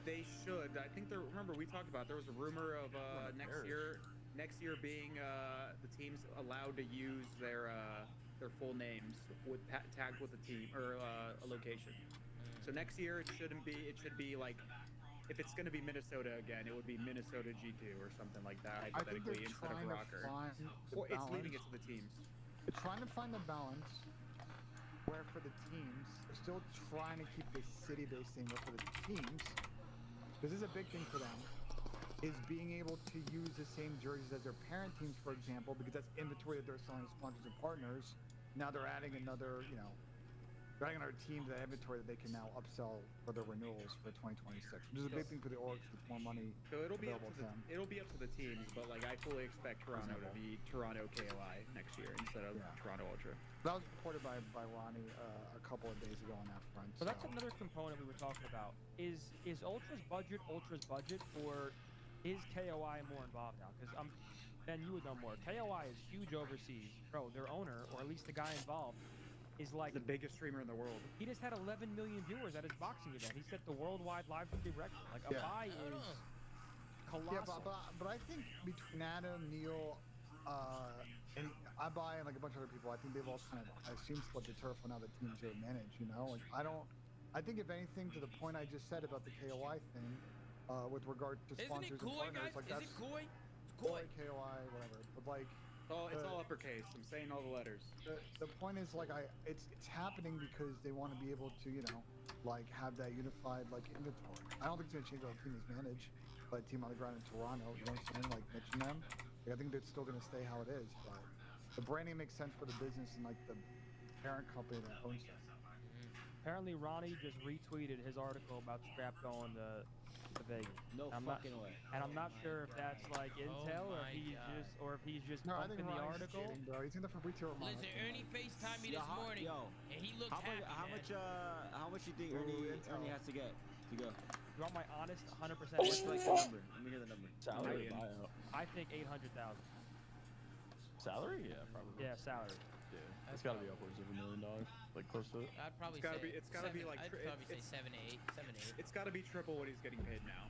They should. I think remember we talked about there was a rumor of next year being the teams allowed to use their full names with tagged with a team or a location. So next year it should be like if it's going to be Minnesota again, it would be Minnesota G2 or something like that I think hypothetically they're instead of trying to Rocker. find the Or it's leaving it balance. to the teams. They're trying to find the balance where for the teams, they're still trying to keep the city-based thing, but for the teams, this is a big thing for them, is being able to use the same jerseys as their parent teams, for example, because that's inventory that they're selling to sponsors and partners. Now they're adding another, they're adding another team to that inventory that they can now upsell for their renewals for 2026, which is a big thing for the orgs with more money So it'll be up available to to them. it'll be up to the teams, but like I fully expect Toronto to be Toronto KOI next year instead of Toronto Ultra. That was reported by Ronnie a couple of days ago on that front. So that's another component we were talking about. Is Ultra's budget, or is KOI more involved now? Because Ben, you would know more. KOI is huge overseas. Bro, their owner, or at least the guy involved, is like the biggest streamer in the world. He just had 11 million viewers at his boxing event. He set the worldwide live stream record. Like, Abai is colossal. Yeah, but I think between Adam, Neil, and Abai and like a bunch of other people, I think they've all kind of, I assume, split the turf on how the teams are managed, Like, I think if anything, to the point I just said about the KOI thing, with regard to sponsors and partners, like Is that's it Koi? Koi, KOI, whatever. But like, It's all uppercase. I'm saying all the letters. The point is, like, it's happening because they want to be able to, you know, like, have that unified, like, inventory. I don't think it's going to change how the team is managed by a team on the ground in Toronto. You know what I'm saying? Like, mention them. Like, I think it's still going to stay how it is, but the branding makes sense for the business and, like, the parent company that owns them. Apparently, Ronnie just retweeted his article about Scrap going to Vegas. No fucking way. And I'm not sure if that's like intel or if he's just No, I think pumping the Ronnie's article. kidding, bro. He's in the for retail. Listen, Ernie FaceTimed me this morning, and he looked happy. How much you think Ernie has to get to go? You want my honest 100% What's answer? like the number? Let me hear the number. Salary or buyout? I think 800,000. Salary? Yeah, probably. Yeah, salary. Yeah, it's got to be upwards of $1 million, like close to it. I'd probably It's gotta say be. It's gotta be like. I'd probably say 7 to 8. It's gotta be triple what he's getting paid now.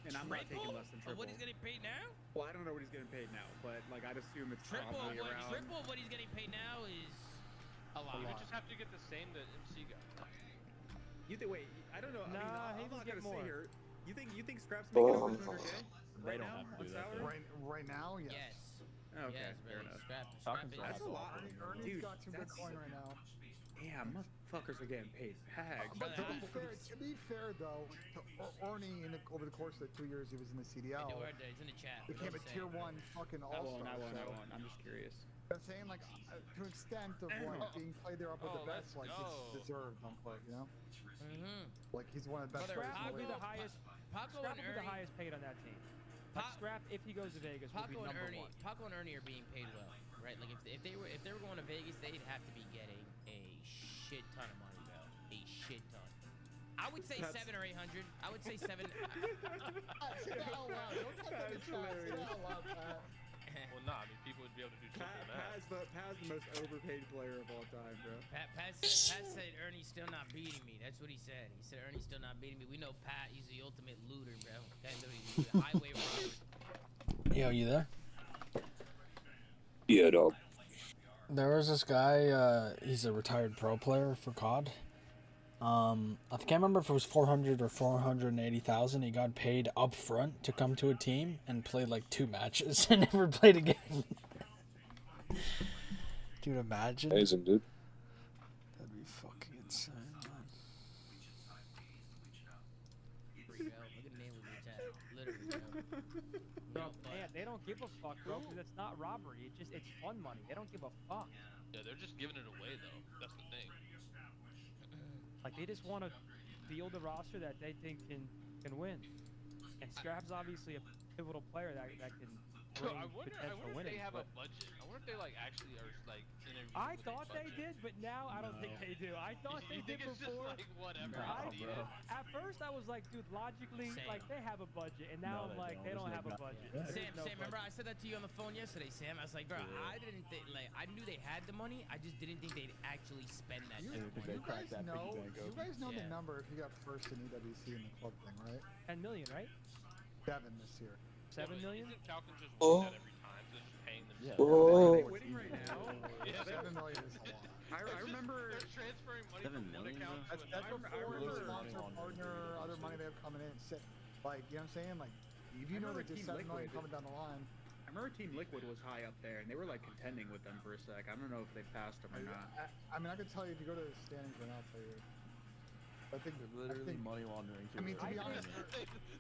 And I'm not taking less than triple. What he's getting paid now? Well, I don't know what he's getting paid now, but like I'd assume it's Triple probably of around. what he's getting paid now is a lot. You would just have to get the same that MC got. You think? Wait, I don't know. Nah, I he mean, I'm would not get gonna more. sit here. You think Scrap's making over 200K? They don't have to do that. Right now, yes. Yes. Okay, Yes, fair really. enough. Scrap That's a lot. Ernie's Dude, got some good coin right now. Yeah, motherfuckers are getting paid bags. But to be fair though, to Ernie over the course of the 2 years he was in the CDL, It's in the chat. became a tier 1 fucking I all-star. won't. I'm just curious. I'm saying, like, to an extent of like being played there up with the best, like it's deserved, unquote, you know? Like he's one of the best players in the league. Paco Scrap and will be the Ernie. highest paid on that team. Like Scrap, if he goes to Vegas, will be Paco and number Ernie. one. Paco and Ernie are being paid well, right? Like if they were going to Vegas, they'd have to be getting a shit ton of money, bro. A shit ton. I would say 7 or 800. I would say 7. Say that out loud. Don't type that in chat. Say that out loud, Pat. Well, nah, I mean, people would be able to do triple that. Paz the most overpaid player of all time, bro. Pat said Ernie's still not beating me. That's what he said. He said Ernie's still not beating me. We know Pat. He's the ultimate looter, bro. That literally the highway robber. Yo, you there? Yeah, dog. There was this guy, he's a retired pro player for COD. I can't remember if it was 400 or 480,000. He got paid up front to come to a team and played like 2 matches and never played a game. Dude, imagine. Amazing, dude. That'd be fucking insane, man. Look at the name of the chat. Literally, bro. Man, they don't give a fuck, bro, because it's not robbery. It's fun money. They don't give a fuck. Yeah, they're just giving it away though. That's the thing. Like they just want to field a roster that they think can win. And Scrap's obviously a pivotal player that can bring I wonder potential if winning. they have a budget. I wonder if they like actually are like in a I reasonably thought they budget. did, but now I don't think they do. I thought You they think did it's just before. like whatever? I it's did. needed? At first, I was like, dude, logically, Same. like they have a budget, and now I'm like, they don't have a budget. Sam, remember I said that to you on the phone yesterday, Sam. I was like, bro, I didn't think, like, I knew they had the money. I just didn't think they'd actually spend that You type of money. guys know the number if you got first in EWC in the club thing, right? 10 million, right? 7 this year. 7 million? Isn't Falcons just winning that every time? They're just paying them. Are they winning right now? Yeah. 7 million is a lot. I remember they're transferring money 7 from one million, account That's to another. before sponsor, partner, other money they have coming in. Like, you know what I'm saying? Like, if you know that there's 7 million coming down the line. I remember Team Liquid was high up there, and they were like contending with them for a sec. I don't know if they passed them or not. I mean, I could tell you if you go to the standings right now, I'll tell you. I think They're literally money laundering. I mean, to be honest,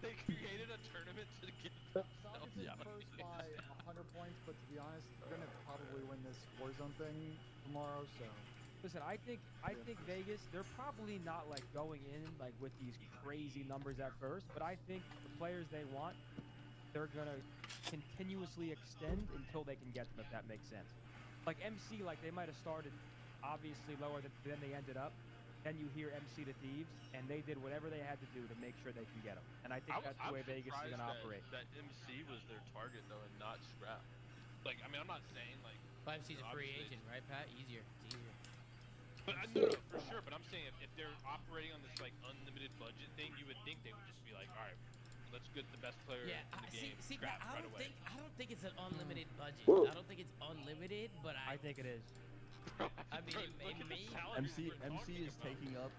they created a tournament to get Falcons is first by 100 points, but to be honest, they're gonna probably win this Warzone thing tomorrow. So, Listen, I think Vegas, they're probably not like going in like with these crazy numbers at first, but I think the players they want, they're gonna continuously extend until they can get them, if that makes sense. Like MC, like they might have started obviously lower than they ended up. Then you hear MC to Thieves, and they did whatever they had to do to make sure they can get them. And I think that's the way Vegas is gonna operate. That MC was their target though, and not Scrap. Like, I mean, I'm not saying like. But MC's a free agent, right, Pat? Easier. It's easier. But I know for sure. But I'm saying if they're operating on this like unlimited budget thing, you would think they would just be like, all right, let's get the best player Yeah, in the game. see, Scrap I right don't away. think it's an unlimited budget. Whoa. I don't think it's unlimited, but I think it is. I mean, it may. MC is taking up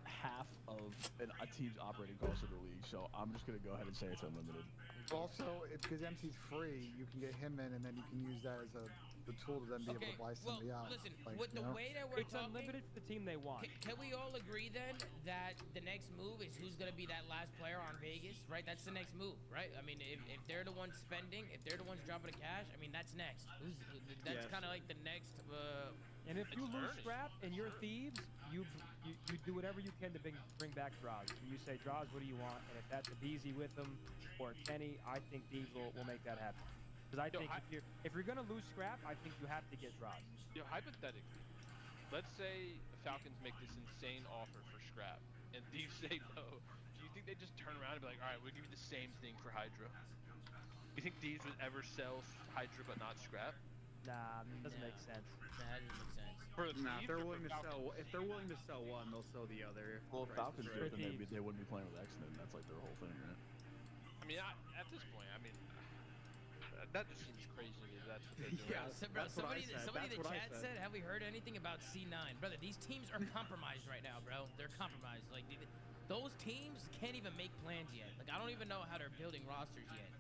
half of a team's operating cost of the league, so I'm just gonna go ahead and say it's unlimited. Also, because MC's free, you can get him in, and then you can use that as the tool to then be able to buy somebody out. Listen, Like, with the way that we're It's talking, unlimited for the team they want. Can we all agree then that the next move is who's gonna be that last player on Vegas, right? That's the next move, right? I mean, if they're the ones spending, if they're the ones dropping the cash, I mean, that's next. That's kind of like the next. And if you lose Scrap and you're Thieves, you do whatever you can to bring back Draws. And you say, Draws, what do you want? And if that's a BZ with them or a Kenny, I think Thieves will make that happen. Because I think if you're gonna lose Scrap, I think you have to get Draws. Yo, hypothetically, let's say Falcons make this insane offer for Scrap, and Thieves say no. Do you think they just turn around and be like, all right, we'll give you the same thing for Hydra? You think Thieves would ever sell Hydra but not Scrap? Nah, it doesn't make sense. That doesn't make sense. Nah, if they're willing to sell one, they'll sell the other. Well, if Falcons do it, then they wouldn't be playing with X-Men. That's like their whole thing, right? I mean, at this point, I mean, that just seems crazy to me. That's what they're doing. Yeah, bro, somebody in the chat said, have we heard anything about C9? Brother, these teams are compromised right now, bro. They're compromised. Like, those teams can't even make plans yet. Like, I don't even know how they're building rosters yet.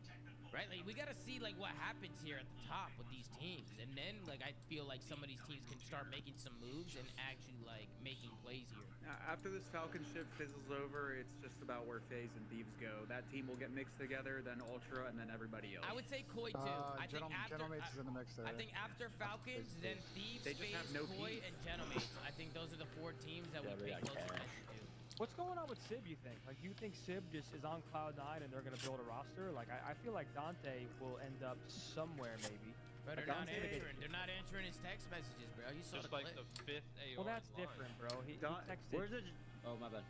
Right? Like, we gotta see, like, what happens here at the top with these teams. And then, like, I feel like some of these teams can start making some moves and actually, like, making plays here. After this Falcon ship fizzles over, it's just about where FaZe and Thieves go. That team will get mixed together, then Ultra, and then everybody else. I would say Koi, too. I think Genomates is in the mix there. I think after Falcons, then Thieves, FaZe, Koi, and Genomates. I think those are the 4 teams that we pay close attention to. What's going on with Sib, you think? Like, do you think Sib just is on Cloud 9 and they're going to build a roster? Like, I feel like Dante will end up somewhere, maybe. But they're not answering his text messages, bro. You saw just the like clip. the 5th AR. Well, that's different, bro. He texted. Where's it? Oh, my bad.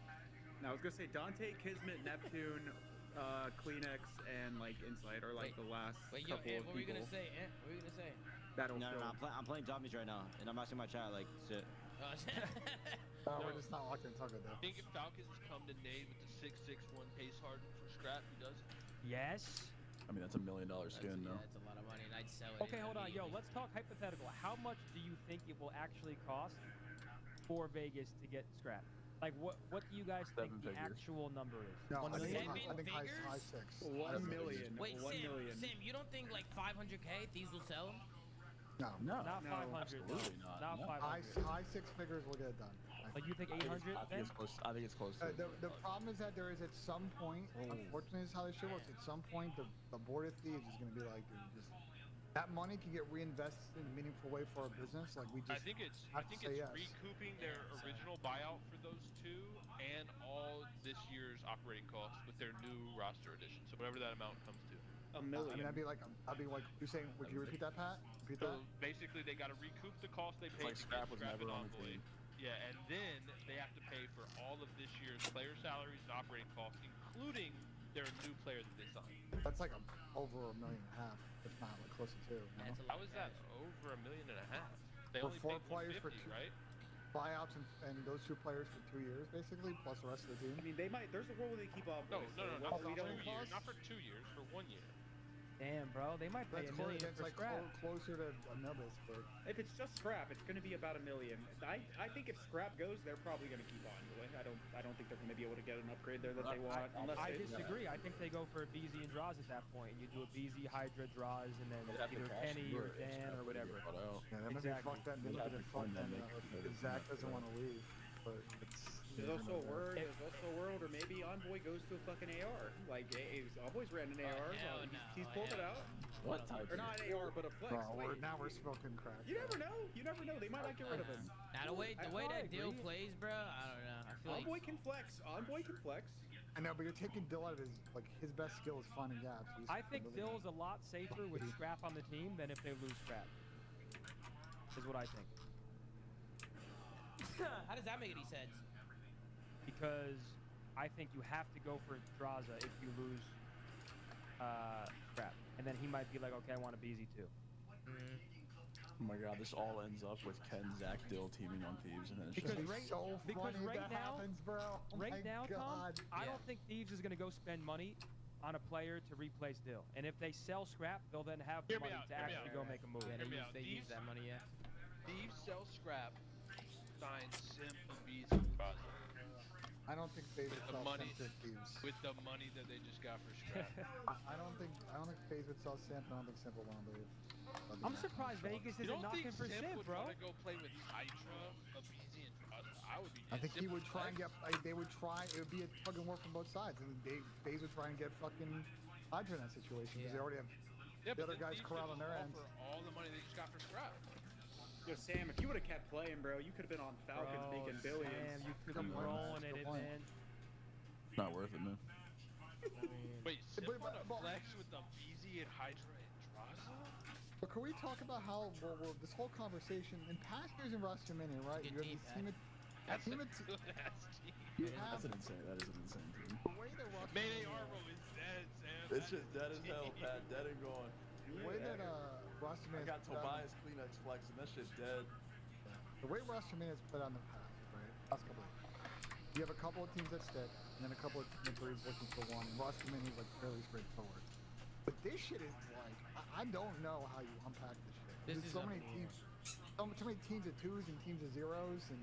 No, I was going to say Dante, Kismet, Neptune, Kleenex, and, like, Insight are, like, the last couple of people. What were you going to say, What were you going to say? No, I'm playing zombies right now, and I'm asking my chat, like, shit. We're just not locked in Tugga, though. Think if Falcons come to nade with the 661 pace harden for Scrap, who does it? Yes. I mean, that's $1 million skin, though. That's a lot of money, and I'd sell it. Okay, hold on. Yo, let's talk hypothetical. How much do you think it will actually cost for Vegas to get Scrap? Like, what do you guys think the actual number is? No, 1 I million? think high 6. 1 million. Wait, 1 million. Sam, you don't think like 500K Thieves will sell them? No. Not 500. Absolutely not. Not 500. High 6 figures will get it done. Like, you think 800? I think it's close to the problem is that there is at some point, unfortunately, is how this shit works. At some point, the board of thieves is going to be like, dude, just that money can get reinvested in a meaningful way for our business. Like we just. I think it's recouping their original buyout for those two and all this year's operating costs with their new roster addition. So whatever that amount comes to. $1 million. I mean, I'd be like, you're saying, would you repeat that, Pat? Repeat that? So basically, they got to recoup the cost they paid like to get Scrap was Scrap never and on the Envoy. team. Yeah, and then they have to pay for all of this year's player salaries and operating costs, including their new player that they signed. That's like over $1.5 million, if not like close to 2. You know? How is that over $1.5 million? They For only 4 paid players for 150, right? Buyouts and those 2 players for 2 years, basically, plus the rest of the team. I mean, they might. There's a rule where they keep up. No, not for 2 don't years. Not for 2 years. For 1 year. Damn, bro, they might pay $1 million for like Scrap. Closer to a million, but if it's just Scrap, it's going to be about $1 million. I think if Scrap goes, they're probably going to keep on doing. I don't think they're going to be able to get an upgrade there that they want. I disagree. I think they go for BZ and Draws at that point. You do a BZ, Hydra, Draws, and then either Kenny or Dan or whatever. yeah, that maybe fuck that. Maybe fuck that. Zach doesn't want to leave, but it's. There's also a world, or maybe Envoy goes to a fucking AR. Like, Envoy's ran an AR. He's pulled it out. What type? Or not an AR, but a flex. Now we're smoking crack. You never know. You never know. They might not get rid of him. Now the way that deal plays, bro, I don't know. I feel Envoy can flex. Envoy can flex. I know, but you're taking Dill out of his best skill is finding gaps. I think Dill's a lot safer with Scrap on the team than if they lose Scrap. Is what I think. How does that make any sense? Because I think you have to go for Draza if you lose Scrap. And then he might be like, okay, I want a BZ too. Oh my god, this all ends up with Ken, Zach, Dill teaming on Thieves, and then it's Because just right now, happens, bro. Tom, I don't think Thieves is going to go spend money on a player to replace Dill. And if they sell Scrap, they'll then have the money to actually go make a move. Yeah, they use that money, yeah. Thieves sell Scrap, sign Simp and BZ. I don't think FaZe With would the sell money, Simp for Thieves. with the money that they just got for scrap. I don't think FaZe would sell Simp. I don't think Simp will want to leave. I'm surprised Vegas You isn't don't think knocking for Simp Simp, would bro. want to go play with Hydra, Abizi, and Trust? I would be. I think he Simp would try and flex. get. They would try. It would be a tug and war from both sides. And FaZe would try and get fucking Hydra in that situation because they already have Yeah, the but other then guys Thieves corralled could on their just end. offer all the money they just got for scrap. Yo, Sam, if you would have kept playing, bro, you could have been on Falcons Bro, making billions. Sam, you could have rolling in it, man. Not worth it, man. Wait, Simp on a flex with Abizi and Hydra and Draza? But can we talk about how this whole conversation in past years in Roster Mania, right? You have this team. That's team a of good ass team. You That's have an insane. That is an insane team. the way that Roster Mayday Mania- Arvo is dead, Sam. It's just dead as hell, Pat. Dead and gone. The way that Roster I Mania got Tobias Kleenex flexing. That shit dead. The way Roster Mania is put on the past, right? Last couple of years. You have a couple of teams that stick, and then a couple of teams looking for one. And Roster Mania is like fairly straightforward. But this shit is like, I don't know how you unpack this shit. This There's is so many teams, so many teams of twos and teams of zeros, and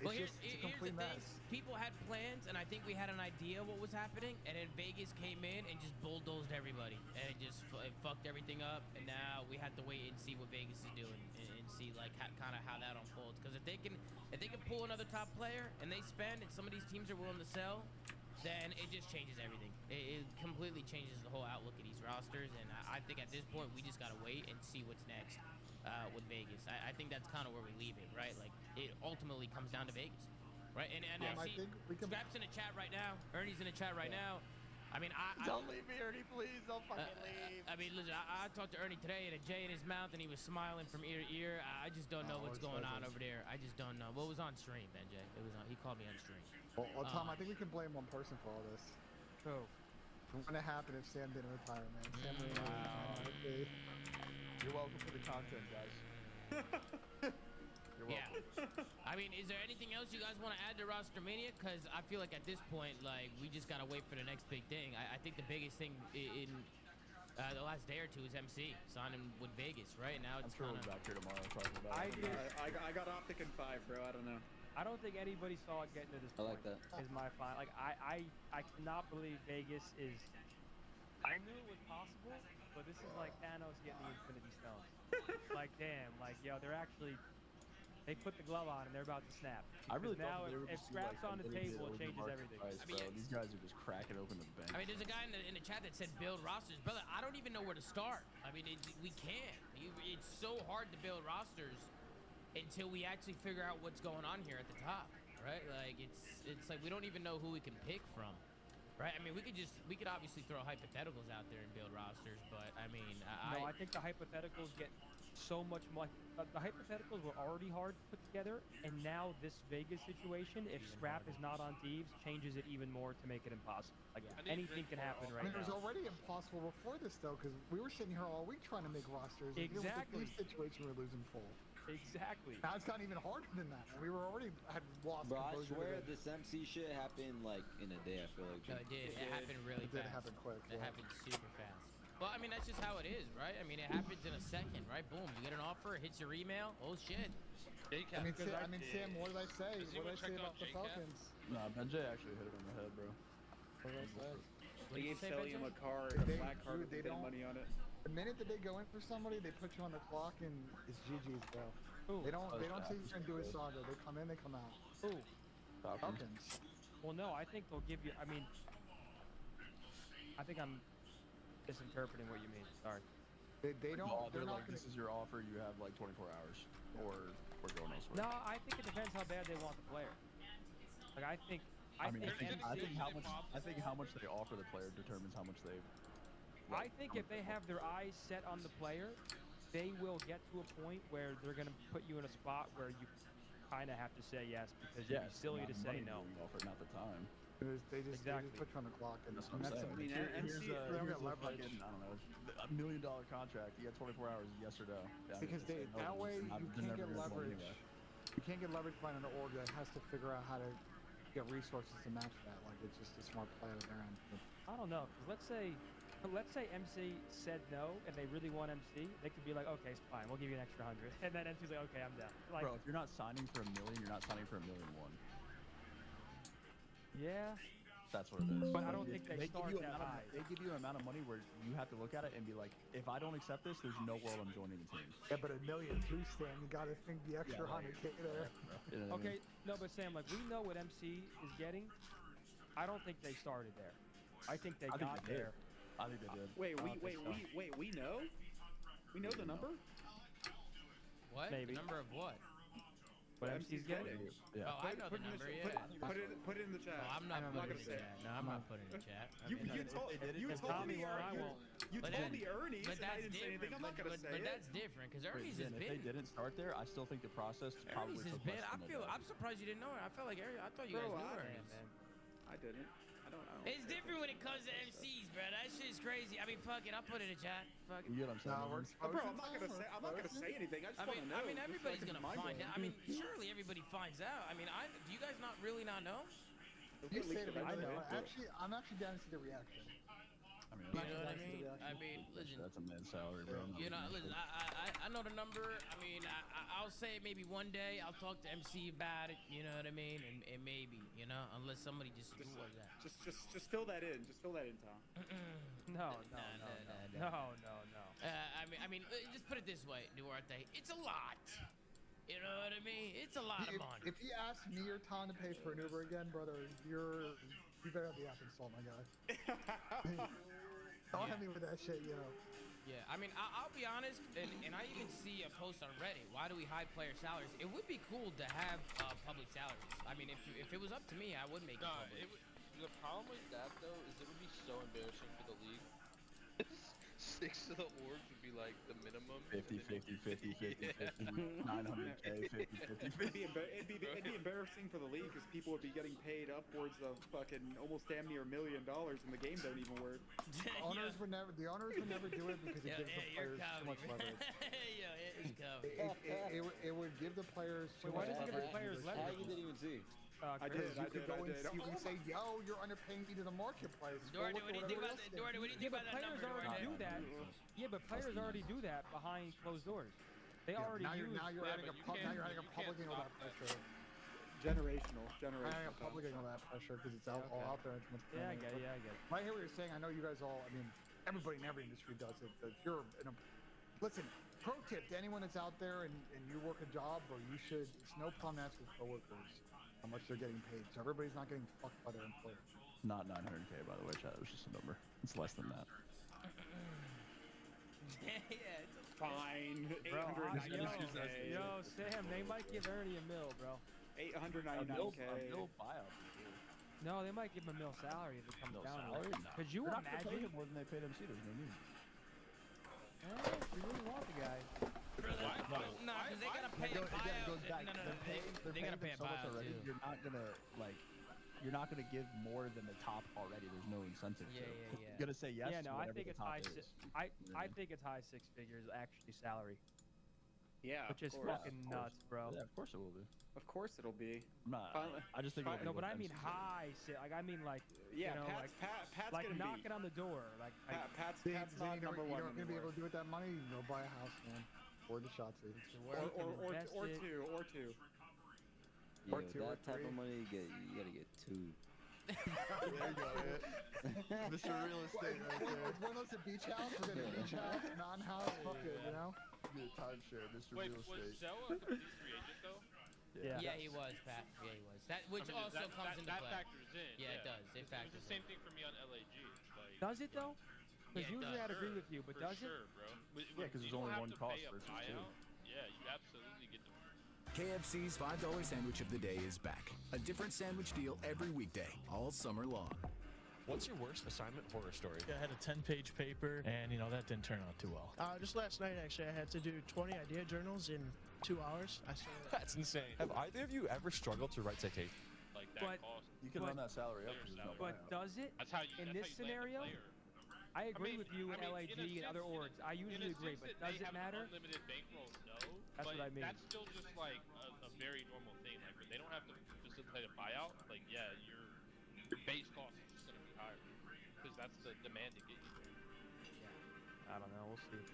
Well, it's here's, just it's a here's the complete thing. mess. People had plans, and I think we had an idea what was happening, and then Vegas came in and just bulldozed everybody, and it just it fucked everything up. And now we have to wait and see what Vegas is doing, and see like kind of how that unfolds. Because if they can pull another top player and they spend, and some of these teams are willing to sell, then it just changes everything. It completely changes the whole outlook of these rosters. And I think at this point we just gotta wait and see what's next with Vegas. I think that's kind of where we leave it, right? Like it ultimately comes down to Vegas, right? And I see Scrap's in the chat right now. Ernie's in the chat right now. I mean, Don't leave me, Ernie, please. Don't fucking leave. I mean, listen, I talked to Ernie today, and a J in his mouth, and he was smiling from ear to ear. I just don't know what's going on over there. I just don't know. What was on stream, Ben J? It was on. He called me on stream. Well, Tom, I think we can blame one person for all this. Who? What's gonna happen if Sam didn't retire, man? Sam didn't retire. You're welcome for the content, guys. You're welcome. Yeah. I mean, is there anything else you guys want to add to Roster Mania? Because I feel like at this point, like, we just got to wait for the next big thing. I think the biggest thing in the last day or two is MC signing with Vegas, right? Now it's I'm sure we'll be back here tomorrow talking about it. I got Optic in 5, bro. I don't know. I don't think anybody saw it getting to this I point. like that. Is my final. Like I cannot believe Vegas is. I knew it was possible, but this is like Thanos getting the Infinity Stones. Like damn, like yo, they're actually. They put the glove on and they're about to snap. I really Because now thought they were if just Scrap's on the literally table, it over changes market everything. price, I mean, bro. These guys are just cracking open the bank. I mean, there's a guy in the chat that said build rosters. Brother, I don't even know where to start. I mean, we can't. It's so hard to build rosters until we actually figure out what's going on here at the top, right? Like, it's like we don't even know who we can pick from, right? I mean, we could obviously throw hypotheticals out there and build rosters, but I mean, I think the hypotheticals get so much more. The hypotheticals were already hard to put together, and now this Vegas situation, if Scrap is not on Thieves, changes it even more to make it impossible. Like anything can happen right I mean, it was now. already impossible before this, though, because we were sitting here all week trying to make rosters. And dealing with Exactly. the situation we were losing full. Exactly. Now it's gotten even harder than that. We were already had lost. Bro, I composure swear to it. this MC shit happened like in a day. I feel like. No, it did. It happened really It did fast. happen quick. It happened super fast. Well, I mean, that's just how it is, right? I mean, it happens in a second, right? Boom, you get an offer, it hits your email. Oh shit. I mean, Sam, what did I say? What did I say about the Falcons? Nah, Ben J actually hit it on the head, bro. What did I say? They gave Celium a card, a black card with no money on it. The minute that they go in for somebody, they put you on the clock and it's GG's, bro. They don't sit here and do a saga. They come in, they come out. Ooh. Falcons. Well, no, I think they'll give you. I mean, I think I'm misinterpreting what you mean. Sorry. They don't. No, They're not like, gonna. this is your offer. You have like 24 hours, or we're going elsewhere. No, I think it depends how bad they want the player. Like I think. I think MC how much they offer the player determines how much they. I think if they have their eyes set on the player, they will get to a point where they're going to put you in a spot where you kind of have to say yes because it'd be silly to say no. Offer, not the time. They just put you on the clock, and That's what I'm saying. I mean, Here's MC, a, they don't here's get a leverage. fucking, I don't know, $1 million contract. You got 24 hours, yes or no. Yeah, I mean, because just say no, that way I'm you never can't get gonna want leverage. anyway. You can't get leverage behind an org that has to figure out how to get resources to match that. Like it's just a smart play on their end. I don't know. 'Cause let's say MC said no and they really want MC, they could be like, okay, it's fine, we'll give you an extra 100, and then MC's like, okay, I'm down. Like, Bro, if you're not signing for $1 million, you're not signing for $1.1 million. Yeah. That's what it is. But I don't think they give start you that high. They give you an amount of money where you have to look at it and be like, if I don't accept this, there's no world I'm joining the team. Yeah, but $1 million too, Sam. You got to think the extra Yeah, 100K there. You know what I mean? Okay, no, but Sam, like we know what MC is getting. I don't think they started there. I think they got there. I think they did. Wait, I don't think so. we know? We know the number? What? Maybe. The number of what? What MC's getting? Yeah. Oh, I know the number. Yeah. Put it in the chat. Oh, I'm not putting it in gonna the chat. No, I'm not putting it in the chat. I mean, You told Tommy me won't, I won't. you But told that- me Ernie's, but and I that's didn't say anything. I'm not gonna say but it. that's different because Ernie's has If they been. didn't start there, I still think the process probably Ernie's has took been. less I than feel. they I'm surprised you didn't know it. I felt like I thought you guys Bro, knew I- Ernie's. I didn't. I don't know. It's different when it comes to MCs, bro. That shit's crazy. I mean, fuck it. I'll put it in the chat. Fuck it. You get what I'm saying? Nah, we're Bro, I'm not gonna say anything. I just want to know. I mean, Just everybody's like gonna my find goal. out. I mean, surely everybody finds out. I mean, do you guys not really not know? You say it, I know. I'm actually down to see the reaction. I mean, You know what I mean? I mean, listen. that's a man's salary, bro. You know, listen. I know the number. I mean, I'll say it maybe one day. I'll talk to MC about it. You know what I mean? And maybe, you know, unless somebody just do that. Just fill that in. Just fill that in, Tom. No. I mean, just put it this way, Duarte. It's a lot. You know what I mean? It's a lot of money. If you ask me or Tom to pay for an Uber again, brother, you better have the app installed, my guy. Don't hit me with that shit, you know. Yeah, I mean, I'll be honest, and I even see a post on Reddit. Why do we hide player salaries? It would be cool to have public salaries. I mean, if it was up to me, I would make it public. The problem with that though is it would be so embarrassing for the league. 6 of the orgs would be like the minimum. 50, 50, 50, 50, 900K, 50, 50, 50. It'd be embarrassing for the league because people would be getting paid upwards of fucking almost damn near $1 million, and the game don't even work. The owners would never do it because it gives the players too much leverage. Yeah, it's coming. It would give the players so Why much does it give the leverage. players leverage? You didn't even see. I did. You could go and see and say, yo, you're underpaying me to the marketplace. Duarte, what do you think about that? Duarte, what do you think about that Players number? already Duarte? do that. Yeah, but players already do that behind closed doors. They already Now use. you're adding a public angle that pressure. Generational. Adding a public angle that pressure because it's all out there. Yeah, I get it. I hear what you're saying. I know you guys all. I mean, everybody in every industry does it. But if you're in a, listen. Pro tip to anyone that's out there and you work a job, or you should. It's no problem to ask your coworkers how much they're getting paid, so everybody's not getting fucked by their employer. Not 900K, by the way, Chad. It was just a number. It's less than that. Yeah, it's fine. Bro, 899K. yo, Sam, they might give Ernie $1 million, bro. 899K. A mil buyout. No, they might give him $1 million salary if it comes down to it. No. Could you They're not gonna pay imagine? him more than they paid MC. There's no need. If you really want the guy. No, because they gotta pay a buyout. No, they gotta pay a buyout already. too. You're not gonna give more than the top already. There's no incentive to. You're gonna say yes. Yeah, no, to I whatever think the it's top high. is. I think it's high six figures actually salary. Yeah, Which is fucking nuts, bro. Yeah, of course it will be. Of course it'll be. Nah, I just think. No, but I mean high. Like I mean like. Yeah, you know, Pat's like gonna knocking be. on the door. Like Pat's Zane, not you're number one not gonna be anymore. able to do with that money. You go buy a house, man. Or the shots. Or two. Yo, Or two or that type three. of money, you gotta get two. There you go, Mr. Real Estate right there. It's one of those a beach house. We're getting a beach house, non-house. Fuck it, you know. Get a timeshare, Mr. Wait, Real was Estate. Zell a complete free agent though? Yeah, he was, Pat. Yeah, he was. That which also comes into that play. factors in. Yeah, it does. It was factors the same in. thing for me on LAG. Like, Does it though? Because Yeah, it usually does. I'd agree with you, but for does sure, it? bro. Yeah, 'cause there's You don't only have one to cost pay a versus two. buyout. Yeah, you absolutely get to. KFC's $5 sandwich of the day is back. A different sandwich deal every weekday, all summer long. What's your worst assignment horror story? I had a 10-page paper, and that didn't turn out too well. Just last night, actually, I had to do 20 idea journals in 2 hours. That's insane. Have either of you ever struggled to write citations? Like that But- cost. You can run that salary up. Player There's no salary. But buyout. does it? That's how you. In that's this how you land a scenario, player. I agree mean- with you in I mean, LAG in a and other sense- orgs. I in a usually agree, sense but that does they it have matter? Unlimited bankroll, no. That's but what I mean. That's still just like a very normal thing. Like when they don't have to facilitate a buyout, like yeah, your base cost is just gonna be higher because that's the demand to get you there. I don't know. We'll see.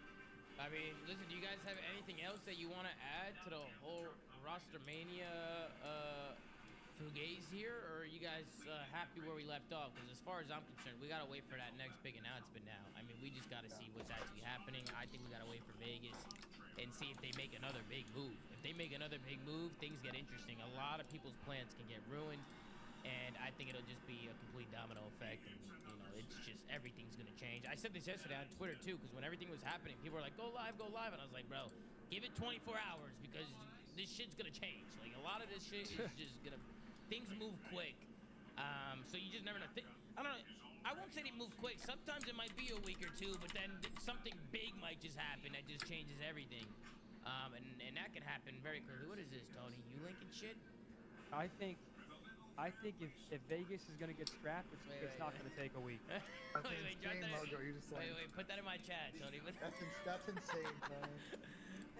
I mean, listen, do you guys have anything else that you want to add to the whole Roster Mania fugazi here, or are you guys happy where we left off? Because as far as I'm concerned, we gotta wait for that next big announcement now. I mean, we just gotta see what's actually happening. I think we gotta wait for Vegas and see if they make another big move. If they make another big move, things get interesting. A lot of people's plans can get ruined, and I think it'll just be a complete domino effect. And you know, it's just everything's gonna change. I said this yesterday on Twitter too, because when everything was happening, people were like, "Go live, go live," and I was like, "Bro, give it 24 hours because this shit's gonna change. Like a lot of this shit is just gonna." Things move quick, so you just never know. I don't know. I won't say they move quick. Sometimes it might be a week or two, but then something big might just happen that just changes everything, and that can happen very quickly. What is this, Tony? You linking shit? I think if Vegas is gonna get strapped, it's not gonna take a week. wait, drop that logo. You just like. Wait, put that in my chat, Tony. That's insane, man.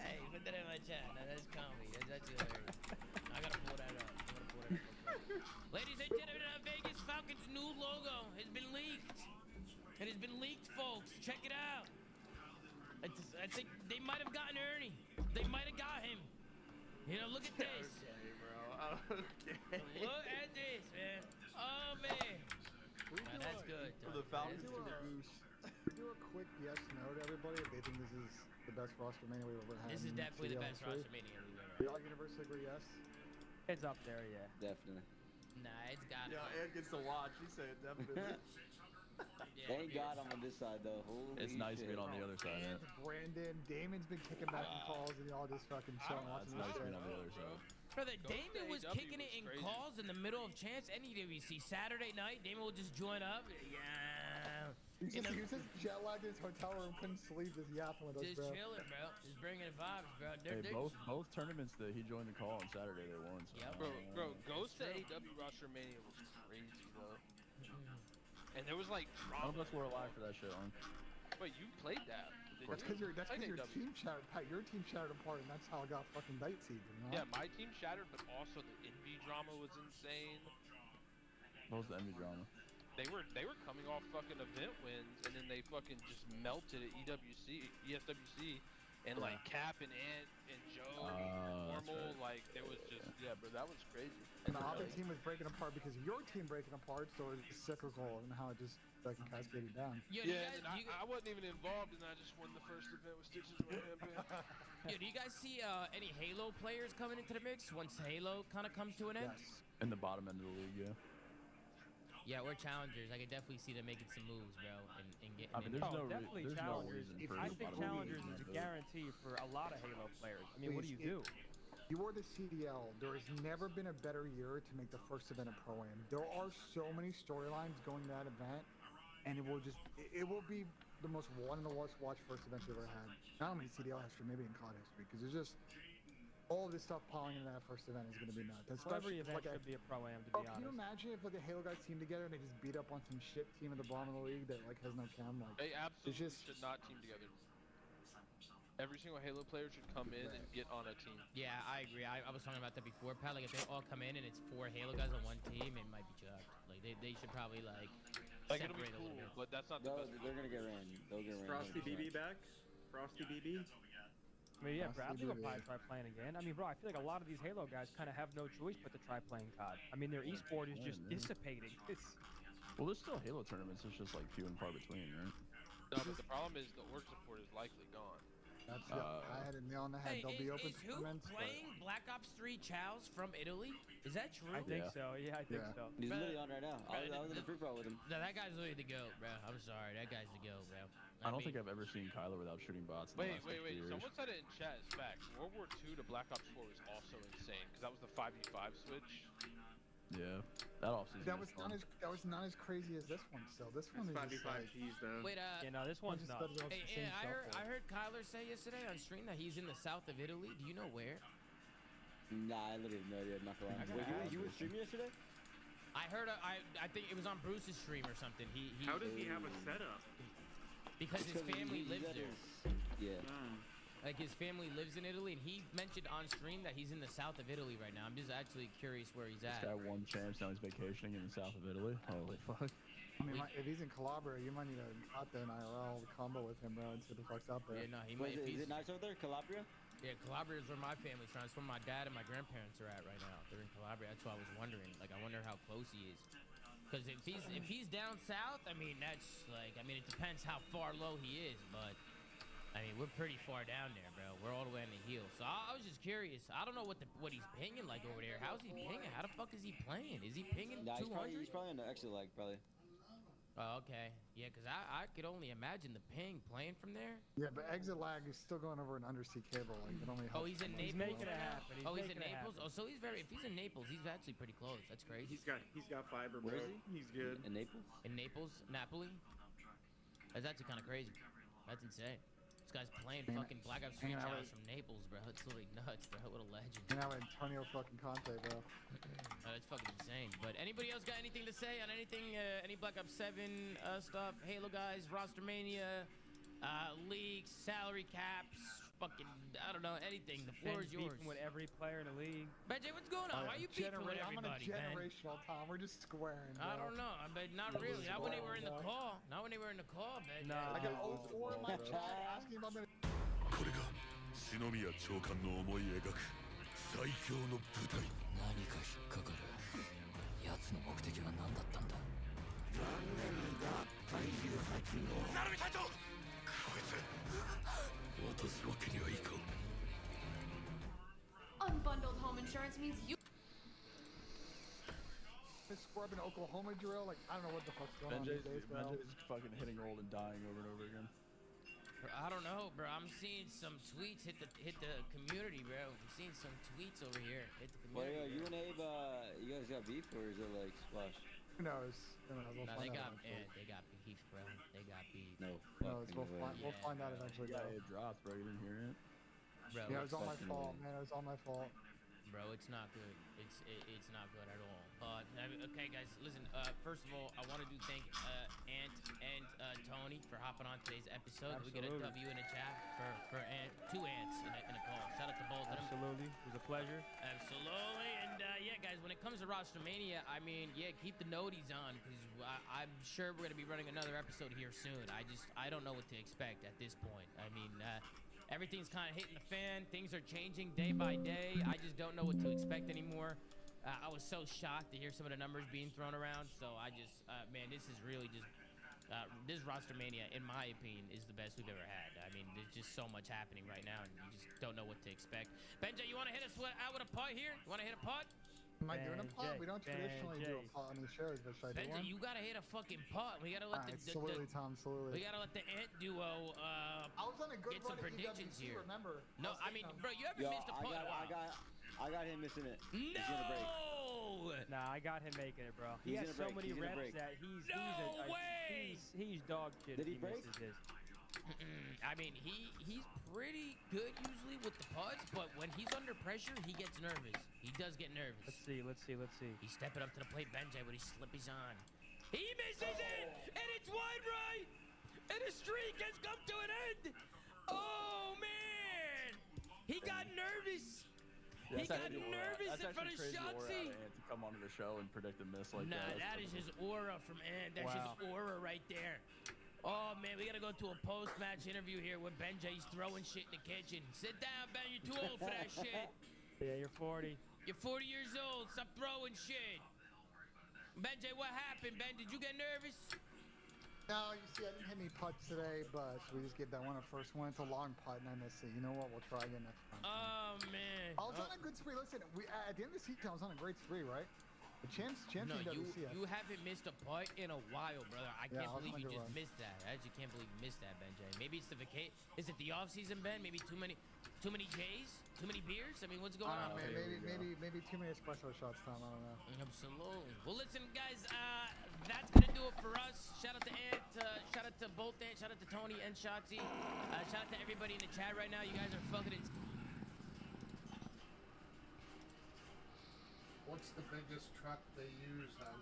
Hey, put that in my chat. No, that's comedy. That's actually hilarious. I gotta pull that up. Ladies and gentlemen, Vegas Falcons' new logo has been leaked. It has been leaked, folks. Check it out. I think they might have gotten Ernie. They might have got him. You know, look at this. Okay, bro. Okay. Look at this, man. Oh, man. Now, that's good. For the Falcons to Do a quick yes, no to everybody if they think this is the best roster mania we've ever had. This is definitely the best roster mania we've ever had. We all universally agree yes? It's up there, yeah. Definitely. Nah, it's got it. Yeah, Ed gets to watch. He said definitely. Thank God I'm on this side though. Holy It's nice shit. being on the other side. And Brandon, Damon's been kicking back in calls, and y'all just fucking chilling watching It's nice this being shit. on the other side. Brother, Damon was AEW kicking it was in crazy. calls in the middle of chance NEWC. Saturday night, Damon would just join up. Yeah. He was just jet lagged in his hotel room, couldn't sleep, just yapping with us, Just bro. chilling, bro. Just bringing the vibes, bro. Hey, both tournaments that he joined the call on Saturday, they won. So. Yep. Bro, Ghost to AEW roster mania was crazy, bro. And there was like None of drama. us were alive for that shit, man. Wait, you played that? Did That's you? because I your think team shattered, Pat. Your team shattered apart, and that's how it got fucking bite season. You know? Yeah, my team shattered, but also the Envy drama was insane. What was the envy drama? They were coming off fucking event wins, and then they fucking just melted at ESWC, and like Cap and Ant and Joe, Normal, like there was just bro, that was crazy. And the other team was breaking apart because of your team breaking apart, so it was cyclical and how it just fucking cascaded down. Yeah, and I wasn't even involved, and I just won the first event with Stitches in my campaign. Yo, do you guys see any Halo players coming into the mix once Halo kind of comes to an end? In the bottom end of the league, yeah. Yeah, we're challengers. I could definitely see them making some moves, bro, and getting. I mean, there's definitely there's challengers. no reason for I think bottom challengers league is a to guarantee for a lot of Halo players. I mean, what do you do? You are the CDL. There has never been a better year to make the first event a Pro-Am. There are so many storylines going to that event, and it will be the most one of the most watched first events you've ever had. Not only in CDL history, maybe in COD history, because there's just all of this stuff piling into that first event is going to be nuts. Well, every event should be a Pro-Am, to be honest. Can you imagine if like a Halo guys team together and they just beat up on some shit team at the bottom of the league that like has no cam? Like They absolutely should not team together. Every single Halo player should come in and get on a team. Yeah, I agree. I was talking about that before, Pat. Like, if they all come in and it's 4 Halo guys on one team, it might be chucked. Like, they should probably, like it'll be separate a cool, little bit. but that's not the best. They're gonna get ran. They'll get ran. Frosty 100%. BB back? Frosty BB? I mean, yeah, Bradley will probably try playing again. I mean, bro, I feel like a lot of these Halo guys kind of have no choice but to try playing COD. I mean, their esport is just dissipating. Well, there's still Halo tournaments. It's just like few and far between, right? No, but the problem is the org support is likely gone. That's I had it nail on the head. Hey, They'll be open is who tournaments. playing Black Ops 3 Chows from Italy? Is that true? I think so. Yeah, I think so. He's literally on right now. I was in the free for all with him. No, that guy's literally the GOAT, bro. I'm sorry. That guy's the GOAT, bro. I don't think I've ever seen Kyler without shooting bots. In the last 2 years. Someone said it in chat. It's facts. World War II to Black Ops 4 was also insane because that was the 5v5 switch. Yeah, that offseason. That was not as crazy as this one. Still, this one is just like, cheese though. Wait, yeah, no, this one's not. Hey, I heard Kyler say yesterday on stream that he's in the south of Italy. Do you know where? Nah, I literally have no idea. I'm not gonna lie. Wait, you were streaming yesterday? I heard. I think it was on Bruce's stream or something. How does he have a setup? Because his family lives there. Yeah. Like his family lives in Italy, and he mentioned on stream that he's in the south of Italy right now. I'm just actually curious where he's at. This guy won champs, now he's vacationing in the south of Italy. Holy fuck. I mean, if he's in Calabria, you might need to out there in IRL combo with him, bro, and see what the fuck's out there. Yeah, no, he Is it nice over there, Calabria? Yeah, Calabria is where my family's from. It's where my dad and my grandparents are at right now. They're in Calabria. That's why I was wondering. Like, I wonder how close he is. Because if he's down south, I mean, that's like, I mean, it depends how far low he is, but I mean, we're pretty far down there, bro. We're all the way on the heel. So I was just curious. I don't know what he's pinging like over there. How's he pinging? How the fuck is he playing? Is he pinging 200? He's probably on the exit leg, probably. Oh, okay. Yeah, because I could only imagine the ping playing from there. Yeah, but exit lag is still going over an undersea cable. Like, it only Oh, he's in Naples. He's making it happen. He's in Naples. Oh, so he's if he's in Naples, he's actually pretty close. That's crazy. He's got fiber, bro. Where is he? He's good. In Naples? In Naples, Napoli. That's actually kind of crazy. That's insane. This guy's playing fucking Black Ops 3 Challenge from Naples, bro. It's literally nuts, bro. What a legend. And now Antonio fucking Conte, bro. That's fucking insane. But anybody else got anything to say on anything, any Black Ops 7 stuff? Halo guys, Roster Mania, leagues, salary caps, fucking, I don't know, anything. The floor is yours. With every player in the league. Benjay, what's going on? Why are you beefing with everybody, I'm on a generational time. We're just squaring, bro. I don't know, but not really. Not when they were in the call. Not when they were in the call, Benjay. No. I got 04 in my chat asking about me. これが篠宮長官の思い描く最強の舞台。何か引っかかる。奴の目的は何だったんだ。残念だ。体重最近の。成海隊長。こいつ落とすわけにはいかん。 Unbundled home insurance means you. Scrub an Oklahoma drill. Like, I don't know what the fuck's going on these days, bro. Benjay's fucking hitting old and dying over and over again. I don't know, bro. I'm seeing some tweets hit the community, bro. I'm seeing some tweets over here hit the community. Well, yo, you and Abe, you guys got beef, or is it like squash? Who knows? No, they got beef, bro. They got beef. No. We'll find out eventually. Yeah, it dropped, bro. You didn't hear it? Bro, yeah, it was all my fault, man. It was all my fault. Bro, it's not good. It's not good at all. Okay, guys, listen. First of all, I wanted to thank Ant and Tony for hopping on today's episode. Absolutely. We get a W in the chat for Ant, 2 Ants in a call. Shout out to both of them. Absolutely, it was a pleasure. Absolutely, and yeah, guys, when it comes to Rostermania, I mean, yeah, keep the noties on because I'm sure we're gonna be running another episode here soon. I don't know what to expect at this point. I mean. Everything's kind of hitting the fan. Things are changing day by day. I just don't know what to expect anymore. I was so shocked to hear some of the numbers being thrown around. So I just, man, this is really just, this Rostermania, in my opinion, is the best we've ever had. I mean, there's just so much happening right now, and you just don't know what to expect. Benjay, you want to hit us out with a putt here? You want to hit a putt? Am I doing a putt? We don't traditionally do a putt on these shows, but should I do one? You gotta hit a fucking putt. We gotta let absolutely, Tom, absolutely. We gotta let the Ant duo I was on a good get some run predictions EWC, here. Remember? No, I mean, bro, you haven't missed a putt in a while. I got him missing it. No! Nah, I got him making it, bro. He has so many reps that he's dog shit. Did he break? Misses this. I mean, he's pretty good usually with the putts, but when he's under pressure, he gets nervous. He does get nervous. Let's see. He's stepping up to the plate, Benjay, with his slippies on. He misses it, and it's wide right, and the streak has come to an end. Oh man, he got nervous. He got nervous in front of Shotzi. To come onto the show and predict a miss like that. Nah, that is his aura from Ant. That's his aura right there. Oh, man, we got to go to a post-match interview here with Benjay. He's throwing shit in the kitchen. Sit down, Ben. You're too old for that shit. Yeah, you're 40. You're 40 years old. Stop throwing shit. Benjay, what happened, Ben? Did you get nervous? No, you see, I didn't hit any putts today, but should we just get that one at first one? It's a long putt, and I missed it. You know what? We'll try again next time. Oh, man. I was on a good spree. Listen, at the end of the season, I was on a great spree, right? The champion WCS. You haven't missed a putt in a while, brother. I can't believe you just missed that. I actually can't believe you missed that, Benjay. Maybe it's the vacation. Is it the off-season, Ben? Maybe too many J's? Too many beers? I mean, what's going on? Maybe too many espresso shots, Tom. I don't know. Absolutely. Well, listen, guys. That's gonna do it for us. Shout out to Ant. Shout out to both Ant. Shout out to Tony and Shotzi. Shout out to everybody in the chat right now. You guys are fucking. What's the biggest truck they use out